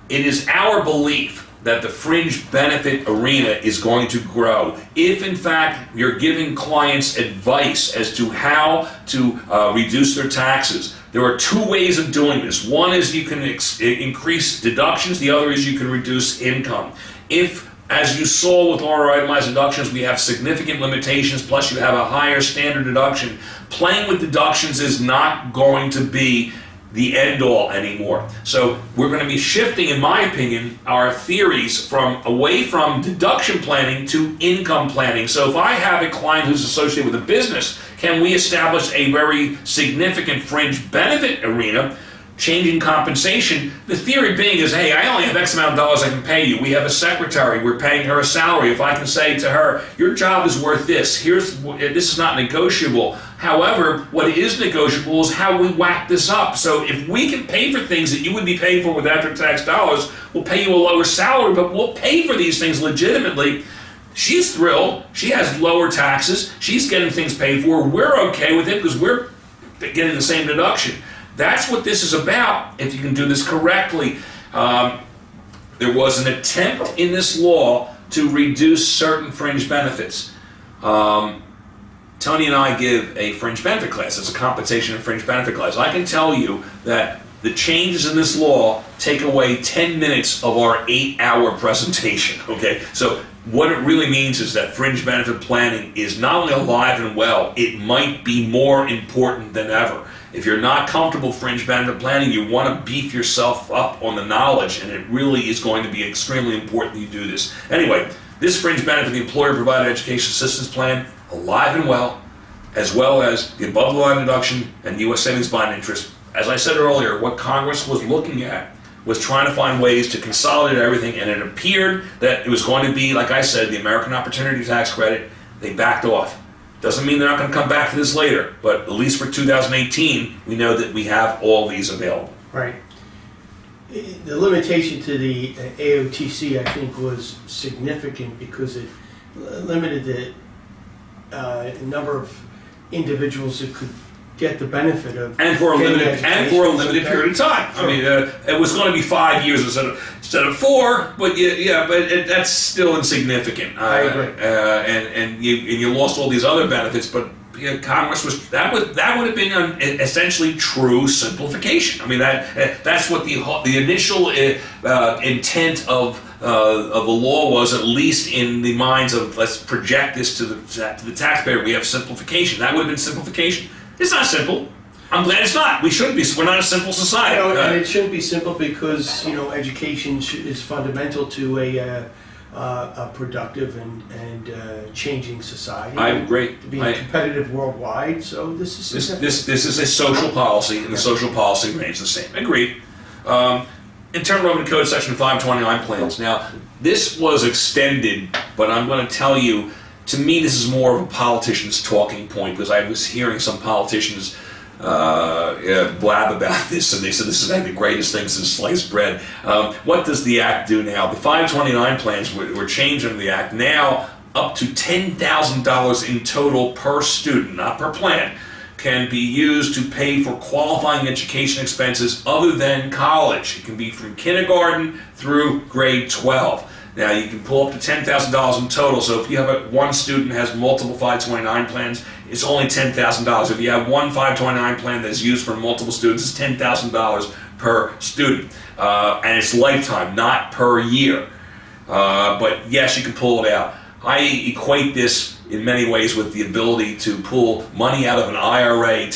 It is our belief that the fringe benefit arena is going to grow. If in fact you're giving clients advice as to how to reduce their taxes, there are two ways of doing this. One is you can increase deductions, the other is you can reduce income. If As you saw with our itemized deductions, we have significant limitations, plus you have a higher standard deduction. Playing with deductions is not going to be the end-all anymore. So we're going to be shifting, in my opinion, our theories away from deduction planning to income planning. So if I have a client who's associated with a business, can we establish a very significant fringe benefit arena, changing compensation? The theory being is, hey, I only have X amount of dollars I can pay you. We have a secretary, we're paying her a salary. If I can say to her, your job is worth this, this is not negotiable. However, what is negotiable is how we whack this up. So if we can pay for things that you would be paying for with after-tax dollars, we'll pay you a lower salary, but we'll pay for these things legitimately. She's thrilled. She has lower taxes. She's getting things paid for. We're okay with it because we're getting the same deduction. That's what this is about, if you can do this correctly. There was an attempt in this law to reduce certain fringe benefits. Tony and I give a fringe benefit class. It's a compensation and fringe benefit class. I can tell you that the changes in this law take away 10 minutes of our 8-hour presentation, okay? So what it really means is that fringe benefit planning is not only alive and well, it might be more important than ever. If you're not comfortable fringe benefit planning, you want to beef yourself up on the knowledge, and it really is going to be extremely important that you do this. Anyway, this fringe benefit, the Employer Provided Education Assistance Plan, alive and well as the above the line deduction and U.S. savings bond interest. As I said earlier, what Congress was looking at was trying to find ways to consolidate everything, and it appeared that it was going to be, like I said, the American Opportunity Tax Credit. They backed off. Doesn't mean they're not going to come back to this later, but at least for 2018, we know that we have all these available. Right. The limitation to the AOTC, I think, was significant because it limited the number of individuals that could get the benefit of and for a limited period of time. Sure. I mean, it was going to be 5 years instead of 4, but that's still insignificant. I agree. And you lost all these other benefits, but Congress that would have been essentially true simplification. I mean, that's what the initial intent of the law was, at least in the minds of, let's project this to the taxpayer. We have simplification. That would have been simplification. It's not simple. I'm glad it's not. We shouldn't be. We're not a simple society. And it shouldn't be simple because education is fundamental to a productive and changing society. I agree. To be competitive worldwide. So this is this is a social policy, and the social policy remains the same. Agreed. Internal Revenue Code Section 529 plans. Now, this was extended, but I'm going to tell you, to me, this is more of a politician's talking point, because I was hearing some politicians blab about this, and they said this is like the greatest thing since sliced bread. What does the Act do now? The 529 plans were changed under the Act. Now, up to $10,000 in total per student, not per plan, can be used to pay for qualifying education expenses other than college. It can be from kindergarten through grade 12. Now, you can pull up to $10,000 in total, so if you have one student has multiple 529 plans, it's only $10,000. If you have one 529 plan that's used for multiple students, it's $10,000 per student. And it's lifetime, not per year. But yes, you can pull it out. I equate this in many ways with the ability to pull money out of an IRA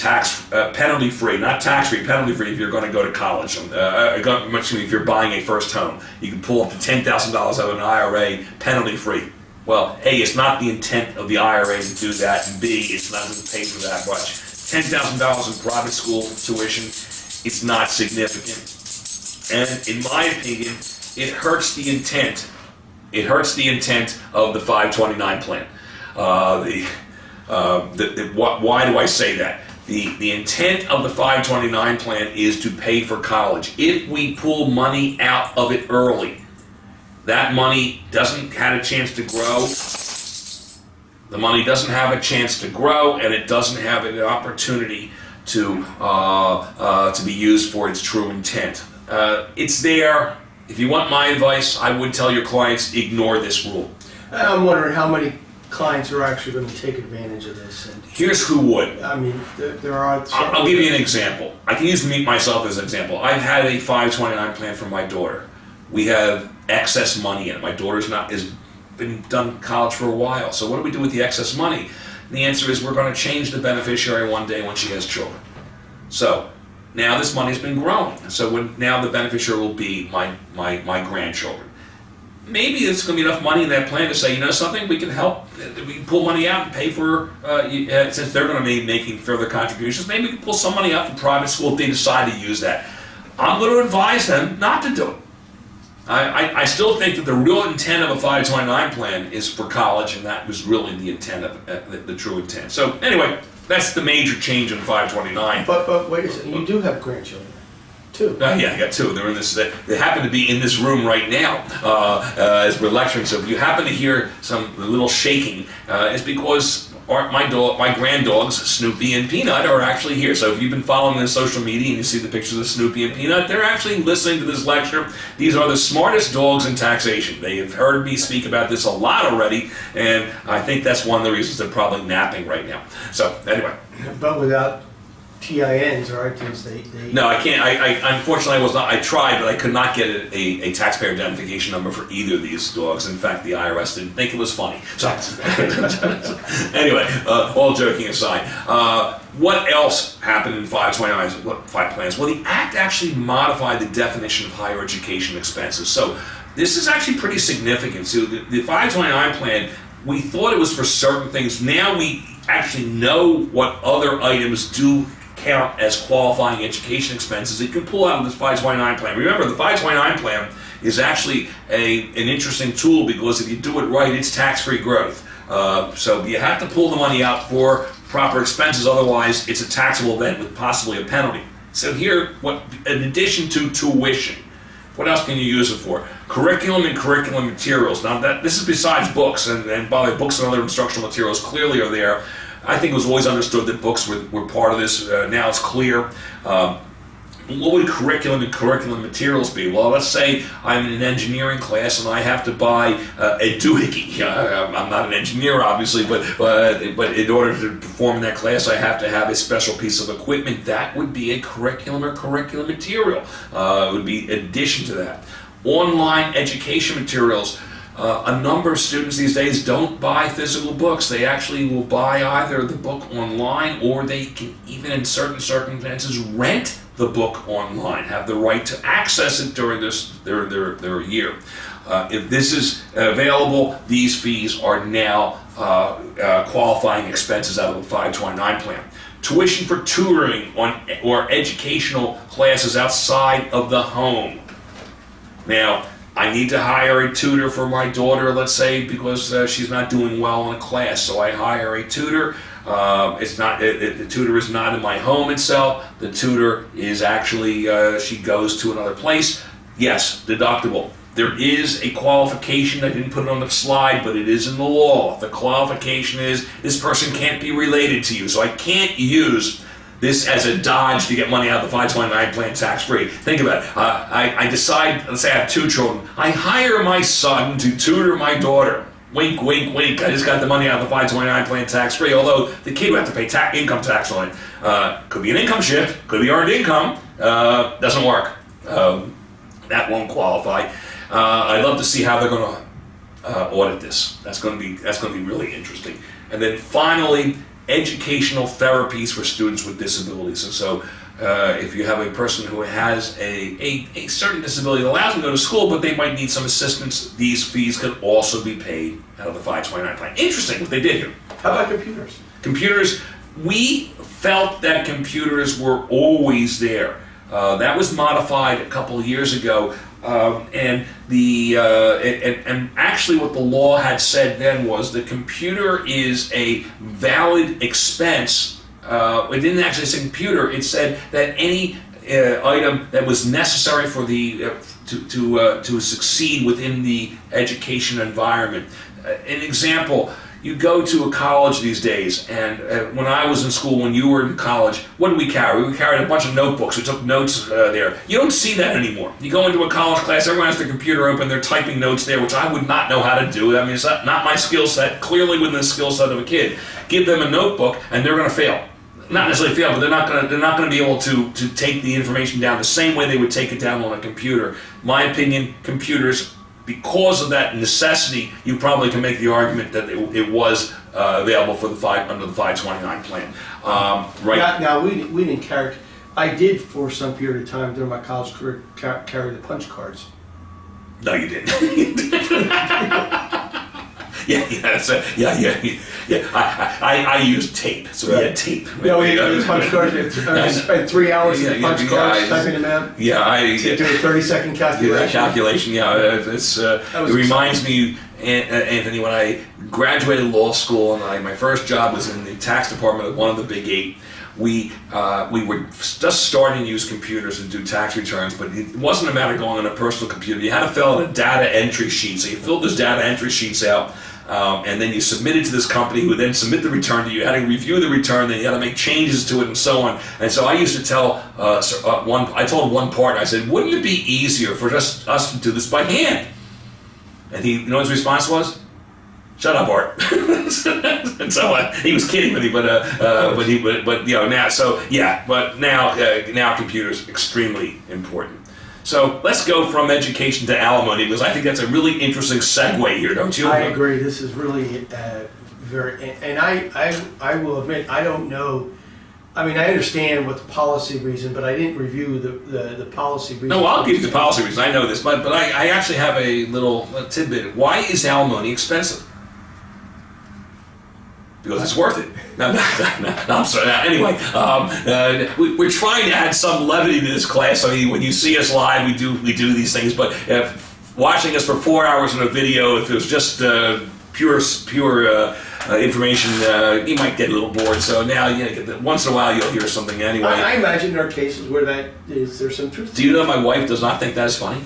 penalty-free, not tax-free, penalty-free if you're going to go to college. If you're buying a first home, you can pull up to $10,000 out of an IRA penalty-free. Well, A, it's not the intent of the IRA to do that, and B, it's not going to pay for that much. $10,000 in private school tuition, it's not significant. And in my opinion, it hurts the intent. It hurts the intent of the 529 plan. Why do I say that? The intent of the 529 plan is to pay for college. If we pull money out of it early, that money doesn't have a chance to grow. The money doesn't have a chance to grow, and it doesn't have an opportunity to be used for its true intent. It's there. If you want my advice, I would tell your clients, ignore this rule. I'm wondering how many clients are actually going to take advantage of this. And here's who would. I mean, there are... I'll give you an example. I can use myself as an example. I've had a 529 plan for my daughter. We have excess money in it. My daughter's not has been done college for a while. So what do we do with the excess money? And the answer is we're going to change the beneficiary one day when she has children. So now this money's been growing. So now the beneficiary will be my grandchildren. Maybe it's going to be enough money in that plan to say, you know something, we can help, we can pull money out and pay for, since they're going to be making further contributions, maybe we can pull some money out from private school if they decide to use that. I'm going to advise them not to do it. I still think that the real intent of a 529 plan is for college, and that was really the intent of the true intent. So anyway, that's the major change in 529. But wait a second, you do have grandchildren, too. Yeah, I got two. They're in this. They happen to be in this room right now as we're lecturing. So if you happen to hear some little shaking, it's because my granddogs Snoopy and Peanut are actually here. So if you've been following the social media and you see the pictures of Snoopy and Peanut, they're actually listening to this lecture. These are the smartest dogs in taxation. They have heard me speak about this a lot already, and I think that's one of the reasons they're probably napping right now. So anyway. But without TINs, right? They No, I can't. I unfortunately I was not. I tried, but I could not get a taxpayer identification number for either of these dogs. In fact, the IRS didn't think it was funny. So anyway, all joking aside, what else happened in 529? What 5 plans? Well, the Act actually modified the definition of higher education expenses. So this is actually pretty significant. So the 529 plan, we thought it was for certain things. Now we actually know what other items do count as qualifying education expenses. It can pull out of this 529 plan. Remember, the 529 plan is actually an interesting tool because if you do it right, it's tax-free growth. So you have to pull the money out for proper expenses, otherwise it's a taxable event with possibly a penalty. So here, in addition to tuition, what else can you use it for? Curriculum and curriculum materials. Now this is besides books, and by the way, books and other instructional materials clearly are there. I think it was always understood that books were part of this. Now it's clear. What would curriculum and curriculum materials be? Well, let's say I'm in an engineering class and I have to buy a doohickey. I'm not an engineer, obviously, but in order to perform in that class, I have to have a special piece of equipment. That would be a curriculum or curriculum material. It would be in addition to that. Online education materials. A number of students these days don't buy physical books. They actually will buy either the book online, or they can even in certain circumstances rent the book online, have the right to access it during their year. If this is available, these fees are now qualifying expenses out of the 529 plan. Tuition for tutoring or educational classes outside of the home. Now, I need to hire a tutor for my daughter, let's say, because she's not doing well in a class. So I hire a tutor. The tutor is not in my home itself. The tutor is actually, she goes to another place. Yes, deductible. There is a qualification. I didn't put it on the slide, but it is in the law. The qualification is this person can't be related to you. So I can't use this as a dodge to get money out of the 529 plan tax-free. Think about it. I decide, let's say I have 2 children. I hire my son to tutor my daughter. Wink, wink, wink. I just got the money out of the 529 plan tax-free, although the kid would have to pay income tax on it. Could be an income shift, could be earned income. Doesn't work. That won't qualify. I'd love to see how they're going to audit this. That's going to be really interesting. And then finally, educational therapies for students with disabilities. And so if you have a person who has a certain disability that allows them to go to school, but they might need some assistance, these fees could also be paid out of the 529 plan. Interesting what they did here. How about computers? Computers, we felt that computers were always there. That was modified a couple of years ago. And actually what the law had said then was the computer is a valid expense. It didn't actually say computer. It said that any item that was necessary for the to succeed within the education environment. An example. You go to a college these days, and when I was in school, when you were in college, what did we carry? We carried a bunch of notebooks. We took notes there. You don't see that anymore. You go into a college class, everyone has their computer open, they're typing notes there, which I would not know how to do. I mean, it's not my skill set, clearly within the skill set of a kid. Give them a notebook, and they're going to fail. Not necessarily fail, but they're not going to be able to take the information down the same way they would take it down on a computer. My opinion, computers because of that necessity, you probably can make the argument that it was available for under the 529 plan. Right? Now, we didn't carry, I did for some period of time during my college career carry the punch cards. No, you didn't. Yeah. I used tape, so we had tape. Yeah, we had punch cards. I spent 3 hours in punch cards typing them out. Yeah, I do a 30-second calculation. It reminds me, Anthony, when I graduated law school and my first job was in the tax department of one of the big 8. We were just starting to use computers and do tax returns, but it wasn't a matter of going on a personal computer. You had to fill out a data entry sheet. So you filled those data entry sheets out, and then you submit it to this company who then submit the return to you. You had to review the return, then you had to make changes to it and so on. And so I used to tell I told one partner, I said, wouldn't it be easier for just us to do this by hand? And you know what his response was? Shut up, Art. And so he was kidding with me, but now computers extremely important. So let's go from education to alimony, because I think that's a really interesting segue here, don't you? I agree. This is really very, and I will admit I don't know. I mean, I understand what the policy reason, but I didn't review the policy reason. No, I'll give you the policy reason. I know this, but I actually have a little tidbit. Why is alimony expensive? Because it's worth it. No, I'm sorry. Anyway, we're trying to add some levity to this class. I mean, when you see us live, we do these things. But watching us for 4 hours in a video, if it was just pure information, you might get a little bored. So now, once in a while, you'll hear something anyway. I imagine there are cases where there's some truth. Do you know my wife does not think that is funny?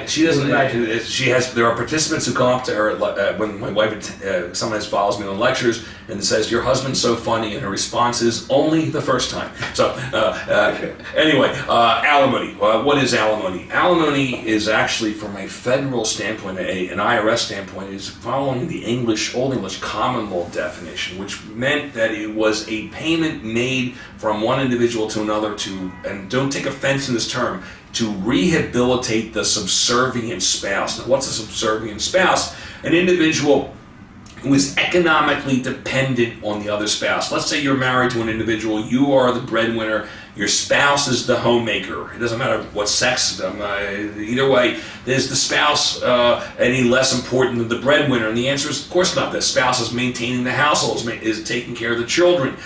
She doesn't. There are participants who come up to her when my wife sometimes follows me on lectures and says, "Your husband's so funny," and her response is, "Only the first time." So anyway, alimony. What is alimony? Alimony is actually, from a federal standpoint, an IRS standpoint, is following the Old English common law definition, which meant that it was a payment made from one individual to another and don't take offense in this term, to rehabilitate the subservient spouse. Now, what's a subservient spouse? An individual who is economically dependent on the other spouse. Let's say you're married to an individual, you are the breadwinner, your spouse is the homemaker. It doesn't matter what sex, either way, is the spouse any less important than the breadwinner? And the answer is, of course not. The spouse is maintaining the household, is taking care of the children.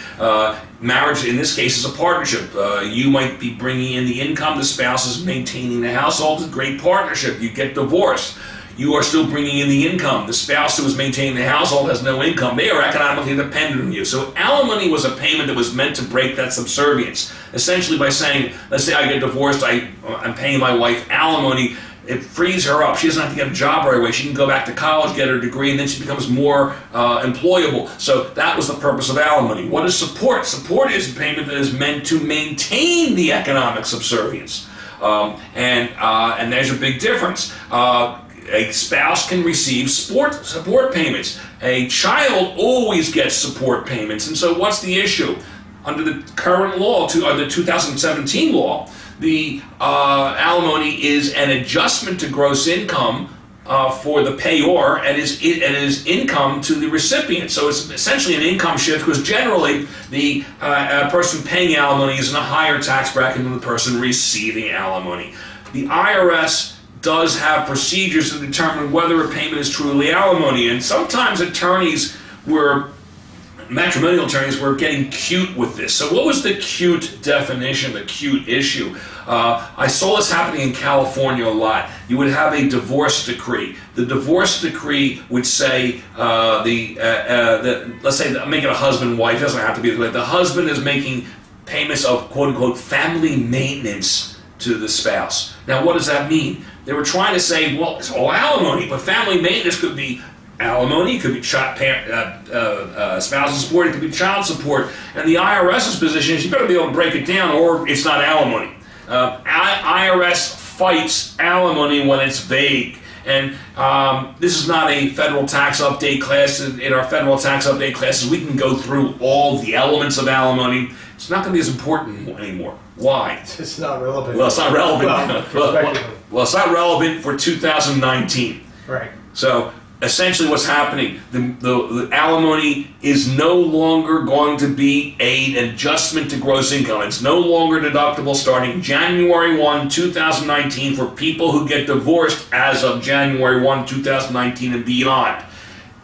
Marriage, in this case, is a partnership. You might be bringing in the income, the spouse is maintaining the household. It's a great partnership. You get divorced, you are still bringing in the income. The spouse who is maintaining the household has no income. They are economically dependent on you. So alimony was a payment that was meant to break that subservience. Essentially by saying, let's say I get divorced, I'm paying my wife alimony, it frees her up. She doesn't have to get a job right away. She can go back to college, get her degree, and then she becomes more employable. So that was the purpose of alimony. What is support? Support is a payment that is meant to maintain the economic subservience. And there's a big difference. A spouse can receive support payments. A child always gets support payments. And so what's the issue? Under the current law, the 2017 law, the alimony is an adjustment to gross income for the payor and is income to the recipient. So it's essentially an income shift, because generally the person paying alimony is in a higher tax bracket than the person receiving alimony. The IRS does have procedures to determine whether a payment is truly alimony, and sometimes matrimonial attorneys were getting cute with this. So what was the cute definition, the cute issue? I saw this happening in California a lot. You would have a divorce decree. The divorce decree would say, let's say, make it a husband-wife, it doesn't have to be, the husband is making payments of quote-unquote family maintenance to the spouse. Now what does that mean? They were trying to say, well, it's all alimony, but family maintenance could be alimony, it could be spousal support, it could be child support. And the IRS's position is you better be able to break it down or it's not alimony. IRS fights alimony when it's vague. And this is not a federal tax update class. In our federal tax update classes, we can go through all the elements of alimony. It's not going to be as important anymore. Why? It's not relevant. Well, it's not relevant. Prospectively. Well, it's not relevant for 2019. Right. So essentially what's happening, the alimony is no longer going to be an adjustment to gross income. It's no longer deductible starting January 1, 2019 for people who get divorced as of January 1, 2019 and beyond.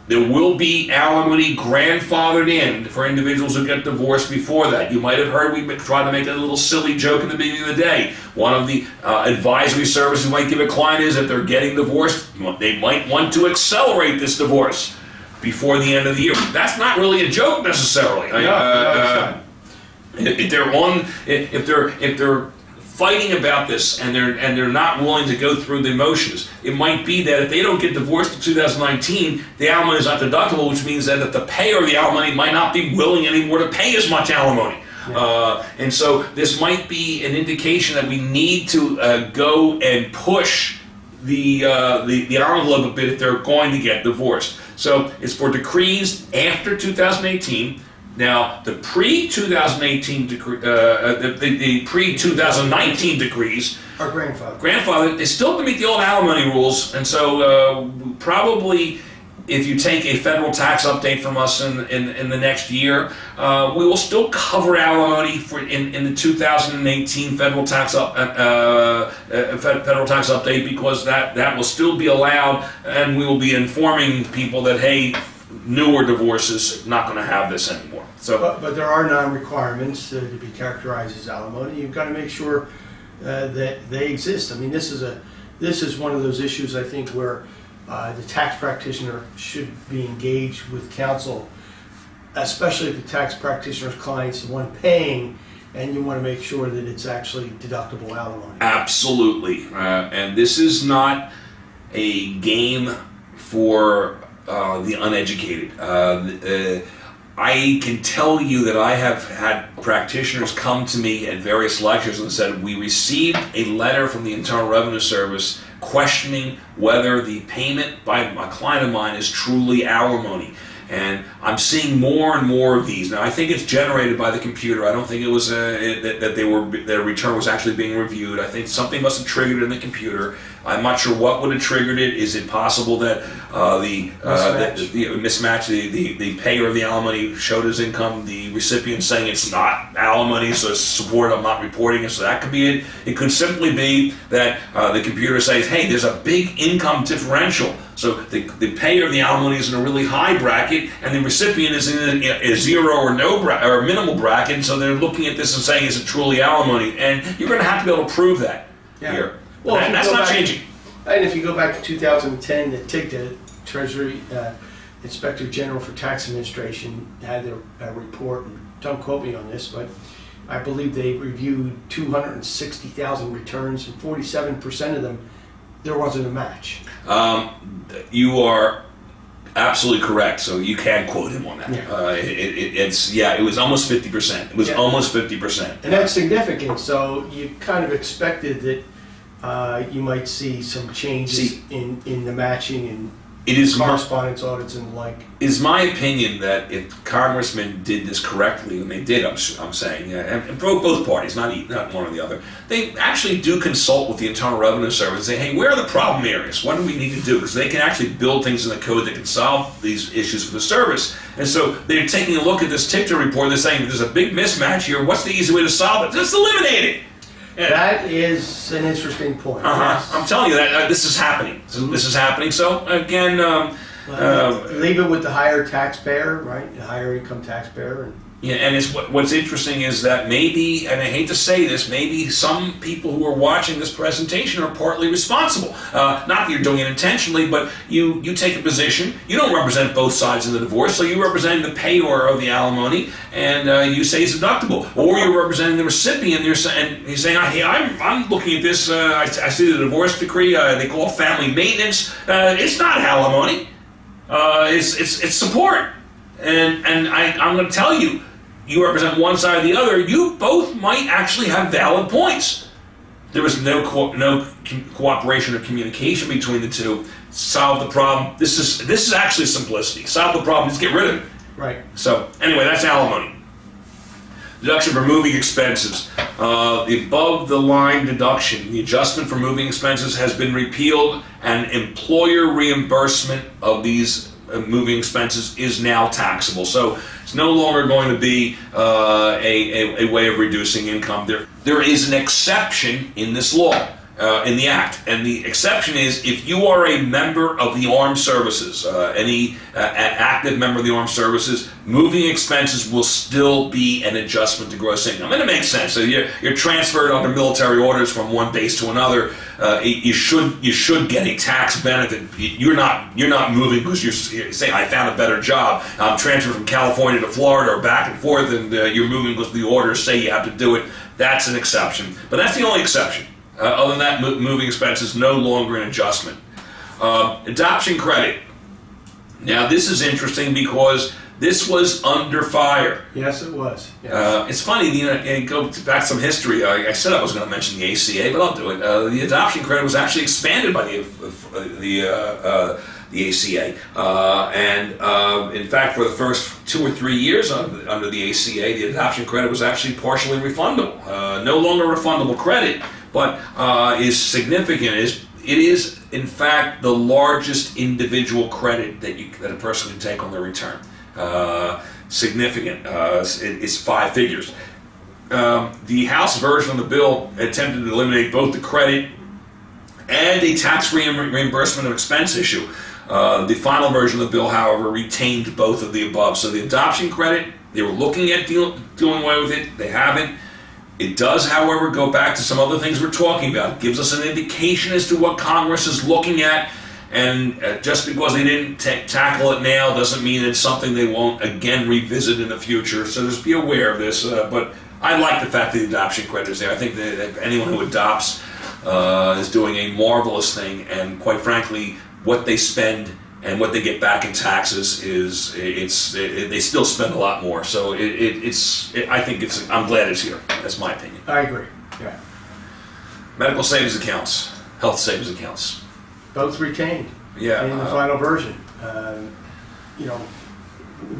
There will be alimony grandfathered in for individuals who get divorced before that. You might have heard we tried to make a little silly joke in the beginning of the day. One of the advisory services we might give a client is if they're getting divorced, they might want to accelerate this divorce before the end of the year. That's not really a joke necessarily. If they're fighting about this and they're not willing to go through the motions, it might be that if they don't get divorced in 2019, the alimony is not deductible, which means that if the payer of the alimony might not be willing anymore to pay as much alimony. Yeah. And so this might be an indication that we need to go and push the envelope a bit if they're going to get divorced. So it's for decrees after 2018. Now, the pre-2018 the pre-2019 decrees are grandfathered. They still have to meet the old alimony rules, and so probably if you take a federal tax update from us in the next year, we will still cover alimony in the 2018 federal tax update because that will still be allowed, and we will be informing people that hey, newer divorces not going to have this anymore. So, but there are non-requirements to be characterized as alimony. You've got to make sure that they exist. I mean, this is one of those issues I think where the tax practitioner should be engaged with counsel, especially if the tax practitioner's client's the one paying, and you want to make sure that it's actually deductible alimony. Absolutely, and this is not a game for the uneducated. I can tell you that I have had practitioners come to me at various lectures and said, we received a letter from the Internal Revenue Service questioning whether the payment by a client of mine is truly alimony. And I'm seeing more and more of these. Now, I think it's generated by the computer. I don't think it was that their return was actually being reviewed. I think something must have triggered it in the computer. I'm not sure what would have triggered it. Is it possible that the payer of the alimony showed his income, the recipient saying it's not alimony, so it's support, I'm not reporting it, so that could be it. It could simply be that the computer says, hey, there's a big income differential. So the payer of the alimony is in a really high bracket, and the recipient is in a zero or or minimal bracket. So they're looking at this and saying, "Is it truly alimony?" And you're going to have to be able to prove that here. Well, that's not changing. And if you go back to 2010, the TIGTA, Treasury Inspector General for Tax Administration, had a report. And don't quote me on this, but I believe they reviewed 260,000 returns, and 47% of them there wasn't a match. You are absolutely correct. So you can quote him on that. Yeah. It was almost 50%. It was almost 50%. And that's significant. So you kind of expected that you might see some changes in the matching and correspondence audits and the like. It is my opinion that if congressmen did this correctly, and they did, I'm saying, and both parties, not one or the other, they actually do consult with the Internal Revenue Service and say, hey, where are the problem areas? What do we need to do? Because they can actually build things in the code that can solve these issues for the service. And so they're taking a look at this TIGTA report, they're saying there's a big mismatch here, what's the easy way to solve it? Just eliminate it. That is an interesting point. Yes. I'm telling you that this is happening. This is happening. So again, leave it with the higher taxpayer, right? The higher income taxpayer. And it's what's interesting is that maybe, and I hate to say this, maybe some people who are watching this presentation are partly responsible. Not that you're doing it intentionally, but you take a position. You don't represent both sides in the divorce, so you're representing the payer of the alimony, and you say it's deductible. Or you're representing the recipient, and you're saying, hey, I'm looking at this. I see the divorce decree. They call it family maintenance. It's not alimony. It's support. And I'm going to tell you. You represent one side or the other, you both might actually have valid points. There was no cooperation or communication between the two. Solve the problem. This is actually simplicity. Solve the problem. Just get rid of it. Right. So anyway, that's alimony. Deduction for moving expenses. The above the line deduction, the adjustment for moving expenses has been repealed, and employer reimbursement of these moving expenses is now taxable. So it's no longer going to be a way of reducing income. There is an exception in this law, in the act, and the exception is if you are a member of the armed services, any active member of the armed services, moving expenses will still be an adjustment to gross income. And it makes sense. So you're transferred under military orders from one base to another. You should get a tax benefit. You're not moving because you're saying I found a better job. I'm transferred from California to Florida or back and forth, and you're moving because the orders say you have to do it. That's an exception, but that's the only exception. Other than that, moving expenses no longer an adjustment. Adoption credit. Now this is interesting because this was under fire. Yes, it was. Yes. It's funny, go back some history. I said I was going to mention the ACA, but I'll do it. The adoption credit was actually expanded by the ACA, and in fact, for the first 2 or 3 years under the ACA, the adoption credit was actually partially refundable. No longer refundable credit, but is significant. It is in fact the largest individual credit that a person can take on their return. Significant. It's 5 figures. The House version of the bill attempted to eliminate both the credit and a tax reimbursement of expense issue. The final version of the bill, however, retained both of the above. So the adoption credit, they were looking at doing away with it. They haven't. It does, however, go back to some other things we're talking about. It gives us an indication as to what Congress is looking at. And just because they didn't tackle it now doesn't mean it's something they won't again revisit in the future. So just be aware of this. But I like the fact that the adoption credit is there. I think that anyone who adopts is doing a marvelous thing. And quite frankly, what they spend and what they get back in taxes they still spend a lot more. So I'm glad it's here. That's my opinion. I agree. Yeah. Medical savings accounts, health savings accounts. Both retained. Yeah. In the final version.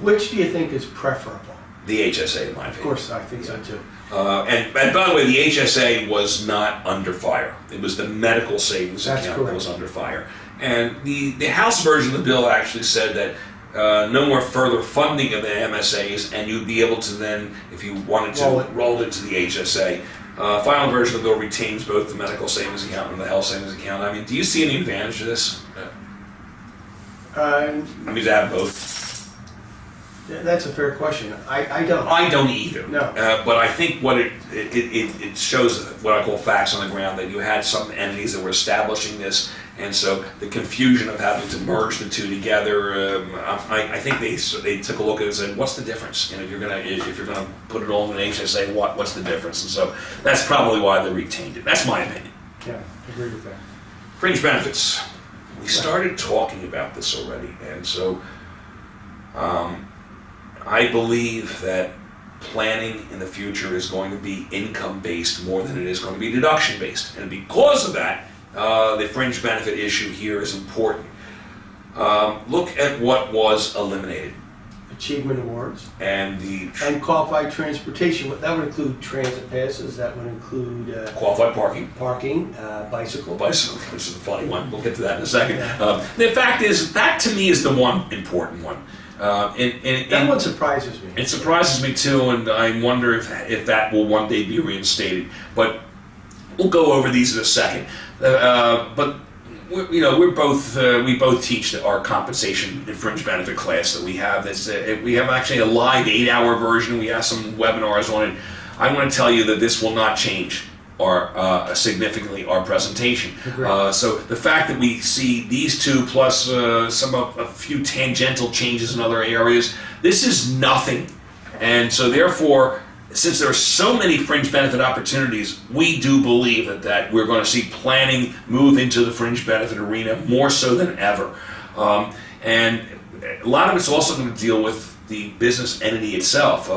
Which do you think is preferable? The HSA, in my opinion. Of course, I think so too. And by the way, the HSA was not under fire. It was the medical savings That's account correct. that was under fire. And the House version of the bill actually said that no more further funding of the MSAs, and you'd be able to then, if you wanted to, roll it into the HSA. Final version of the bill retains both the medical savings account and the health savings account. I mean, do you see any advantage to this? I mean, to have both. That's a fair question. I don't. I don't either. No. But I think what it shows what I call facts on the ground, that you had some entities that were establishing this, and so the confusion of having to merge the two together. I think they took a look at it and said, "What's the difference? And if you're gonna put it all in an HSA, what's the difference?" And so that's probably why they retained it. That's my opinion. Yeah, I agree with that. Fringe benefits. We started talking about this already, and so. I believe that planning in the future is going to be income-based more than it is going to be deduction-based. And because of that, the fringe benefit issue here is important. Look at what was eliminated. Achievement awards. And qualified transportation. That would include transit passes. That would include qualified parking. Bicycle. Bicycle, which is a funny one. We'll get to that in a second. The fact is, that to me is the one important one. That one surprises me. It surprises me too, and I wonder if that will one day be reinstated. But we'll go over these in a second. But we both teach our compensation and fringe benefit class that we have. We have actually a live 8-hour version. We have some webinars on it. I want to tell you that this will not change significantly our presentation. So the fact that we see these two plus a few tangential changes in other areas, this is nothing. And so therefore, since there are so many fringe benefit opportunities, we do believe that we're going to see planning move into the fringe benefit arena more so than ever. And a lot of it's also going to deal with the business entity itself.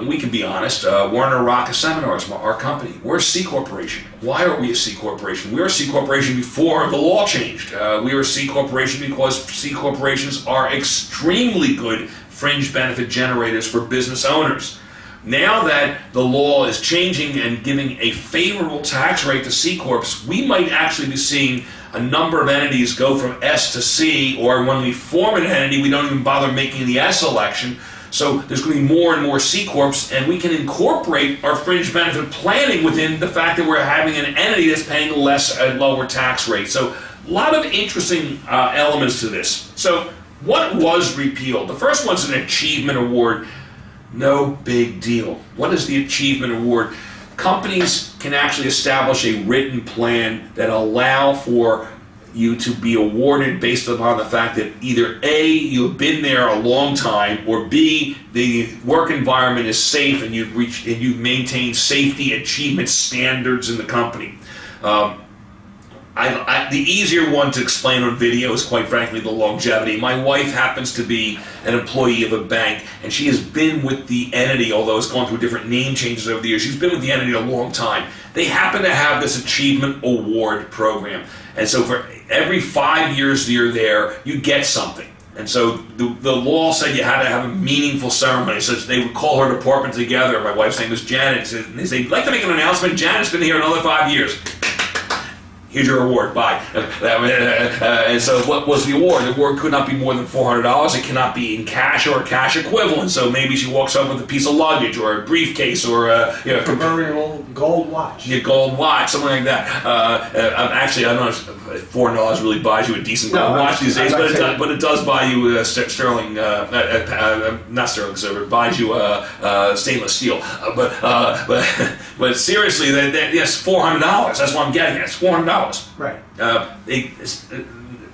we can be honest, Warner Rocca Seminars, our company, we're a C corporation. Why are we a C corporation? We were a C corporation before the law changed. We were a C corporation because C corporations are extremely good fringe benefit generators for business owners. Now that the law is changing and giving a favorable tax rate to C corps, we might actually be seeing a number of entities go from S to C, or when we form an entity, we don't even bother making the S election. So there's going to be more and more C corps, and we can incorporate our fringe benefit planning within the fact that we're having an entity that's paying less at lower tax rate. So a lot of interesting elements to this. So what was repealed? The first one's an achievement award. No big deal. What is the achievement award? Companies can actually establish a written plan that allow for you to be awarded based upon the fact that either A, you have been there a long time, or B, the work environment is safe and you've maintained safety achievement standards in the company. The easier one to explain on video is, quite frankly, the longevity. My wife happens to be an employee of a bank, and she has been with the entity, although it's gone through different name changes over the years. She's been with the entity a long time. They happen to have this achievement award program. And so for every 5 years you're there, you get something. And so the law said you had to have a meaningful ceremony. So they would call her department together. My wife's name is Janet. And they say, "I'd like to make an announcement. Janet's been here another 5 years. Here's your award, bye." And so what was the award? The award could not be more than $400. It cannot be in cash or a cash equivalent. So maybe she walks up with a piece of luggage or a briefcase or a Proverbial gold watch. your gold watch, something like that. Actually, I don't know if $400 really buys you a decent gold watch these days, but it does buy you sterling, not sterling silver. It buys you stainless steel. But seriously, yes, $400. That's what I'm getting at. It's $400. Right.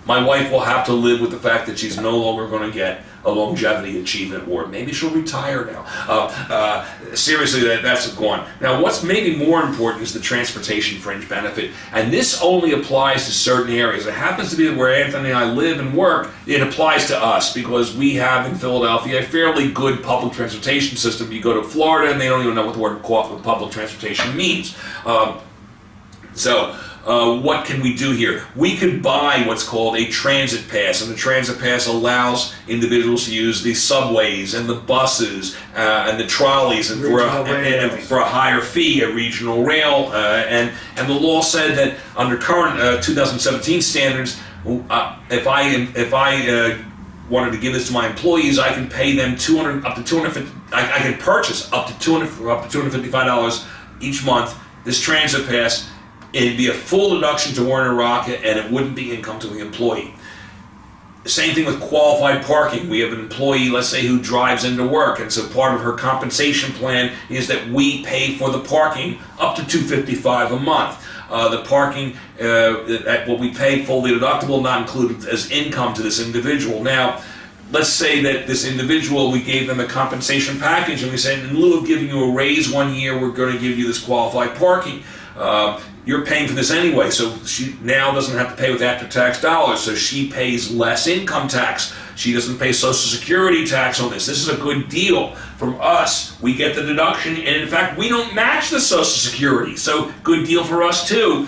My wife will have to live with the fact that she's no longer going to get a longevity achievement award. Maybe she'll retire now. Seriously, that's gone. Now, what's maybe more important is the transportation fringe benefit, and this only applies to certain areas. It happens to be where Anthony and I live and work. It applies to us because we have in Philadelphia a fairly good public transportation system. You go to Florida and they don't even know what the word public transportation means. What can we do here? We could buy what's called a transit pass, and the transit pass allows individuals to use the subways and the buses and the trolleys and for a higher fee, a regional rail. And the law said that under current 2017 standards, if I wanted to give this to my employees, I can pay them up to $250. I can purchase up to $255 each month this transit pass. It'd be a full deduction to Warner Rocca, and it wouldn't be income to the employee. Same thing with qualified parking. We have an employee, let's say, who drives into work, and so part of her compensation plan is that we pay for the parking up to $255 a month. The parking, what we pay fully deductible, not included as income to this individual. Now, let's say that this individual, we gave them a compensation package, and we said, in lieu of giving you a raise 1 year, we're going to give you this qualified parking. You're paying for this anyway, so she now doesn't have to pay with after-tax dollars, so she pays less income tax. She doesn't pay Social Security tax on this. This is a good deal. From us, we get the deduction, and in fact, we don't match the Social Security, so good deal for us too.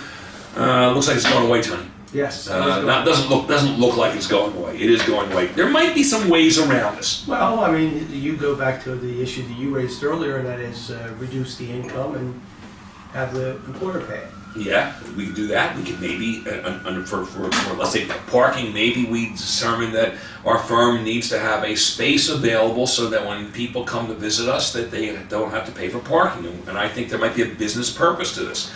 Looks like it's going away, Tony. Yes. Doesn't look like it's going away. It is going away. There might be some ways around this. Well, I mean, you go back to the issue that you raised earlier, and that is reduce the income and have the employer pay it. Yeah, we can do that. We can maybe, for let's say parking, maybe we determine that our firm needs to have a space available so that when people come to visit us, that they don't have to pay for parking. And I think there might be a business purpose to this.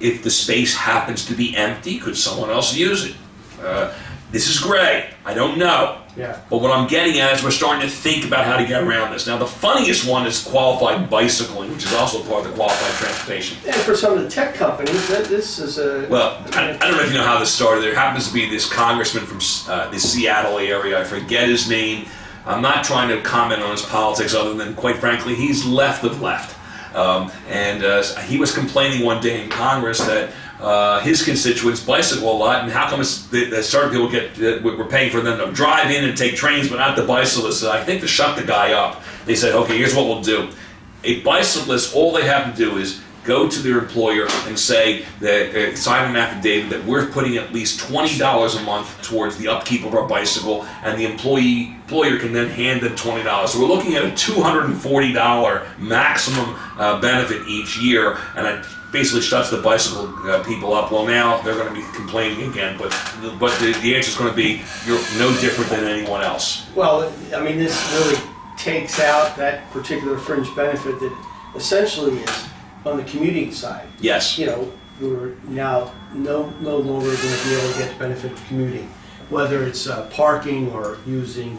If the space happens to be empty, could someone else use it? This is gray. I don't know. Yeah. But what I'm getting at is we're starting to think about how to get around this. Now, the funniest one is qualified bicycling, which is also part of the qualified transportation. And for some of the tech companies, this is a... Well, I don't know if you know how this started. There happens to be this congressman from the Seattle area. I forget his name. I'm not trying to comment on his politics other than, quite frankly, he's left of left. He was complaining one day in Congress that his constituents bicycle a lot, and how come certain people we're paying for them to drive in and take trains, but not the bicyclists? So I think to shut the guy up, they said, okay, here's what we'll do. A bicyclist, all they have to do is go to their employer and say that sign an affidavit that we're putting at least $20 a month towards the upkeep of our bicycle, and the employer can then hand them $20. So we're looking at a $240 maximum benefit each year, and it basically shuts the bicycle people up. Well, now they're going to be complaining again, but the answer is going to be you're no different than anyone else. Well, I mean, this really takes out that particular fringe benefit that essentially is on the commuting side. Yes. You know, we're now no longer going to be able to get the benefit of commuting, whether it's parking or using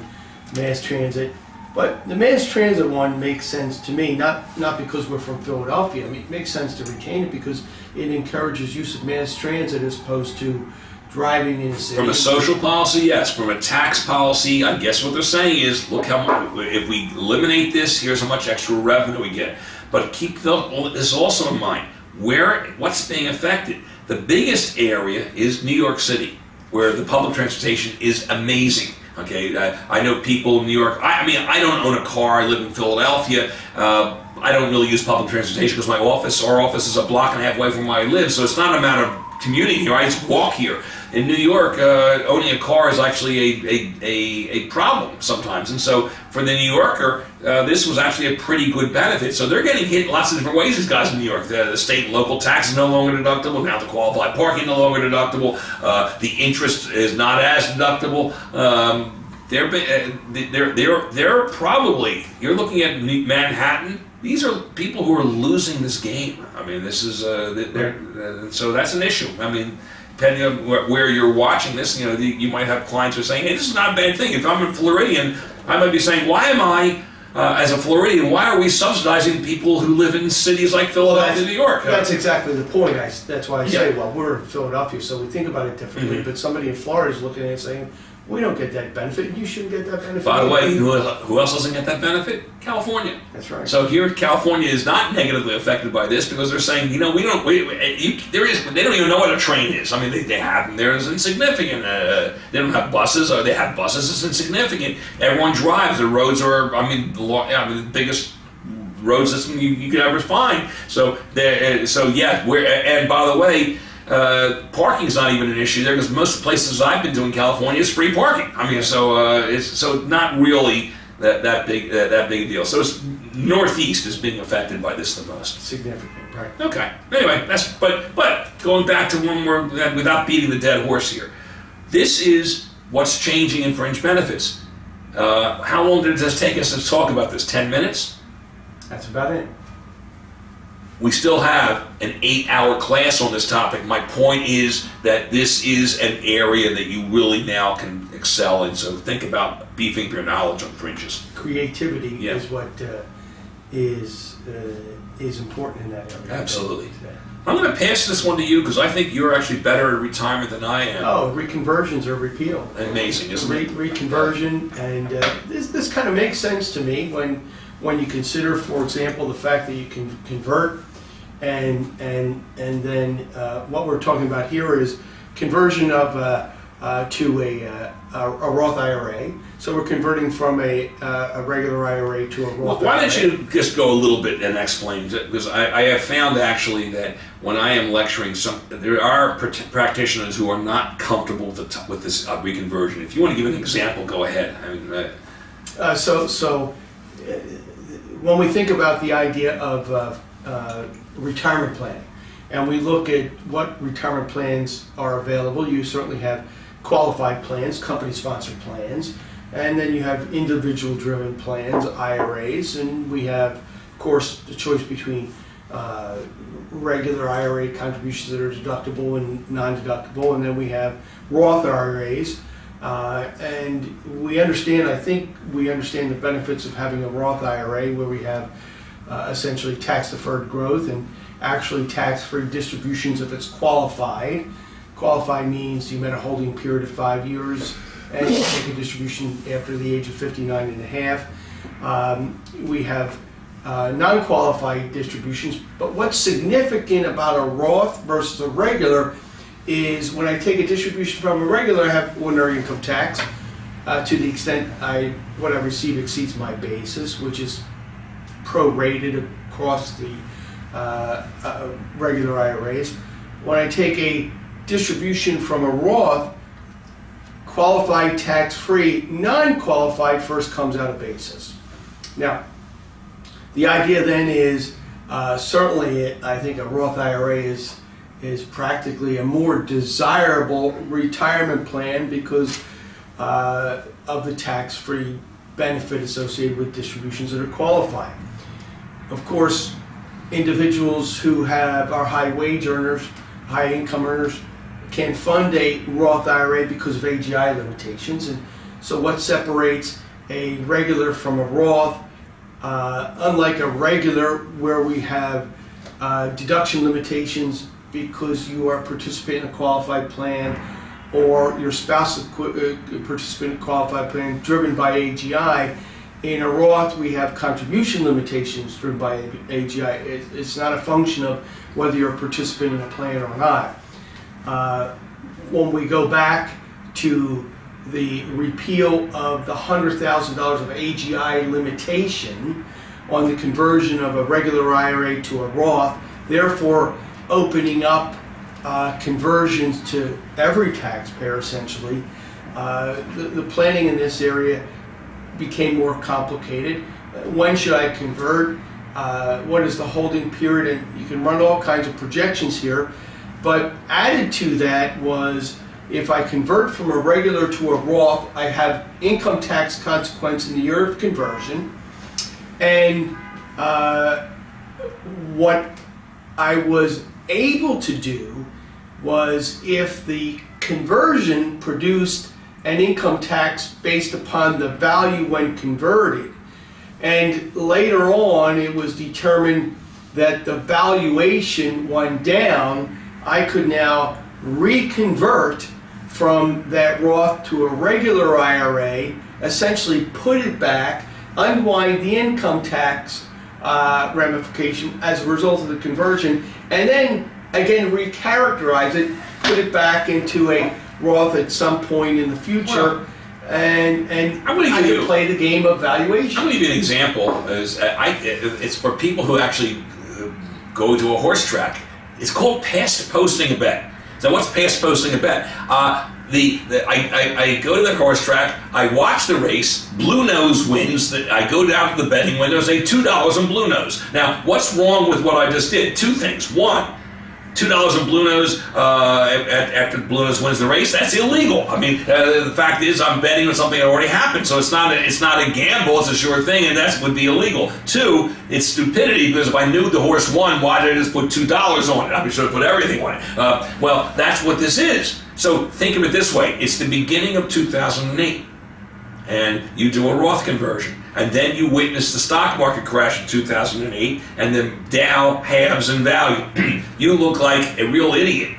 mass transit. But the mass transit one makes sense to me, not because we're from Philadelphia. I mean, it makes sense to retain it because it encourages use of mass transit as opposed to driving in the city. From a social policy, yes. From a tax policy, I guess what they're saying is, look how much, if we eliminate this, here's how much extra revenue we get. But keep this also in mind. What's being affected? The biggest area is New York City, where the public transportation is amazing. Okay, I know people in New York. I mean, I don't own a car. I live in Philadelphia. I don't really use public transportation because our office is a block and a half away from where I live. So it's not a matter of commuting here. I just walk here. In New York, owning a car is actually a problem sometimes. And so for the New Yorker, this was actually a pretty good benefit. So they're getting hit lots of different ways, these guys in New York. The state and local tax is no longer deductible. Now the qualified parking no longer deductible. The interest is not as deductible. They're probably, you're looking at Manhattan. These are people who are losing this game. I mean, this is so that's an issue. I mean, depending on where you're watching this, you might have clients who are saying, "Hey, this is not a bad thing." If I'm in Floridian, I might be saying, "Why am I, as a Floridian, why are we subsidizing people who live in cities like Philadelphia, New York?" That's exactly the point. That's why I say, well, we're in Philadelphia, so we think about it differently. But somebody in Florida is looking at it saying, we don't get that benefit, and you shouldn't get that benefit. By the way, who else doesn't get that benefit? California. That's right. So here, California is not negatively affected by this because they're saying, they don't even know what a train is. I mean, they have them. They're insignificant. They don't have buses, or they have buses. It's insignificant. Everyone drives. The roads are, the biggest road system you could ever find. So, and by the way, parking's not even an issue there because most places I've been to in California is free parking. I mean, it's not really that big a deal. So it's Northeast is being affected by this the most. Significant, right? Okay. Anyway, but going back to one more without beating the dead horse here. This is what's changing in fringe benefits. How long did this take us to talk about this? 10 minutes? That's about it. We still have an 8-hour class on this topic. My point is that this is an area that you really now can excel in. So think about beefing up your knowledge on fringes. Creativity is what is important in that area. Absolutely. I'm going to pass this one to you because I think you're actually better at retirement than I am. Oh, reconversions or repeal. Amazing, isn't it? Reconversion, and this kind of makes sense to me when you consider, for example, the fact that you can convert, and then what we're talking about here is conversion of to a Roth IRA. So we're converting from a regular IRA to a Roth IRA. Why don't you just go a little bit and explain? Because I have found actually that when I am lecturing, there are practitioners who are not comfortable with this reconversion. If you want to give an example, go ahead. I mean, So when we think about the idea of retirement planning, and we look at what retirement plans are available, you certainly have qualified plans, company-sponsored plans, and then you have individual-driven plans, IRAs, and we have, of course, the choice between regular IRA contributions that are deductible and non-deductible, and then we have Roth IRAs. And we understand, I think we understand the benefits of having a Roth IRA where we have essentially tax-deferred growth and actually tax-free distributions if it's qualified. Qualified means you met a holding period of 5 years and you take a distribution after the age of 59 and a half. We have non-qualified distributions. But what's significant about a Roth versus a regular is when I take a distribution from a regular, I have ordinary income tax to the extent what I receive exceeds my basis, which is prorated across the regular IRAs. When I take a distribution from a Roth, qualified tax-free, non-qualified first comes out of basis. Now, the idea then is certainly I think a Roth IRA is practically a more desirable retirement plan because of the tax-free benefit associated with distributions that are qualified. Of course, individuals who are high wage earners, high income earners, can fund a Roth IRA because of AGI limitations. And so what separates a regular from a Roth, unlike a regular where we have deduction limitations because you are participating in a qualified plan or your spouse is participating in a qualified plan driven by AGI, in a Roth we have contribution limitations driven by AGI. It's not a function of whether you're participating in a plan or not. When we go back to the repeal of the $100,000 of AGI limitation on the conversion of a regular IRA to a Roth, therefore opening up conversions to every taxpayer essentially, the planning in this area became more complicated. When should I convert? What is the holding period? And you can run all kinds of projections here. But added to that was if I convert from a regular to a Roth, I have income tax consequence in the year of conversion. And what I was able to do was if the conversion produced an income tax based upon the value when converted, and later on it was determined that the valuation went down, I could now reconvert from that Roth to a regular IRA, essentially put it back, unwind the income tax ramification as a result of the conversion, and then again recharacterize it, put it back into a Roth at some point in the future, and I can play the game of valuation. I'm going to give you an example. It's for people who actually go to a horse track. It's called past posting a bet. So what's past posting a bet? I go to the horse track, I watch the race, Blue Nose wins, I go down to the betting window and say $2 on Blue Nose. Now, what's wrong with what I just did? Two things. One, $2 on Blue Nose after Blue Nose wins the race, that's illegal. I mean, the fact is I'm betting on something that already happened, so it's not a gamble, it's a sure thing, and that would be illegal. Two, it's stupidity, because if I knew the horse won, why did I just put $2 on it? I should have put everything on it. Well, that's what this is. So think of it this way, it's the beginning of 2008, and you do a Roth conversion, and then you witness the stock market crash in 2008, and then Dow halves in value. You look like a real idiot,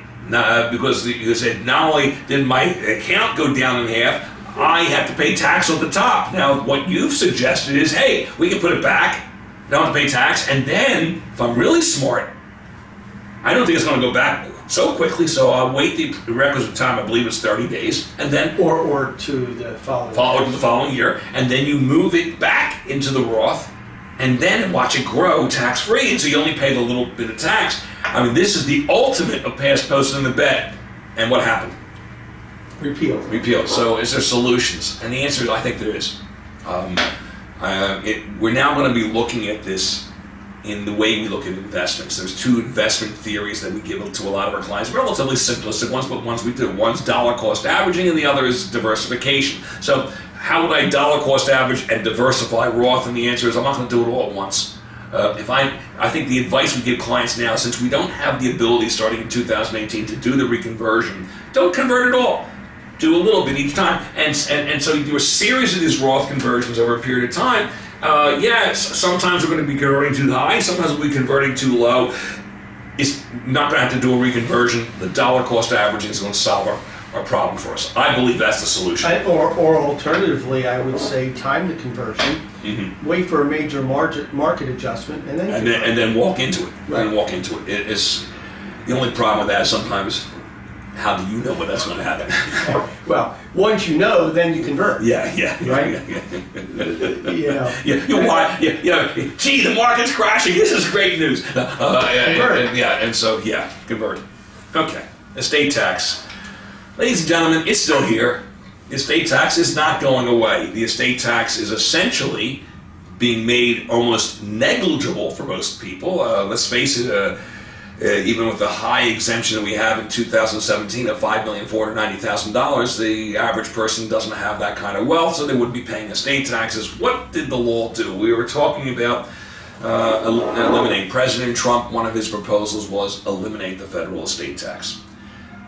because you said, not only did my account go down in half, I have to pay tax on the top. Now, what you've suggested is, hey, we can put it back, don't have to pay tax, and then, if I'm really smart, I don't think it's going to go back so quickly, so I'll wait the requisite time, I believe it's 30 days, and then or to the following year, and then you move it back into the Roth, and then watch it grow tax-free, and so you only pay the little bit of tax. I mean, this is the ultimate of past posting the bet. And what happened? Repeal. So is there solutions? And the answer is, I think there is. We're now going to be looking at this in the way we look at investments. There's two investment theories that we give to a lot of our clients, relatively simplistic ones, but ones we do. One's dollar cost averaging and the other is diversification. So how would I dollar cost average and diversify Roth? And the answer is I'm not going to do it all at once. I think the advice we give clients now, since we don't have the ability starting in 2018 to do the reconversion, don't convert at all. Do a little bit each time. And so you do a series of these Roth conversions over a period of time. Sometimes we're going to be converting too high, sometimes we'll be converting too low. It's not going to have to do a reconversion. The dollar cost averaging is going to solve a problem for us. I believe that's the solution. Or alternatively, I would say time the conversion, wait for a major market adjustment, and then And then walk into it. Right. And walk into it. It's the only problem with that is sometimes, how do you know when that's going to happen? well, once you know, then you convert. Yeah. Right? You know. Gee, the market's crashing. This is great news. Convert. And so convert. Okay, estate tax. Ladies and gentlemen, it's still here. The estate tax is not going away. The estate tax is essentially being made almost negligible for most people. Let's face it, even with the high exemption that we have in 2017 of $5,490,000, the average person doesn't have that kind of wealth, so they wouldn't be paying estate taxes. What did the law do? We were talking about eliminate. President Trump, one of his proposals was eliminate the federal estate tax.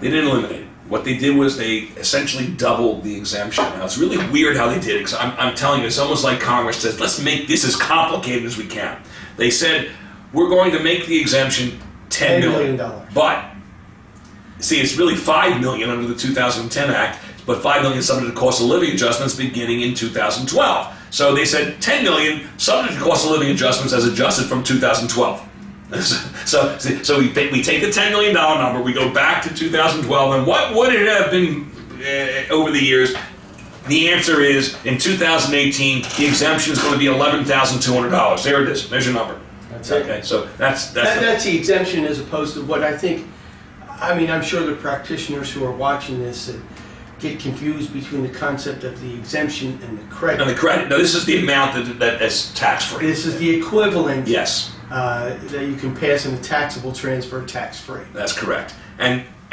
They didn't eliminate it. What they did was they essentially doubled the exemption. Now, it's really weird how they did it, because I'm telling you, it's almost like Congress says, let's make this as complicated as we can. They said, we're going to make the exemption $10 million. But, see, it's really $5 million under the 2010 Act, but $5 million subject to cost of living adjustments beginning in 2012. So they said $10 million subject to cost of living adjustments as adjusted from 2012. So we take the $10 million number, we go back to 2012, and what would it have been over the years? The answer is, in 2018, the exemption is going to be $11,200. There it is. There's your number. That's it. Okay, so that's the exemption, as opposed to what I think. I mean, I'm sure the practitioners who are watching this get confused between the concept of the exemption and the credit. And the credit. No, this is the amount that's tax-free. This is the equivalent. Yes. That you can pass in a taxable transfer tax-free. That's correct.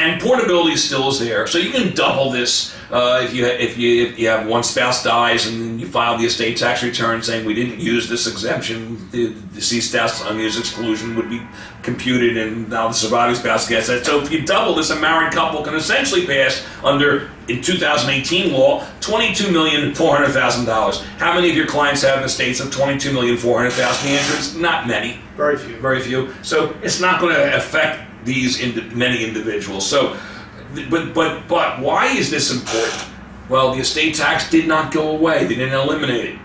And portability still is there, so you can double this if you have one spouse dies and you file the estate tax return saying we didn't use this exemption, the deceased spouse's unused exclusion would be computed, and now the surviving spouse gets that. So if you double this, a married couple can essentially pass under, in 2018 law, $22,400,000. How many of your clients have estates of $22,400,000? The answer is not many. Very few. Very few. So it's not going to affect these many individuals. So, but why is this important? Well, the estate tax did not go away. They didn't eliminate it.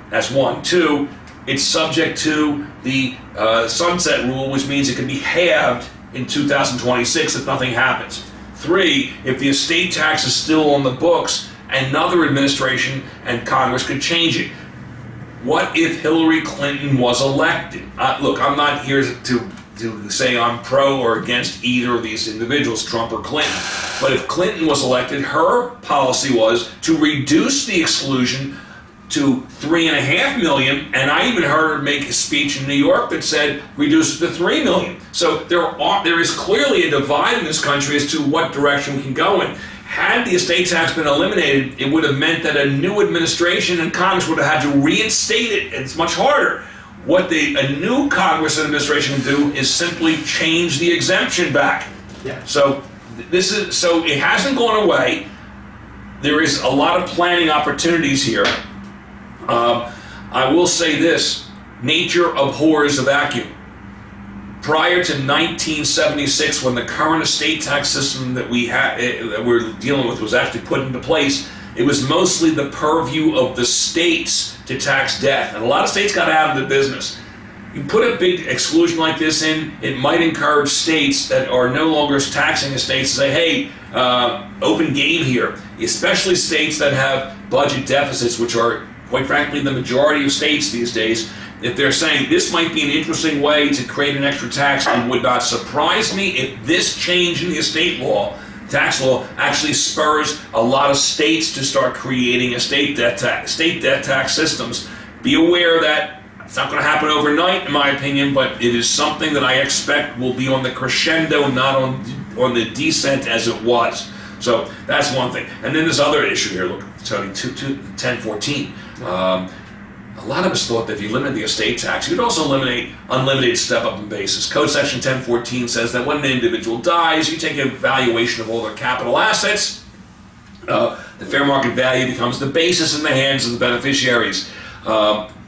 That's one. Two, it's subject to the sunset rule, which means it can be halved in 2026 if nothing happens. Three, if the estate tax is still on the books, another administration and Congress could change it. What if Hillary Clinton was elected? Look, I'm not here to say I'm pro or against either of these individuals, Trump or Clinton. But if Clinton was elected, her policy was to reduce the exclusion to $3.5 million, and I even heard her make a speech in New York that said reduce it to $3 million. So there is clearly a divide in this country as to what direction we can go in. Had the estate tax been eliminated, it would have meant that a new administration and Congress would have had to reinstate it. It's much harder. What a new Congress and administration can do is simply change the exemption back. Yeah. So it hasn't gone away. There is a lot of planning opportunities here. I will say this: nature abhors a vacuum. Prior to 1976, when the current estate tax system that we're dealing with was actually put into place, it was mostly the purview of the states to tax death, and a lot of states got out of the business. You put a big exclusion like this in, it might encourage states that are no longer taxing estates to say, hey, open game here, especially states that have budget deficits, which are, quite frankly, the majority of states these days. If they're saying this might be an interesting way to create an extra tax, it would not surprise me if this change in the estate law, tax law, actually spurs a lot of states to start creating estate debt tax systems. Be aware that it's not going to happen overnight, in my opinion, but it is something that I expect will be on the crescendo, not on the descent as it was. So that's one thing. And then this other issue here, look, Tony, 1014. A lot of us thought that if you limit the estate tax, you'd also eliminate unlimited step-up in basis. Code section 1014 says that when an individual dies, you take a valuation of all their capital assets. The fair market value becomes the basis in the hands of the beneficiaries.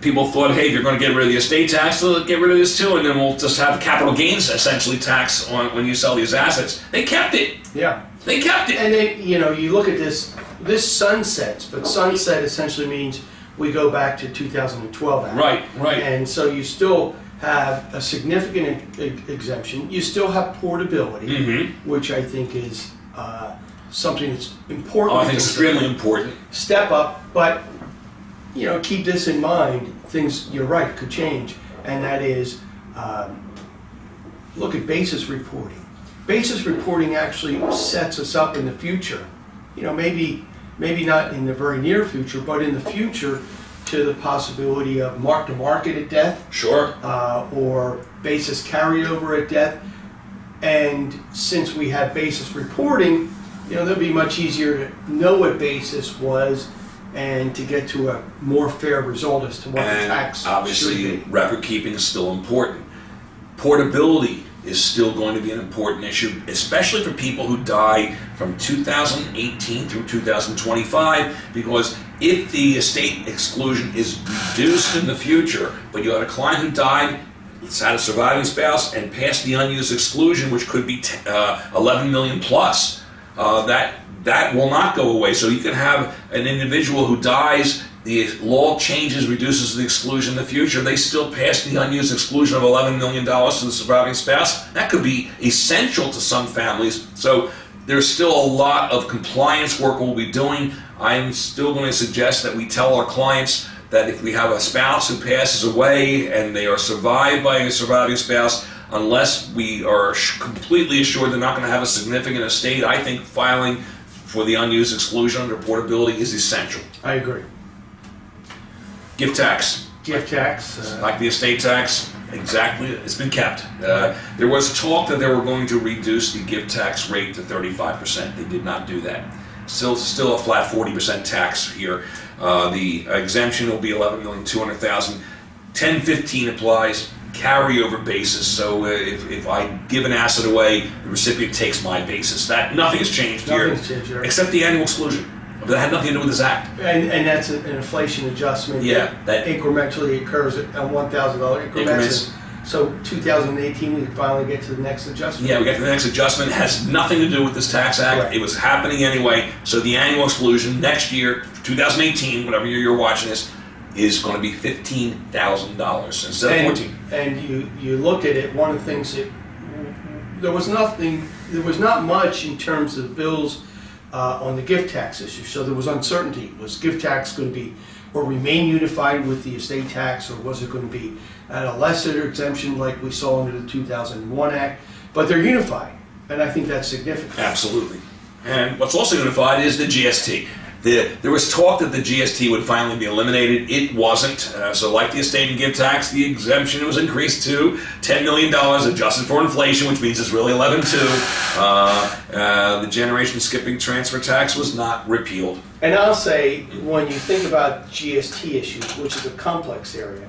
People thought, hey, if you're going to get rid of the estate tax, so get rid of this too, and then we'll just have capital gains essentially tax on when you sell these assets. They kept it. Yeah. They kept it. And then, you look at this sunsets, but sunset essentially means we go back to 2012 Act. Right. And so you still have a significant exemption. You still have portability, Mm-hmm. which I think is something that's important. Oh, I think extremely important. Step up, but, keep this in mind, things, you're right, could change. And that is, look at basis reporting. Basis reporting actually sets us up in the future. Maybe not in the very near future, but in the future to the possibility of mark-to-market at death. Sure. Or basis carryover at death. And since we have basis reporting, it'll be much easier to know what basis was and to get to a more fair result as to what the tax obviously, should be. record keeping is still important. Portability is still going to be an important issue, especially for people who die from 2018 through 2025, because if the estate exclusion is reduced in the future, but you had a client who died, had a surviving spouse, and passed the unused exclusion, which could be 11 million plus, that will not go away. So you can have an individual who dies, the law changes, reduces the exclusion in the future, they still pass the unused exclusion of $11 million to the surviving spouse. That could be essential to some families. So there's still a lot of compliance work we'll be doing. I'm still going to suggest that we tell our clients that if we have a spouse who passes away and they are survived by a surviving spouse, unless we are completely assured they're not going to have a significant estate, I think filing for the unused exclusion under portability is essential. I agree. Gift tax. Gift tax. Like the estate tax, exactly, it's been kept. There was talk that they were going to reduce the gift tax rate to 35%. They did not do that. Still a flat 40% tax here. The exemption will be $11,200,000. 1015 applies, carryover basis. So if I give an asset away, the recipient takes my basis. Nothing has changed Nothing's changed here. except the annual exclusion. But that had nothing to do with this act. And that's an inflation adjustment. Yeah, that incrementally occurs at $1,000 increments. So 2018, we finally get to the next adjustment. Yeah, we got to the next adjustment. It has nothing to do with this tax act. Right. It was happening anyway. So the annual exclusion next year, 2018, whatever year you're watching this, is going to be $15,000 instead of 14. And you look at it, one of the things that there was not much in terms of bills on the gift tax issue. So there was uncertainty. Was gift tax going to be or remain unified with the estate tax, or was it going to be at a lesser exemption like we saw under the 2001 Act? But they're unified, and I think that's significant. Absolutely. And what's also unified is the GST. There was talk that the GST would finally be eliminated. It wasn't. So like the estate and gift tax, the exemption was increased to $10 million, adjusted for inflation, which means it's really 11.2. The generation skipping transfer tax was not repealed. And I'll say, when you think about GST issues, which is a complex area,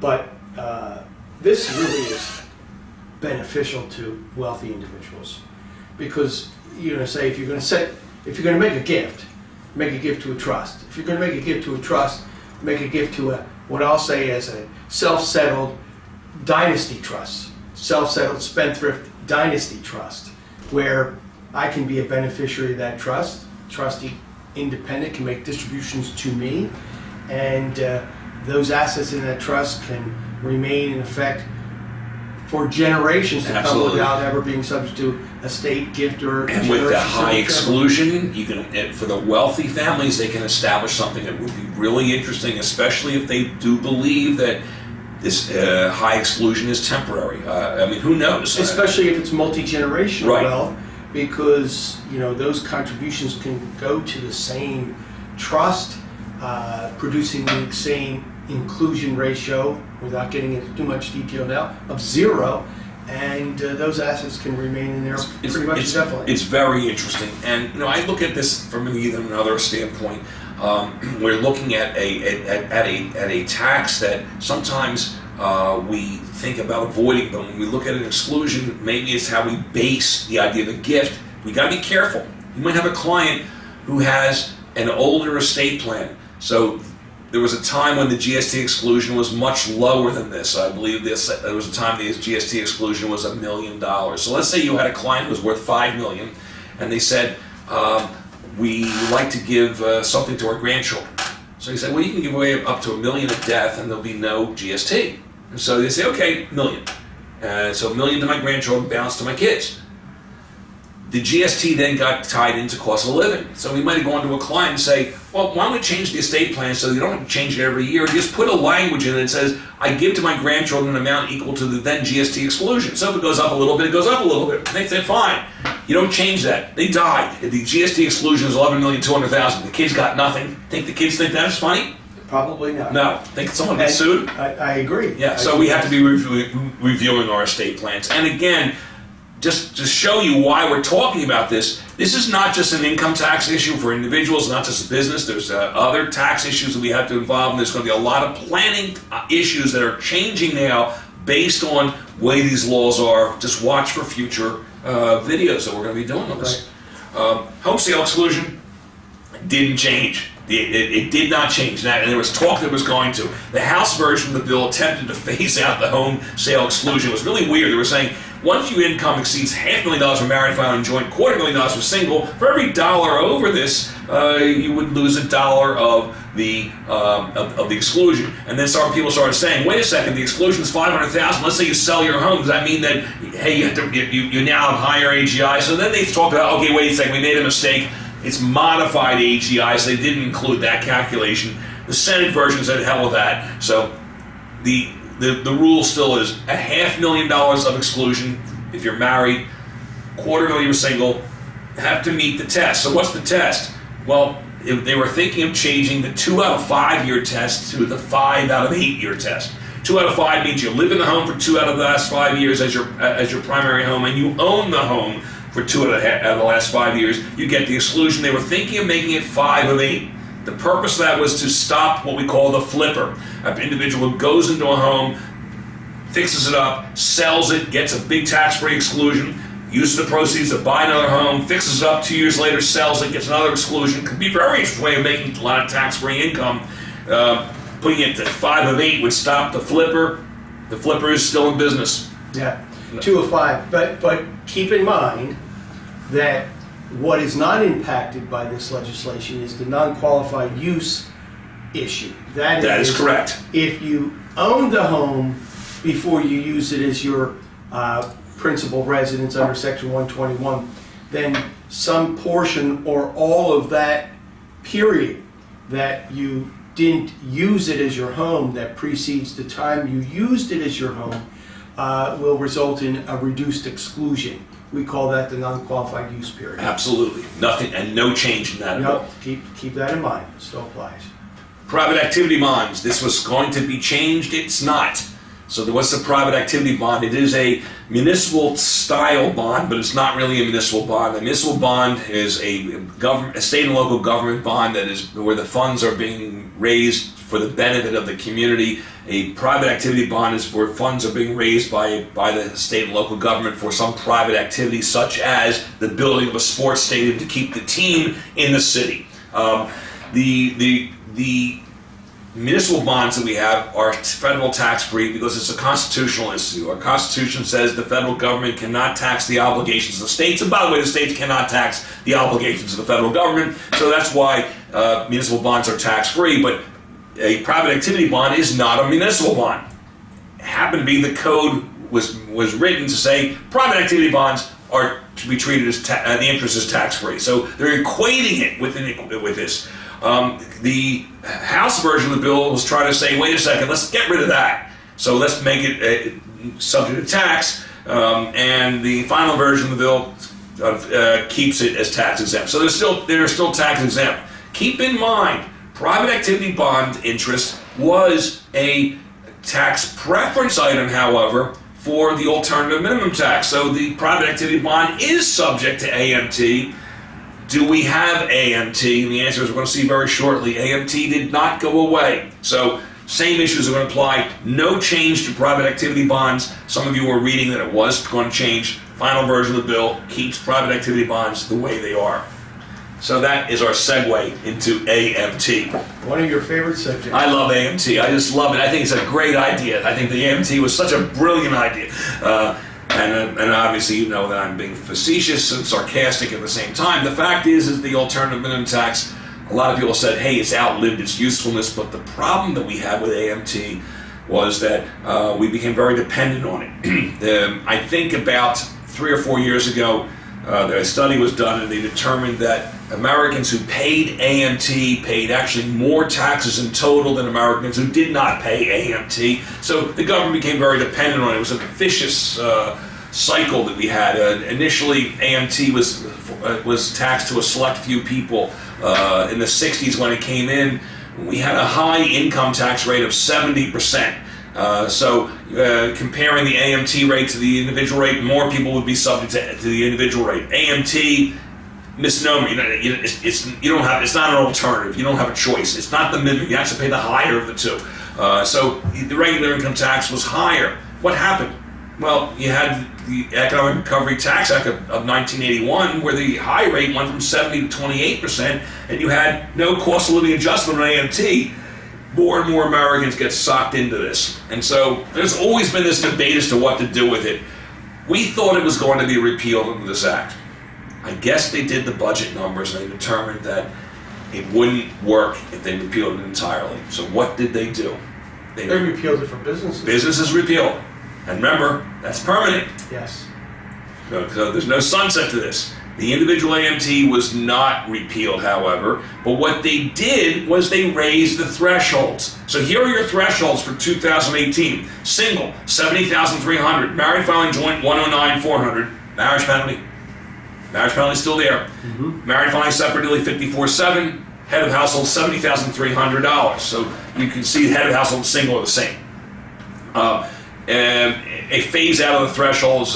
but this really is beneficial to wealthy individuals, because you're going to say, if you're going to make a gift to a trust. If you're going to make a gift to a trust, make a gift to what I'll say as a self-settled dynasty trust, self-settled spendthrift dynasty trust, where I can be a beneficiary of that trust. Trustee independent can make distributions to me, and those assets in that trust can remain in effect for generations to come without ever being subject to estate, gift, or and with the high exclusion, you can, for the wealthy families, they can establish something that would be really interesting, especially if they do believe that this high exclusion is temporary. I mean, who knows? Especially if it's multi-generational Right. wealth, because those contributions can go to the same trust, producing the same inclusion ratio, without getting into too much detail now, of 0, and those assets can remain in there pretty much indefinitely. It's very interesting, and I look at this from even another standpoint. We're looking at a tax that sometimes we think about avoiding, but when we look at an exclusion, maybe it's how we base the idea of a gift. We got to be careful. You might have a client who has an older estate plan, so there was a time when the GST exclusion was much lower than this. I believe there was a time the GST exclusion was $1 million. So let's say you had a client who was worth $5 million, and they said, we like to give something to our grandchildren. So he said, well, you can give away up to $1 million at death and there'll be no GST. And so they say, okay, $1 million. So $1 million to my grandchildren, balance to my kids. The GST then got tied into cost of living. So we might have gone to a client and say, well, why don't we change the estate plan so you don't have to change it every year? Just put a language in it that says, I give to my grandchildren an amount equal to the then GST exclusion. So if it goes up a little bit, it goes up a little bit. And they said, fine. You don't change that. They died. The GST exclusion is $11,200,000. The kids got nothing. Think the kids think that's funny? Probably not. No. Think someone gets sued? I agree. Yeah, so we have to be reviewing our estate plans. And again, just to show you why we're talking about this, this is not just an income tax issue for individuals, not just a business. There's other tax issues that we have to involve, and there's going to be a lot of planning issues that are changing now based on the way these laws are. Just watch for future videos that we're going to be doing on this. Right. Home sale exclusion didn't change. It did not change that, and there was talk that it was going to. The House version of the bill attempted to phase out the home sale exclusion. It was really weird. They were saying, once your income exceeds $500,000 for married, filing, joint, $250,000 for single, for every dollar over this, you would lose $1 of the exclusion. And then people started saying, wait a second, the exclusion is $500,000. Let's say you sell your home. Does that mean that, hey, you now have higher AGI? So then they talked about, okay, wait a second, we made a mistake. It's modified AGI, so they didn't include that calculation. The Senate version said, hell with that. So the rule still is $500,000 of exclusion if you're married, $250,000 for single, have to meet the test. So what's the test? Well, they were thinking of changing the 2 out of 5 year test to the 5 out of 8 year test. 2 out of 5 means you live in the home for 2 out of the last 5 years as your primary home, and you own the home for 2 out of the last 5 years. You get the exclusion. They were thinking of making it 5 of 8. The purpose of that was to stop what we call the flipper. An individual who goes into a home, fixes it up, sells it, gets a big tax-free exclusion, uses the proceeds to buy another home, fixes it up, 2 years later, sells it, gets another exclusion. Could be a very interesting way of making a lot of tax-free income. Putting it to 5 of 8 would stop the flipper. The flipper is still in business. Yeah, 2 of 5. But keep in mind that what is not impacted by this legislation is the non-qualified use issue. That is correct. If you own the home before you use it as your principal residence under Section 121, then some portion or all of that period that you didn't use it as your home that precedes the time you used it as your home will result in a reduced exclusion. We call that the non-qualified use period. Absolutely. Nothing and no change in that at all. Keep that in mind. It still applies. Private activity bonds. This was going to be changed. It's not. So what's the private activity bond? It is a municipal style bond, but it's not really a municipal bond. A municipal bond is a state and local government bond that is where the funds are being raised for the benefit of the community. A private activity bond is where funds are being raised by the state and local government for some private activity, such as the building of a sports stadium to keep the team in the city. The municipal bonds that we have are federal tax-free because it's a constitutional issue. Our Constitution says the federal government cannot tax the obligations of the states, and by the way, the states cannot tax the obligations of the federal government, so that's why municipal bonds are tax-free, but a private activity bond is not a municipal bond. It happened to be the code was written to say private activity bonds are to be treated as the interest is tax-free. So they're equating it with this. The House version of the bill was trying to say, wait a second, let's get rid of that. So let's make it subject to tax. And the final version of the bill keeps it as tax exempt. So they're still tax exempt. Keep in mind, private activity bond interest was a tax preference item, however, for the alternative minimum tax. So the private activity bond is subject to AMT. Do we have AMT? And the answer is we're going to see very shortly. AMT did not go away. So same issues are going to apply. No change to private activity bonds. Some of you were reading that it was going to change. Final version of the bill keeps private activity bonds the way they are. So that is our segue into AMT. One of your favorite subjects. I love AMT. I just love it. I think it's a great idea. I think the AMT was such a brilliant idea. And obviously you know that I'm being facetious and sarcastic at the same time. The fact is the alternative minimum tax, a lot of people said, hey, it's outlived its usefulness, but the problem that we had with AMT was that we became very dependent on it. I think about 3 or 4 years ago, a study was done and they determined that Americans who paid AMT paid actually more taxes in total than Americans who did not pay AMT. So the government became very dependent on it. It was a vicious cycle that we had. Initially, AMT was taxed to a select few people. In the 60s when it came in, we had a high income tax rate of 70%. Comparing the AMT rate to the individual rate, more people would be subject to the individual rate. AMT, misnomer. It's not an alternative. You don't have a choice. It's not the minimum. You have to pay the higher of the two. So the regular income tax was higher. What happened? Well, you had the Economic Recovery Tax Act of 1981, where the high rate went from 70 to 28%, and you had no cost of living adjustment on AMT. More and more Americans get sucked into this. And so there's always been this debate as to what to do with it. We thought it was going to be repealed under this act. I guess they did the budget numbers and they determined that it wouldn't work if they repealed it entirely. So what did they do? They repealed it for businesses. Businesses repealed. And remember, that's permanent. Yes. So there's no sunset to this. The individual AMT was not repealed, however, but what they did was they raised the thresholds. So here are your thresholds for 2018. Single, $70,300. Married filing joint, $109,400. Marriage penalty. Marriage penalty is still there. Mm-hmm. Married filing separately, $54,700. Head of household, $70,300. So you can see head of household and single are the same. A phase out of the thresholds,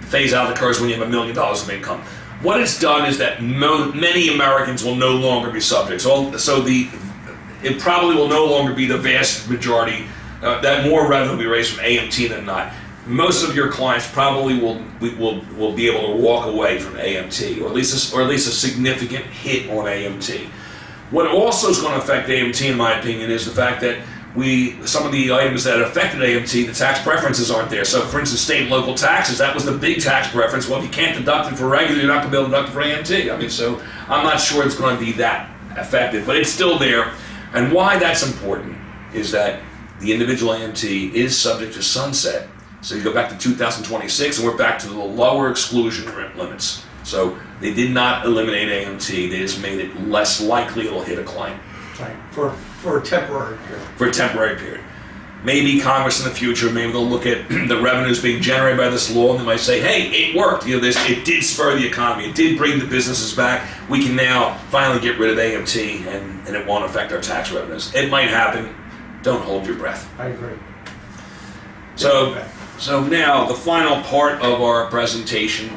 phase out occurs when you have $1 million of income. What it's done is that many Americans will no longer be subject. It probably will no longer be the vast majority, that more revenue will be raised from AMT than not. Most of your clients probably will be able to walk away from AMT, or at least a significant hit on AMT. What also is going to affect AMT, in my opinion, is the fact that some of the items that affected AMT, the tax preferences aren't there. So, for instance, state and local taxes, that was the big tax preference. Well, if you can't deduct it for regular, you're not going to be able to deduct it for AMT. I mean, so I'm not sure it's going to be that affected, but it's still there. And why that's important is that the individual AMT is subject to sunset. So you go back to 2026, and we're back to the lower exclusion limits. So they did not eliminate AMT. They just made it less likely it'll hit a client. Right. For a temporary period. For a temporary period. Maybe Congress in the future, maybe they'll look at the revenues being generated by this law and they might say, hey, it worked. It did spur the economy. It did bring the businesses back. We can now finally get rid of AMT and it won't affect our tax revenues. It might happen. Don't hold your breath. I agree. So now the final part of our presentation,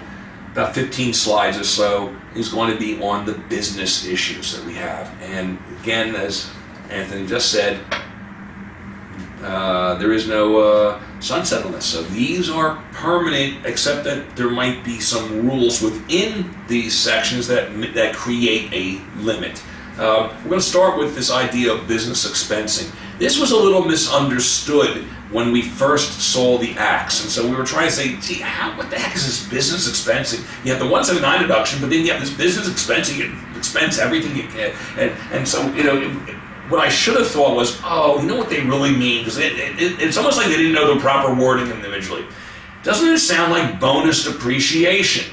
about 15 slides or so, is going to be on the business issues that we have. And again, as Anthony just said, there is no sunset on this. So these are permanent, except that there might be some rules within these sections that create a limit. We're going to start with this idea of business expensing. This was a little misunderstood when we first saw the acts, and so we were trying to say, gee, what the heck is this business expensing? You have the 179 deduction, but then you have this business expensing, you expense everything you can, and so, what I should have thought was, you know what they really mean, because it's almost like they didn't know the proper wording individually. Doesn't it sound like bonus depreciation?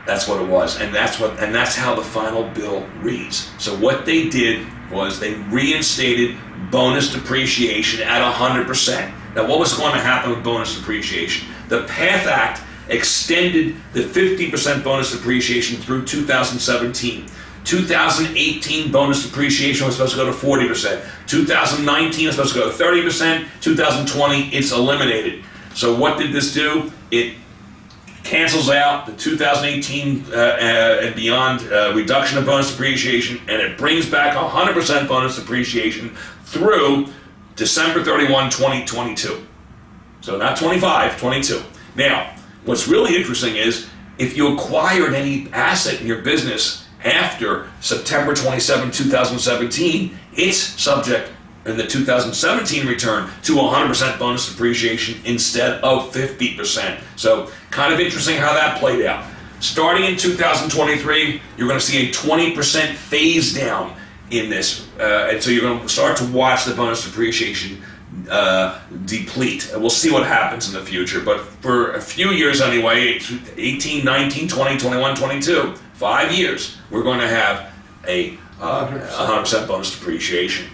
That's what it was, and that's how the final bill reads. So what they did was they reinstated bonus depreciation at 100%. Now, what was going to happen with bonus depreciation? The PATH Act extended the 50% bonus depreciation through 2017. 2018 bonus depreciation was supposed to go to 40%. 2019 was supposed to go to 30%. 2020, it's eliminated. So what did this do? It cancels out the 2018 and beyond reduction of bonus depreciation, and it brings back 100% bonus depreciation through December 31, 2022. So not 25, 22. Now, what's really interesting is if you acquired any asset in your business after September 27, 2017, it's subject in the 2017 return to 100% bonus depreciation instead of 50%. So kind of interesting how that played out. Starting in 2023, you're going to see a 20% phase down in this, and so you're going to start to watch the bonus depreciation deplete. We'll see what happens in the future, but for a few years anyway, 18, 19, 20, 21, 22, 5 years, we're going to have a 100% bonus depreciation.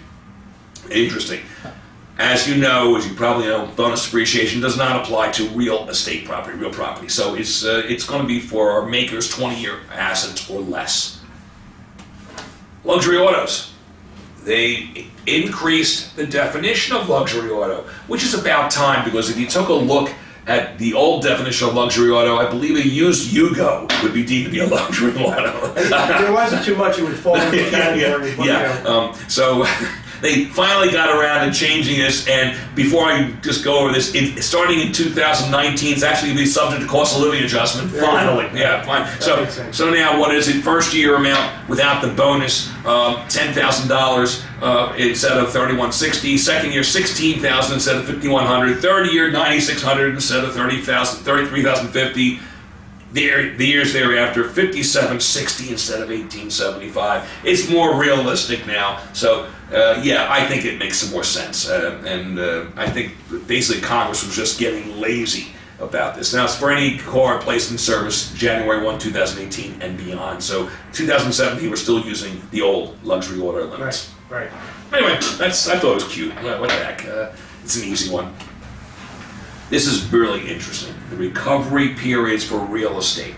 Interesting. As you know, as you probably know, bonus depreciation does not apply to real estate property, real property. So it's going to be for our makers 20-year assets or less. Luxury autos. They increased the definition of luxury auto, which is about time, because if you took a look at the old definition of luxury auto, I believe a used Yugo would be deemed to be a luxury auto. If there wasn't too much, it would fall into the category. So they finally got around to changing this, and before I just go over this, starting in 2019, it's actually going to be subject to cost of living adjustment. Finally, fine. So now, what is it? First year amount without the bonus, $10,000 instead of $3,160. Second year, $16,000 instead of $5,100. Third year, $9,600 instead of $33,050. The years thereafter, $5,760 instead of $1,875. It's more realistic now. So, I think it makes some more sense. I think basically Congress was just getting lazy about this. Now, it's for any car placed in service January 1, 2018 and beyond. So, 2017, we're still using the old luxury auto limits. Right. Anyway, I thought it was cute. What the heck? It's an easy one. This is really interesting. The recovery periods for real estate.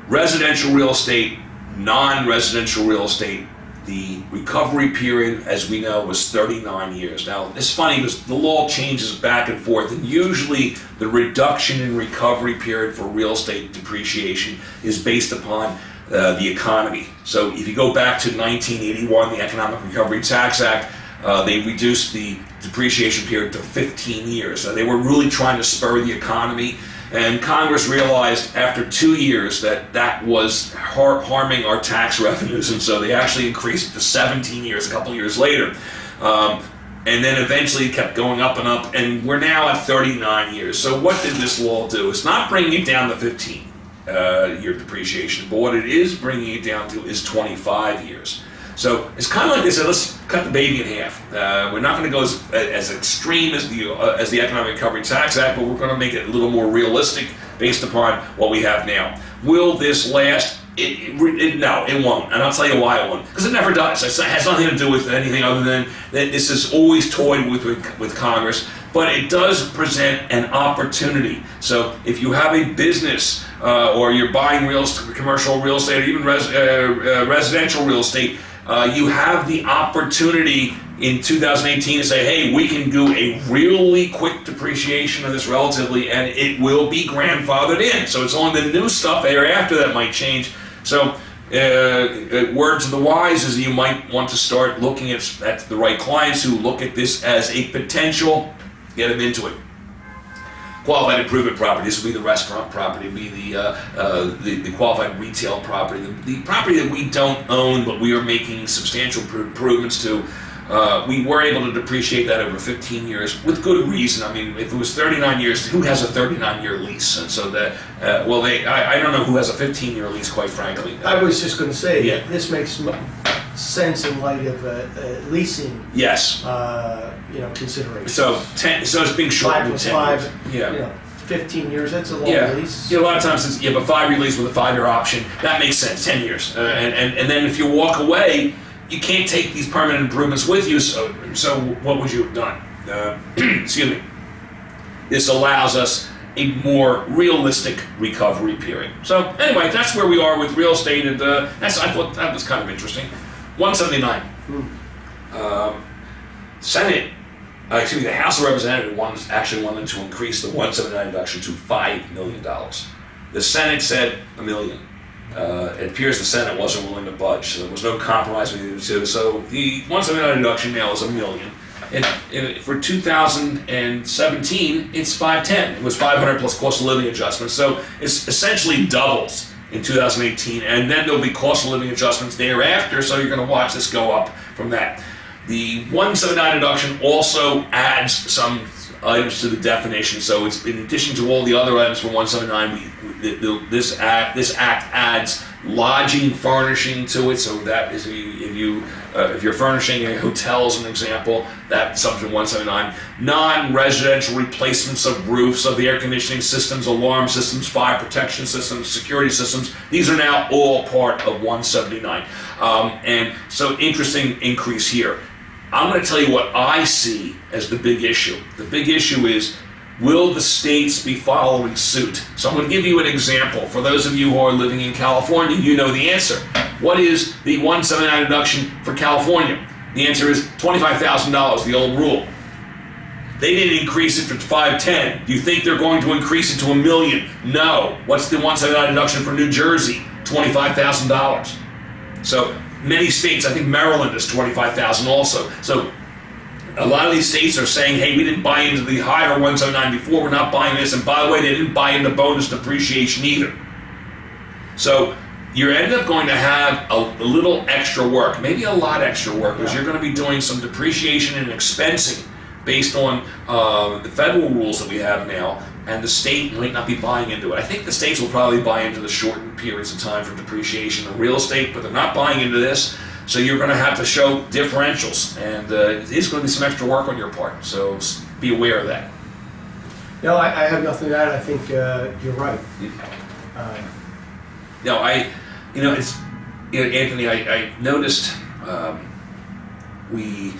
Residential real estate, non-residential real estate, the recovery period, as we know, was 39 years. Now, it's funny because the law changes back and forth, and usually the reduction in recovery period for real estate depreciation is based upon the economy. So if you go back to 1981, the Economic Recovery Tax Act, they reduced the depreciation period to 15 years. So they were really trying to spur the economy, and Congress realized after 2 years that was harming our tax revenues, and so they actually increased it to 17 years a couple years later. And then eventually it kept going up, and we're now at 39 years. So what did this law do? It's not bringing it down to 15 year depreciation, but what it is bringing it down to is 25 years. So it's kind of like they said, let's cut the baby in half. We're not going to go as extreme as the Economic Recovery Tax Act, but we're going to make it a little more realistic based upon what we have now. Will this last? No, it won't. And I'll tell you why it won't. Because it never does. It has nothing to do with anything other than that this is always toyed with Congress. But it does present an opportunity. So if you have a business or you're buying commercial real estate or even residential real estate, you have the opportunity in 2018 to say, hey, we can do a really quick depreciation of this relatively, and it will be grandfathered in. So it's only the new stuff thereafter that might change. So words of the wise is you might want to start looking at the right clients who look at this as a potential, get them into it. Qualified improvement property. This would be the restaurant property, would be the qualified retail property, the property that we don't own, but we are making substantial improvements to. We were able to depreciate that over 15 years with good reason. I mean, if it was 39 years, who has a 39-year lease? And so that, I don't know who has a 15-year lease, quite frankly. I was just going to say, Yeah. This makes sense in light of leasing. Yes. Considerations. So it's being shortened to 10 years. Yeah. 15 years. That's a long lease. Yeah, a lot of times since you have a 5-year lease with a 5-year option, that makes sense. 10 years, and then if you walk away, you can't take these permanent improvements with you. So what would you have done? Excuse me. This allows us a more realistic recovery period. So anyway, that's where we are with real estate, and I thought that was kind of interesting. 179. The House of Representatives actually wanted to increase the 179 deduction to $5 million. The Senate said $1 million. It appears the Senate wasn't willing to budge, so there was no compromise between the two. So the 179 deduction now is $1 million. For 2017, it's $510. It was $500 plus cost of living adjustments. So it's essentially doubles in 2018, and then there'll be cost of living adjustments thereafter. So you're going to watch this go up from that. The 179 deduction also adds some items to the definition. So it's in addition to all the other items from 179, this act adds lodging furnishing to it. So that is if you're furnishing a hotel as an example, that's subject to 179. Non-residential replacements of roofs, of the air conditioning systems, alarm systems, fire protection systems, security systems. These are now all part of 179. And so interesting increase here. I'm going to tell you what I see as the big issue. The big issue is, will the states be following suit? So I'm going to give you an example. For those of you who are living in California, you know the answer. What is the 179 deduction for California? The answer is $25,000, the old rule. They didn't increase it to $510,000. Do you think they're going to increase it to $1 million? No. What's the 179 deduction for New Jersey? $25,000. So many states, I think Maryland is $25,000 also. So a lot of these states are saying, hey, we didn't buy into the higher 179 before, we're not buying this. And by the way, they didn't buy into bonus depreciation either. So you end up going to have a little extra work, maybe a lot extra work, because you're going to be doing some depreciation and expensing based on the federal rules that we have now, and the state might not be buying into it. I think the states will probably buy into the shortened periods of time for depreciation in real estate, but they're not buying into this. So you're going to have to show differentials, and it is going to be some extra work on your part. So be aware of that. No, I have nothing to add. I think you're right. No, Anthony, I noticed we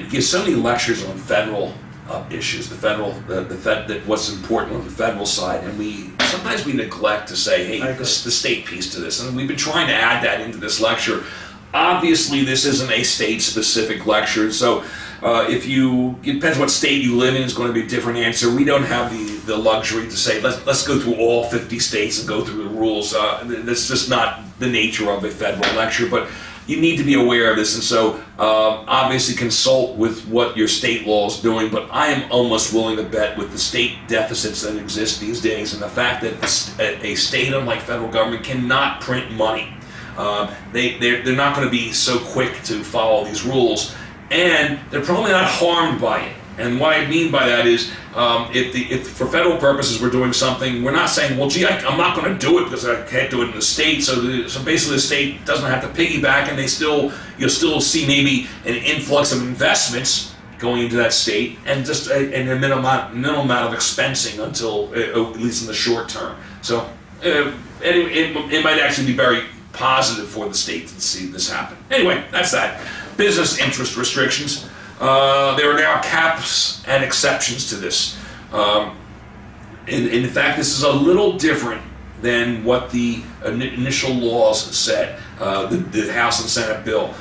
give so many lectures on federal issues, that what's important on the federal side, and sometimes we neglect to say, hey, the state piece to this, and we've been trying to add that into this lecture. Obviously, this isn't a state-specific lecture, so it depends what state you live in, is going to be a different answer. We don't have the luxury to say, let's go through all 50 states and go through the rules. That's just not the nature of a federal lecture, but you need to be aware of this, and so obviously consult with what your state law is doing, but I am almost willing to bet with the state deficits that exist these days, and the fact that a state, unlike federal government, cannot print money. They're not going to be so quick to follow these rules, and they're probably not harmed by it. And what I mean by that is, if for federal purposes we're doing something, we're not saying, well, gee, I'm not going to do it because I can't do it in the state. So basically, the state doesn't have to piggyback, and you'll still see maybe an influx of investments going into that state, and just a minimal amount of expensing until at least in the short term. So anyway, it might actually be very positive for the state to see this happen. Anyway, that's that. Business interest restrictions. There are now caps and exceptions to this. In fact, this is a little different than what the initial laws said, the House and Senate bill.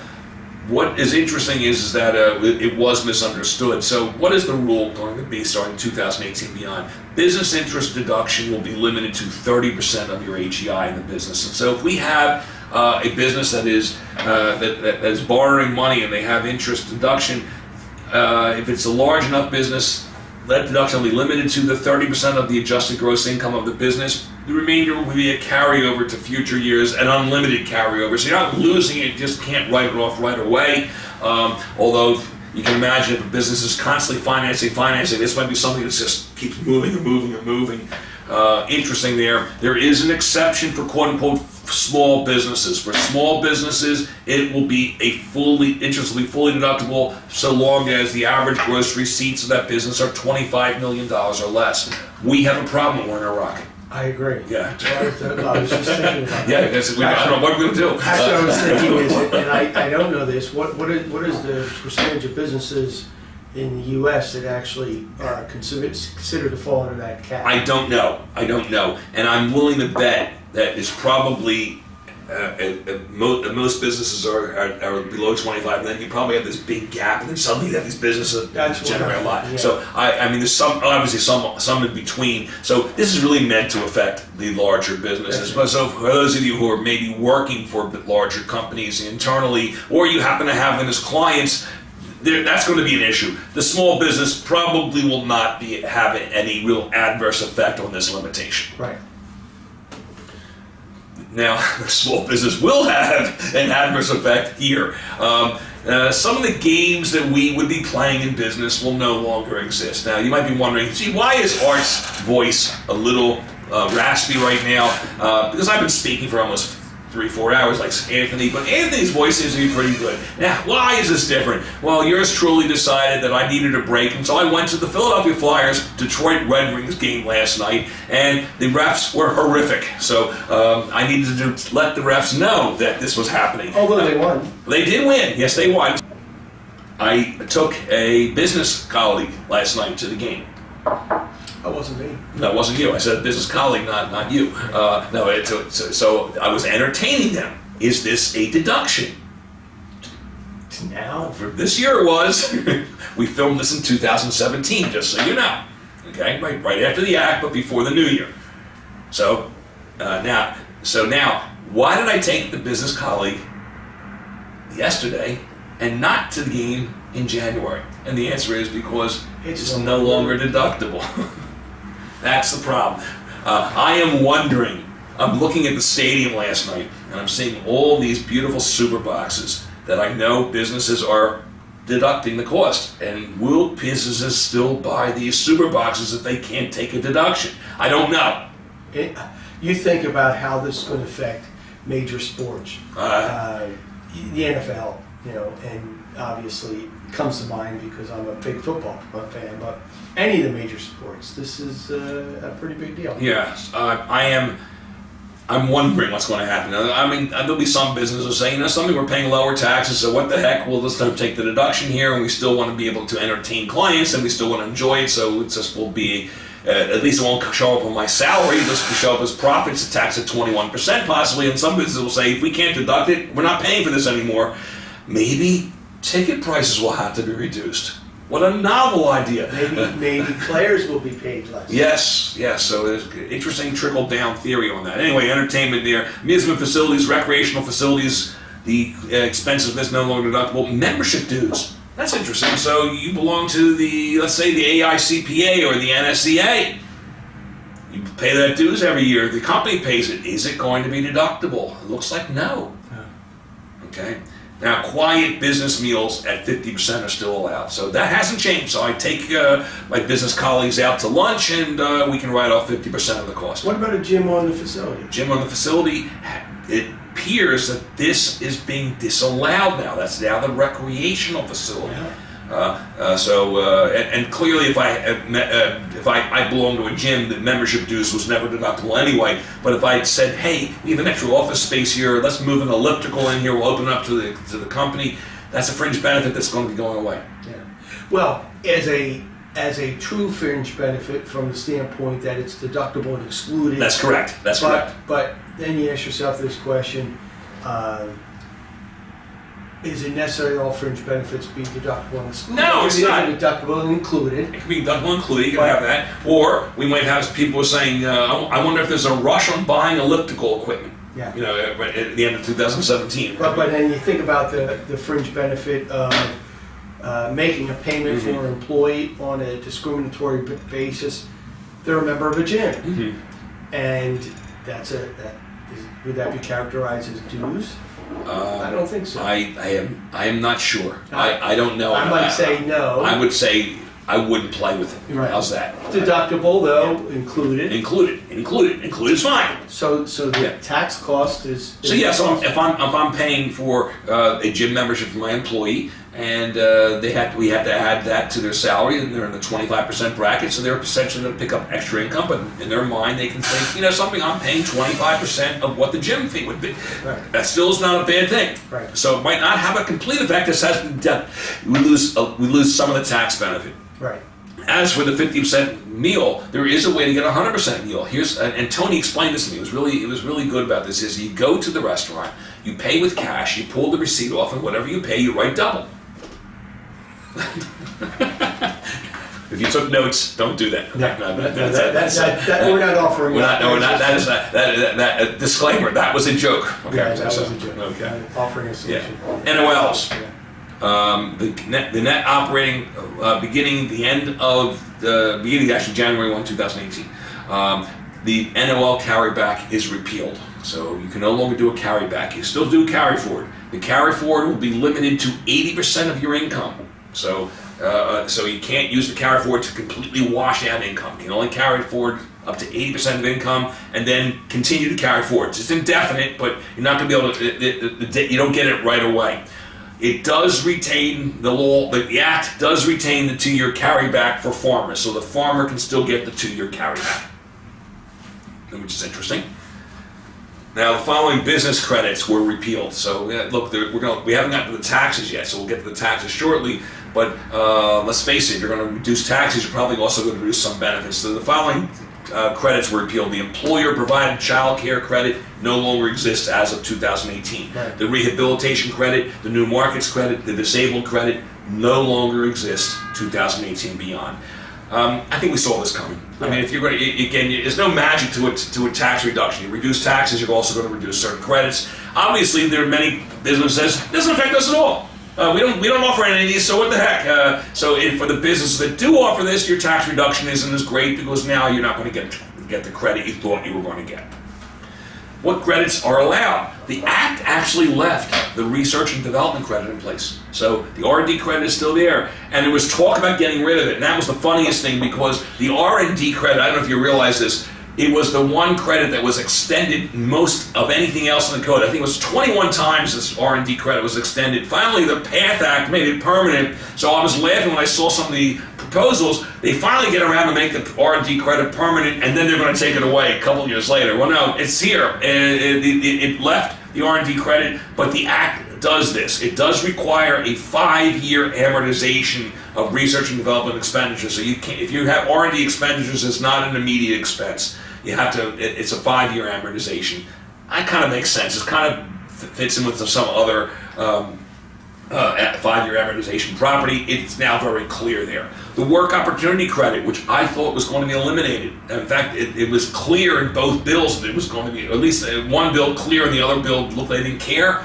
What is interesting is that it was misunderstood. So what is the rule going to be starting 2018 beyond? Business interest deduction will be limited to 30% of your AGI in the business. And so if we have a business that is borrowing money and they have interest deduction, if it's a large enough business, that deduction will be limited to the 30% of the adjusted gross income of the business. The remainder will be a carryover to future years, an unlimited carryover. So you're not losing it, you just can't write it off right away. Although you can imagine if a business is constantly financing, this might be something that just keeps moving and moving and moving. Interesting there. There is an exception for quote-unquote small businesses. For small businesses, interest will be fully deductible so long as the average gross receipts of that business are $25 million or less. We have a problem at Werner Rock. I agree. Yeah. I was just thinking about that. Yeah, I don't know what we're going to do. Actually, I was thinking is, and I don't know this, what is the percentage of businesses in the U.S. that actually are considered to fall under that cap? I don't know, and I'm willing to bet that it's probably most businesses are below 25. And then you probably have this big gap, and then suddenly you have these businesses that generate a lot. Yeah. So I mean, there's some in between. So this is really meant to affect the larger businesses. But so for those of you who are maybe working for larger companies internally, or you happen to have them as clients, that's going to be an issue. The small business probably will not be having any real adverse effect on this limitation. Right. Now, the small business will have an adverse effect here. some of the games that we would be playing in business will no longer exist. Now, you might be wondering, gee, why is Art's voice a little raspy right now? Because I've been speaking for almost 3-4 hours like Anthony, but Anthony's voice seems to be pretty good. Now, why is this different? Well, yours truly decided that I needed a break, and so I went to the Philadelphia Flyers Detroit Red Wings game last night, and the refs were horrific. So I needed to let the refs know that this was happening. Although they won. They did win. Yes, they won. I took a business colleague last night to the game. That wasn't me. No, it wasn't you. I said business colleague, not you. So I was entertaining them. Is this a deduction? Now? For this year it was. We filmed this in 2017, just so you know. Okay, right after the act, but before the new year. So now, why did I take the business colleague yesterday and not to the game in January? And the answer is because it's no longer deductible. That's the problem. I am wondering, I'm looking at the stadium last night, and I'm seeing all these beautiful super boxes that I know businesses are deducting the cost. And will businesses still buy these super boxes if they can't take a deduction? I don't know. You think about how this is going to affect major sports. The NFL, and obviously it comes to mind because I'm a big football fan, but any of the major sports, this is a pretty big deal. Yes, I'm wondering what's going to happen. I mean, there'll be some businesses saying, something we're paying lower taxes, so what the heck, we'll just take the deduction here, and we still want to be able to entertain clients, and we still want to enjoy it, so it just will be, at least it won't show up on my salary, it'll just show up as profits, taxed at 21% possibly, and some businesses will say, if we can't deduct it, we're not paying for this anymore. Maybe ticket prices will have to be reduced. What a novel idea. Maybe players will be paid less. Yes. So there's interesting trickle-down theory on that. Anyway, entertainment there. Amusement facilities, recreational facilities, the expenses of this no longer deductible. Membership dues. That's interesting. So you belong to let's say the AICPA or the NSCA. You pay that dues every year. The company pays it. Is it going to be deductible? It looks like no. Okay. Now, quiet business meals at 50% are still allowed, so that hasn't changed. So I take my business colleagues out to lunch, and we can write off 50% of the cost. What about a gym on the facility? Gym on the facility, it appears that this is being disallowed now. That's now the recreational facility. Yeah. And clearly, if I belong to a gym, the membership dues was never deductible anyway. But if I said, hey, we have an extra office space here, let's move an elliptical in here, we'll open it up to the company. That's a fringe benefit that's going to be going away. Yeah. Well, as a true fringe benefit from the standpoint that it's deductible and excluded. That's correct. Correct. But then you ask yourself this question. Is it necessary that all fringe benefits be deductible and excluded? No, it's not. Deductible and included. It can be deductible and included, you can have that. Or we might have people saying, I wonder if there's a rush on buying elliptical equipment. Yeah. At the end of 2017. But then you think about the fringe benefit of making a payment for an employee on a discriminatory basis. They're a member of a gym. Mm-hmm. And would that be characterized as dues? I don't think so. I am not sure. I don't know. I might say no. I would say I wouldn't play with it. Right. How's that? Deductible though, included. Included is fine. So the tax cost is. So if I'm paying for a gym membership for my employee, and we have to add that to their salary, and they're in the 25% bracket, so they're essentially going to pick up extra income. But in their mind, they can think, something, I'm paying 25% of what the gym fee would be. Right. That still is not a bad thing. Right. So it might not have a complete effect. We lose some of the tax benefit. Right. As for the 50% meal, there is a way to get a 100% meal. And Tony explained this to me. It was really good about this. Is you go to the restaurant, you pay with cash, you pull the receipt off, and whatever you pay, you write double. If you took notes, don't do that. We're not offering. We're not. No, we're not. That disclaimer. That was a joke. Okay. Yeah, that was a joke. Okay. Offering a solution. Yeah. NOLs. Yeah. The net operating beginning actually January 1, 2018. The NOL carryback is repealed, so you can no longer do a carryback. You still do carry forward, The carry forward will be limited to 80% of your income. So you can't use the carry forward to completely wash out income. You can only carry forward up to 80% of income and then continue to carry forward. It's indefinite, but you're not going to be able to, you don't get it right away. It does retain the law, the Act does retain the 2-year carryback for farmers, so the farmer can still get the 2-year carryback, which is interesting. Now, the following business credits were repealed. So, look, we haven't gotten to the taxes yet, so we'll get to the taxes shortly. But let's face it, if you're going to reduce taxes, you're probably also going to reduce some benefits. So the following credits were repealed. The employer-provided child care credit no longer exists as of 2018. Right. The rehabilitation credit, the new markets credit, the disabled credit no longer exists 2018 beyond. I think we saw this coming. I mean, if you're going to, again, there's no magic to a tax reduction. You reduce taxes, you're also going to reduce certain credits. Obviously, there are many businesses that doesn't affect us at all. We don't offer any of these, so what the heck? For the businesses that do offer this, your tax reduction isn't as great because now you're not going to get the credit you thought you were going to get. What credits are allowed? The Act actually left the research and development credit in place. So the R&D credit is still there. And there was talk about getting rid of it. And that was the funniest thing because the R&D credit, I don't know if you realize this, it was the one credit that was extended most of anything else in the code. I think it was 21 times this R&D credit was extended. Finally, the PATH Act made it permanent. So I was laughing when I saw some of the proposals. They finally get around to make the R&D credit permanent, and then they're going to take it away a couple years later. Well, no, it's here. It left the R&D credit, but the Act does this. It does require a 5-year amortization of research and development expenditures. So you can't, if you have R&D expenditures, it's not an immediate expense. You have to. It's a 5-year amortization. That kind of makes sense. It kind of fits in with some other 5-year amortization property. It's now very clear there. The work opportunity credit, which I thought was going to be eliminated. In fact, it was clear in both bills that it was going to be, at least one bill clear and the other bill looked they didn't care.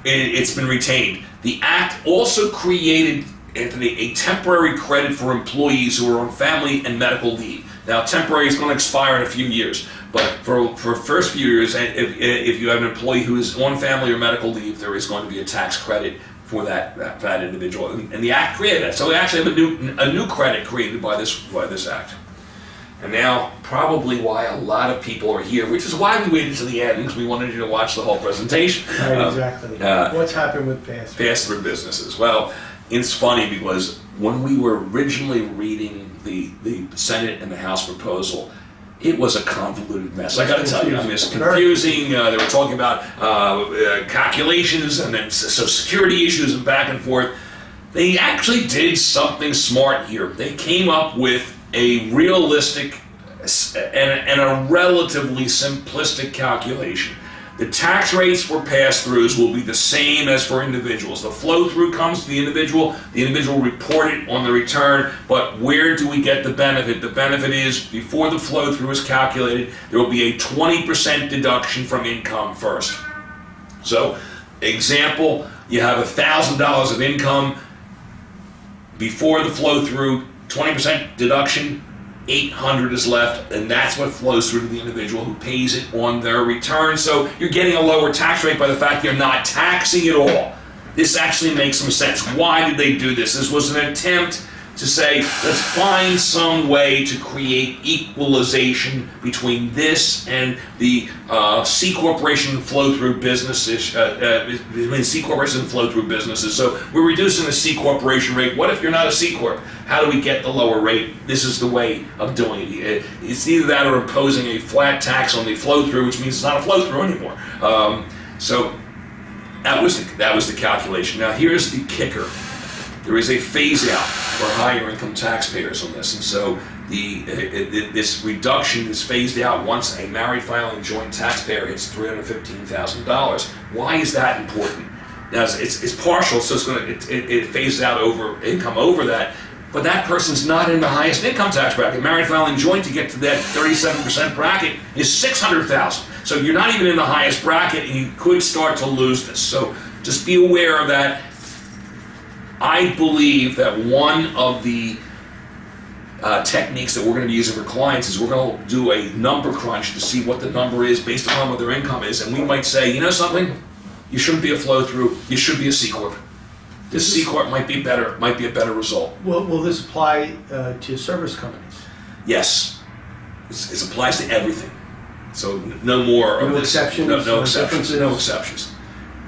It's been retained. The Act also created, Anthony, a temporary credit for employees who are on family and medical leave. Now, temporary is going to expire in a few years, but for first few years, if you have an employee who is on family or medical leave, there is going to be a tax credit for that individual, and the Act created that. So we actually have a new credit created by this Act. And now, probably why a lot of people are here, which is why we waited to the end, because we wanted you to watch the whole presentation. Right, exactly. What's happened with pass-through? Pass-through businesses. Well, it's funny because when we were originally reading the Senate and the House proposal, it was a convoluted mess. I got to tell you, I mean, it's confusing. They were talking about calculations and then Social Security issues and back and forth. They actually did something smart here. They came up with a realistic and a relatively simplistic calculation. The tax rates for pass-throughs will be the same as for individuals. The flow-through comes to the individual report it on the return, but where do we get the benefit? The benefit is, before the flow-through is calculated, there will be a 20% deduction from income first. So, example, you have $1,000 of income before the flow-through, 20% deduction, $800 is left, and that's what flows through to the individual who pays it on their return. So you're getting a lower tax rate by the fact you're not taxing at all. This actually makes some sense. Why did they do this? This was an attempt to say, let's find some way to create equalization between this and the C corporation flow-through businesses, between C corporations and flow-through businesses. So we're reducing the C corporation rate. What if you're not a C corp? How do we get the lower rate? This is the way of doing it. It's either that or imposing a flat tax on the flow-through, which means it's not a flow-through anymore. So that was the calculation. Now here's the kicker. There is a phase-out for higher income taxpayers on this, and so this reduction is phased out once a married filing joint taxpayer hits $315,000. Why is that important? Now it's partial, so it phases out over income over that, but that person's not in the highest income tax bracket. Married filing joint to get to that 37% bracket is $600,000. So you're not even in the highest bracket, and you could start to lose this. So just be aware of that. I believe that one of the techniques that we're going to be using for clients is we're going to do a number crunch to see what the number is based upon what their income is, and we might say, you know something, you shouldn't be a flow-through, you should be a C Corp. This C Corp might be a better result. Will this apply to service companies? Yes, it applies to everything. So no more of No this. exceptions, No no exceptions. differences? No exceptions.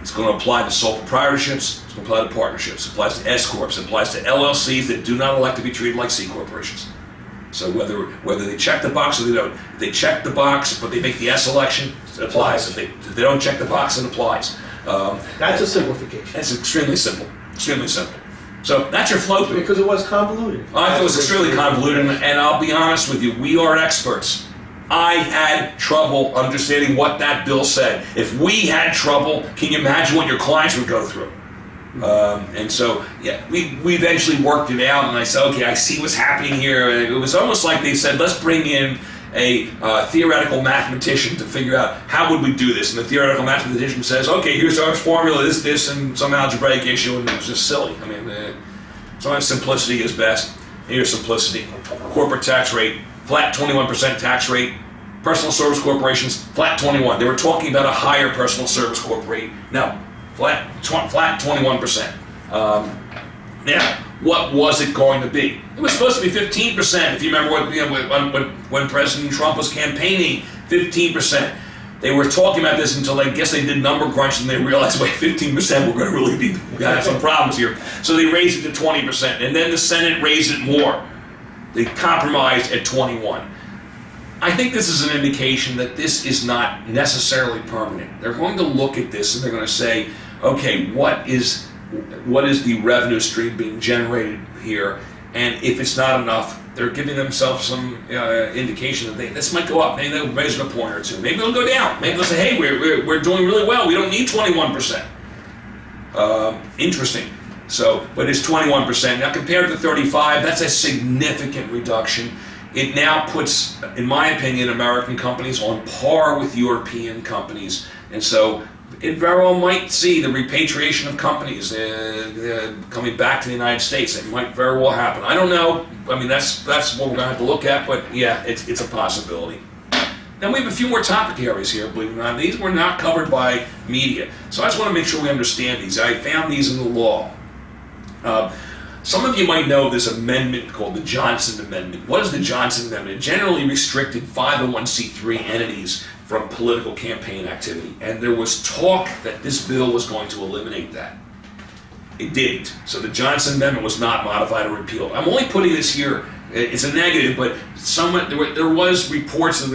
It's going to apply to sole proprietorships. It's going to apply to partnerships. It applies to S corps. It applies to LLCs that do not elect to be treated like C corporations. So whether they check the box or they don't, if they check the box but they make the S election, it applies. If they don't check the box, it applies. That's a simplification. It's extremely simple. Extremely simple. So that's your flow through. Because it was convoluted. I thought it was extremely convoluted, and I'll be honest with you, we are experts. I had trouble understanding what that bill said. If we had trouble, can you imagine what your clients would go through? And so, yeah, we eventually worked it out, and I said, okay, I see what's happening here. And it was almost like they said, let's bring in a theoretical mathematician to figure out how would we do this. And the theoretical mathematician says, okay, here's our formula, this, and some algebraic issue, and it was just silly. I mean, sometimes simplicity is best. Here's simplicity. Corporate tax rate, flat 21% tax rate. Personal service corporations, flat 21. They were talking about a higher personal service corp rate. No, flat 21%. Now, what was it going to be? It was supposed to be 15%. If you remember when President Trump was campaigning, 15%. They were talking about this until I guess they did number crunch and they realized, wait, 15%, we're going to really be have some problems here. So they raised it to 20%, and then the Senate raised it more. They compromised at 21. I think this is an indication that this is not necessarily permanent. They're going to look at this and they're going to say, okay, what is the revenue stream being generated here? And if it's not enough, they're giving themselves some indication that this might go up. Maybe they'll raise it a point or two. Maybe they'll go down. Maybe they'll say, hey, we're doing really well. We don't need 21%. Interesting. So, but it's 21%. Now compared to 35, that's a significant reduction. It now puts, in my opinion, American companies on par with European companies. And so it very well might see the repatriation of companies coming back to the United States. It might very well happen. I don't know. I mean, that's what we're going to have to look at. But yeah, it's a possibility. Now we have a few more topic areas here, believe it or not. These were not covered by media. So I just want to make sure we understand these. I found these in the law. Some of you might know this amendment called the Johnson Amendment. What is the Johnson Amendment? It generally restricted 501c3 entities from political campaign activity. And there was talk that this bill was going to eliminate that. It didn't. So the Johnson Amendment was not modified or repealed. I'm only putting this here, it's a negative, but there was reports that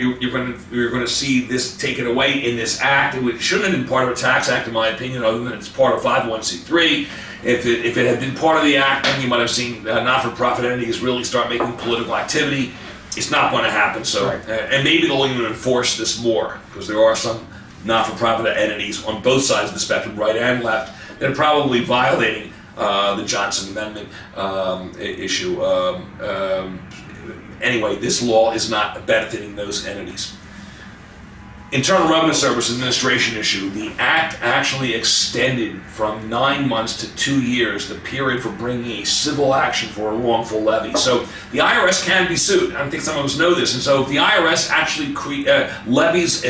you're going to see this taken away in this act. It shouldn't have been part of a tax act, in my opinion, other than it's part of 501c3. If it had been part of the act, then you might have seen not-for-profit entities really start making political activity. It's not going to happen. So, right. And maybe they'll even enforce this more, because there are some not-for-profit entities on both sides of the spectrum, right and left, that are probably violating the Johnson Amendment issue. Anyway, this law is not benefiting those entities. Internal Revenue Service Administration issue. The act actually extended from 9 months to 2 years the period for bringing a civil action for a wrongful levy. So the IRS can be sued. I don't think some of us know this. And so if the IRS actually levies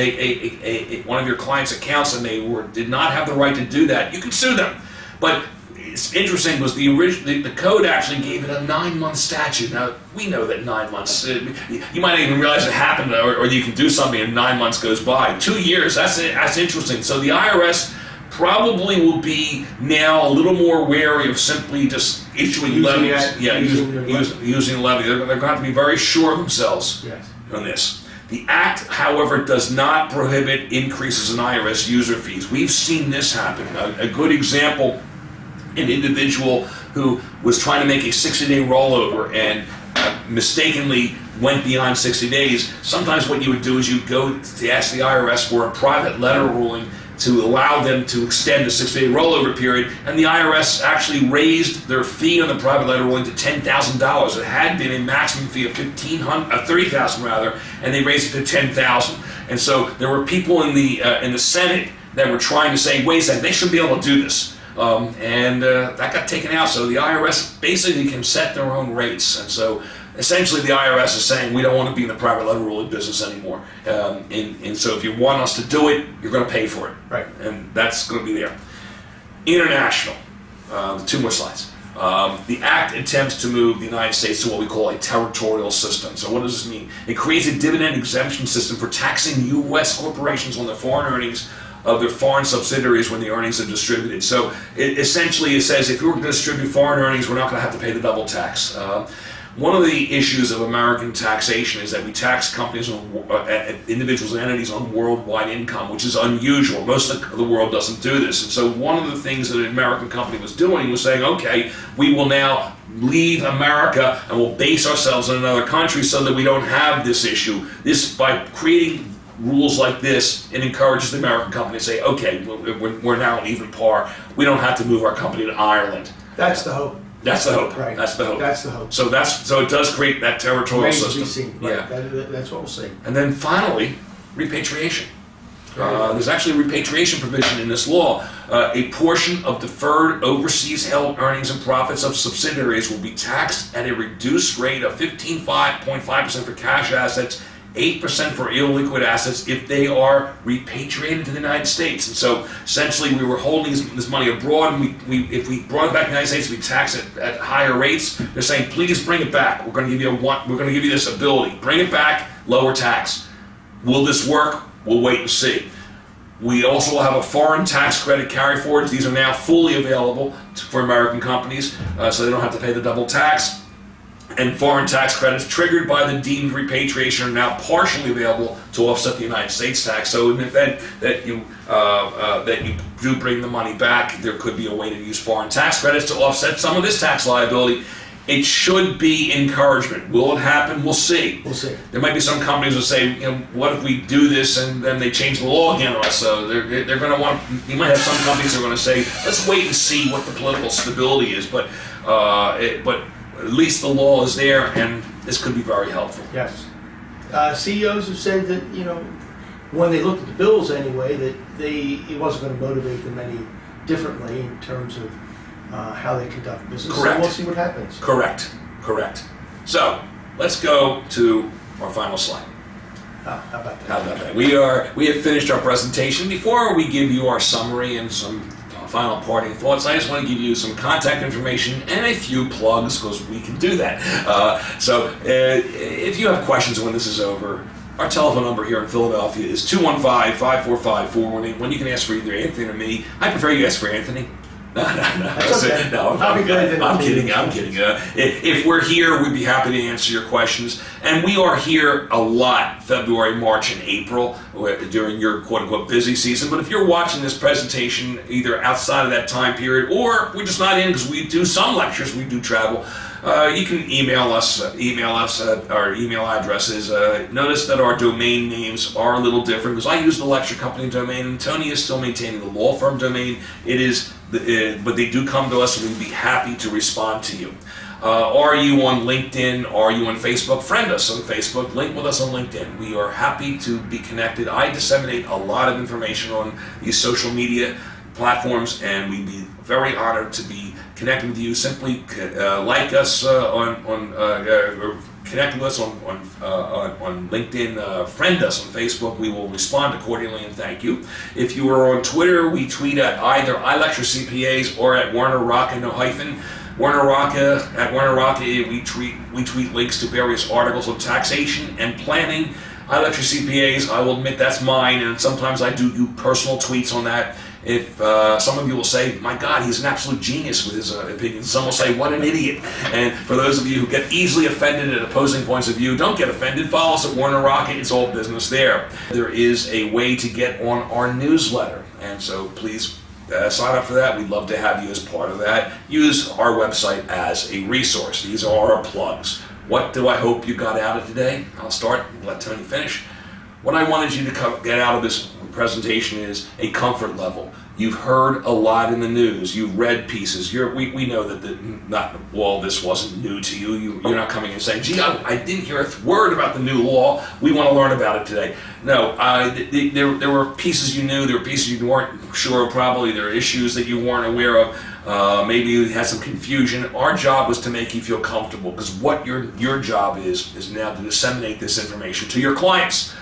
one of your client's accounts and they did not have the right to do that, you can sue them. But it's interesting was the code actually gave it a 9-month statute. Now we know that 9 months. You might not even realize it happened, or you can do something and 9 months goes by. 2 years. That's interesting. So the IRS probably will be now a little more wary of simply just issuing levies. Using levy. They're going to have to be very sure of themselves on this. The Act, however, does not prohibit increases in IRS user fees. We've seen this happen. A good example. An individual who was trying to make a 60-day rollover and mistakenly went beyond 60 days. Sometimes what you would do is you'd go to ask the IRS for a private letter ruling to allow them to extend the 60-day rollover period, and the IRS actually raised their fee on the private letter ruling to $10,000. It had been a maximum fee of $30,000 rather, and they raised it to $10,000. And so there were people in the Senate that were trying to say, wait a second, they should be able to do this. and that got taken out. So the IRS basically can set their own rates, and so essentially the IRS is saying we don't want to be in the private liability business anymore. And so if you want us to do it, you're going to pay for it. Right. And that's going to be there. International. 2 more slides. The Act attempts to move the United States to what we call a territorial system. So what does this mean? It creates a dividend exemption system for taxing U.S. corporations on the foreign earnings of their foreign subsidiaries when the earnings are distributed. So it says if you're going to distribute foreign earnings, we're not going to have to pay the double tax. One of the issues of American taxation is that we tax companies, individuals and entities on worldwide income, which is unusual. Most of the world doesn't do this. And so one of the things that an American company was doing was saying, okay, we will now leave America and we'll base ourselves in another country so that we don't have this issue. By creating rules like this, it encourages the American company to say, okay, we're now an even par. We don't have to move our company to Ireland. That's the hope. That's the hope. Right. That's the hope. That's the hope. So it does create that territorial Remains to system. be seen. Right. Yeah. That's what we'll see. And then finally, repatriation. There's actually a repatriation provision in this law. A portion of deferred overseas held earnings and profits of subsidiaries will be taxed at a reduced rate of 15.5% for cash assets, 8% for illiquid assets if they are repatriated to the United States. And so essentially we were holding this money abroad, and if we brought it back to the United States, we tax it at higher rates. They're saying, please bring it back. We're going to give you this ability. Bring it back, lower tax. Will this work? We'll wait and see. We also will have a foreign tax credit carry forwards. These are now fully available for American companies, so they don't have to pay the double tax. And foreign tax credits triggered by the deemed repatriation are now partially available to offset the United States tax. So in the event that you do bring the money back, there could be a way to use foreign tax credits to offset some of this tax liability. It should be encouragement. Will it happen? We'll see. We'll see. There might be some companies that say, what if we do this and then they change the law again on us? So they're going to want. You might have some companies that are going to say, let's wait and see what the political stability is. But at least the law is there, and this could be very helpful. Yes. CEOs have said that, when they looked at the bills anyway, that it wasn't going to motivate them any differently in terms of how they conduct business. Correct. So we'll see what happens. Correct. So let's go to our final slide. How about that? How about that? We have finished our presentation. Before we give you our summary and some final parting thoughts, I just want to give you some contact information and a few plugs, because we can do that. So if you have questions when this is over, our telephone number here in Philadelphia is 215-545-4181. When you can ask for either Anthony or me. I prefer you ask for Anthony. No. That's okay. No, I'm kidding. If we're here, we'd be happy to answer your questions. And we are here a lot, February, March, and April, during your quote-unquote busy season. But if you're watching this presentation either outside of that time period, or we're just not in because we do some lectures, we do travel, you can email us. Our email addresses. Notice that our domain names are a little different because I use the lecture company domain, and Tony is still maintaining the law firm domain. But they do come to us, and we'd be happy to respond to you. Are you on LinkedIn? Are you on Facebook? Friend us on Facebook. Link with us on LinkedIn. We are happy to be connected. I disseminate a lot of information on these social media platforms, and we'd be very honored to be connecting with you. Simply like us or connect with us on LinkedIn, friend us on Facebook. We will respond accordingly, and thank you. If you are on Twitter, we tweet at either iLectureCPAs or at Werner Rocca, no hyphen. Werner Rocca, at Werner Rocca, we tweet links to various articles on taxation and planning. iLectureCPAs, I will admit that's mine, and sometimes I do personal tweets on that. If some of you will say, my God, he's an absolute genius with his opinions. Some will say, what an idiot. And for those of you who get easily offended at opposing points of view, don't get offended. Follow us at Werner Rocca. It's all business there. There is a way to get on our newsletter. And so please sign up for that. We'd love to have you as part of that. Use our website as a resource. These are our plugs. What do I hope you got out of today? I'll start and let Tony finish. What I wanted you to get out of this presentation is a comfort level You've heard a lot in the news. You've read pieces. We know that not all this wasn't new to you. You're not coming and saying, "Gee, I didn't hear a word about the new law. We want to learn about it today." No, there were pieces you knew. There were pieces you weren't sure. Probably there are issues that you weren't aware of. Maybe you had some confusion. Our job was to make you feel comfortable, because what your job is now to disseminate this information to your clients.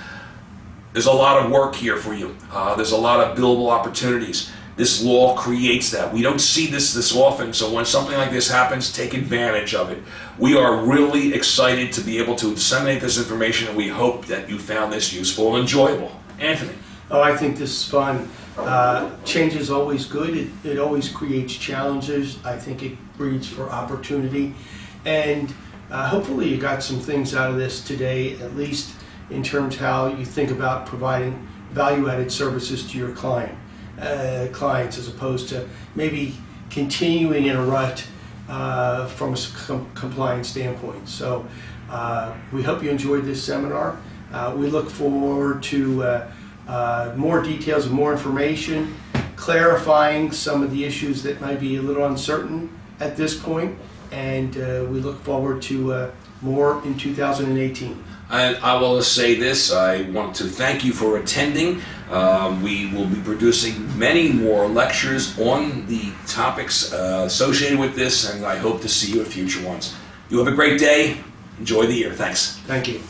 There's a lot of work here for you. There's a lot of billable opportunities. This law creates that. We don't see this often, so when something like this happens, take advantage of it. We are really excited to be able to disseminate this information, and we hope that you found this useful and enjoyable. Anthony. Oh, I think this is fun. Change is always good. It always creates challenges. I think it breeds for opportunity. And hopefully you got some things out of this today, at least in terms how you think about providing value-added services to your clients, as opposed to maybe continuing in a rut from a compliance standpoint. So we hope you enjoyed this seminar. We look forward to more details and more information, clarifying some of the issues that might be a little uncertain at this point, and we look forward to more in 2018. And I will say this, I want to thank you for attending. We will be producing many more lectures on the topics associated with this, and I hope to see you at future ones. You have a great day. Enjoy the year. Thanks. Thank you.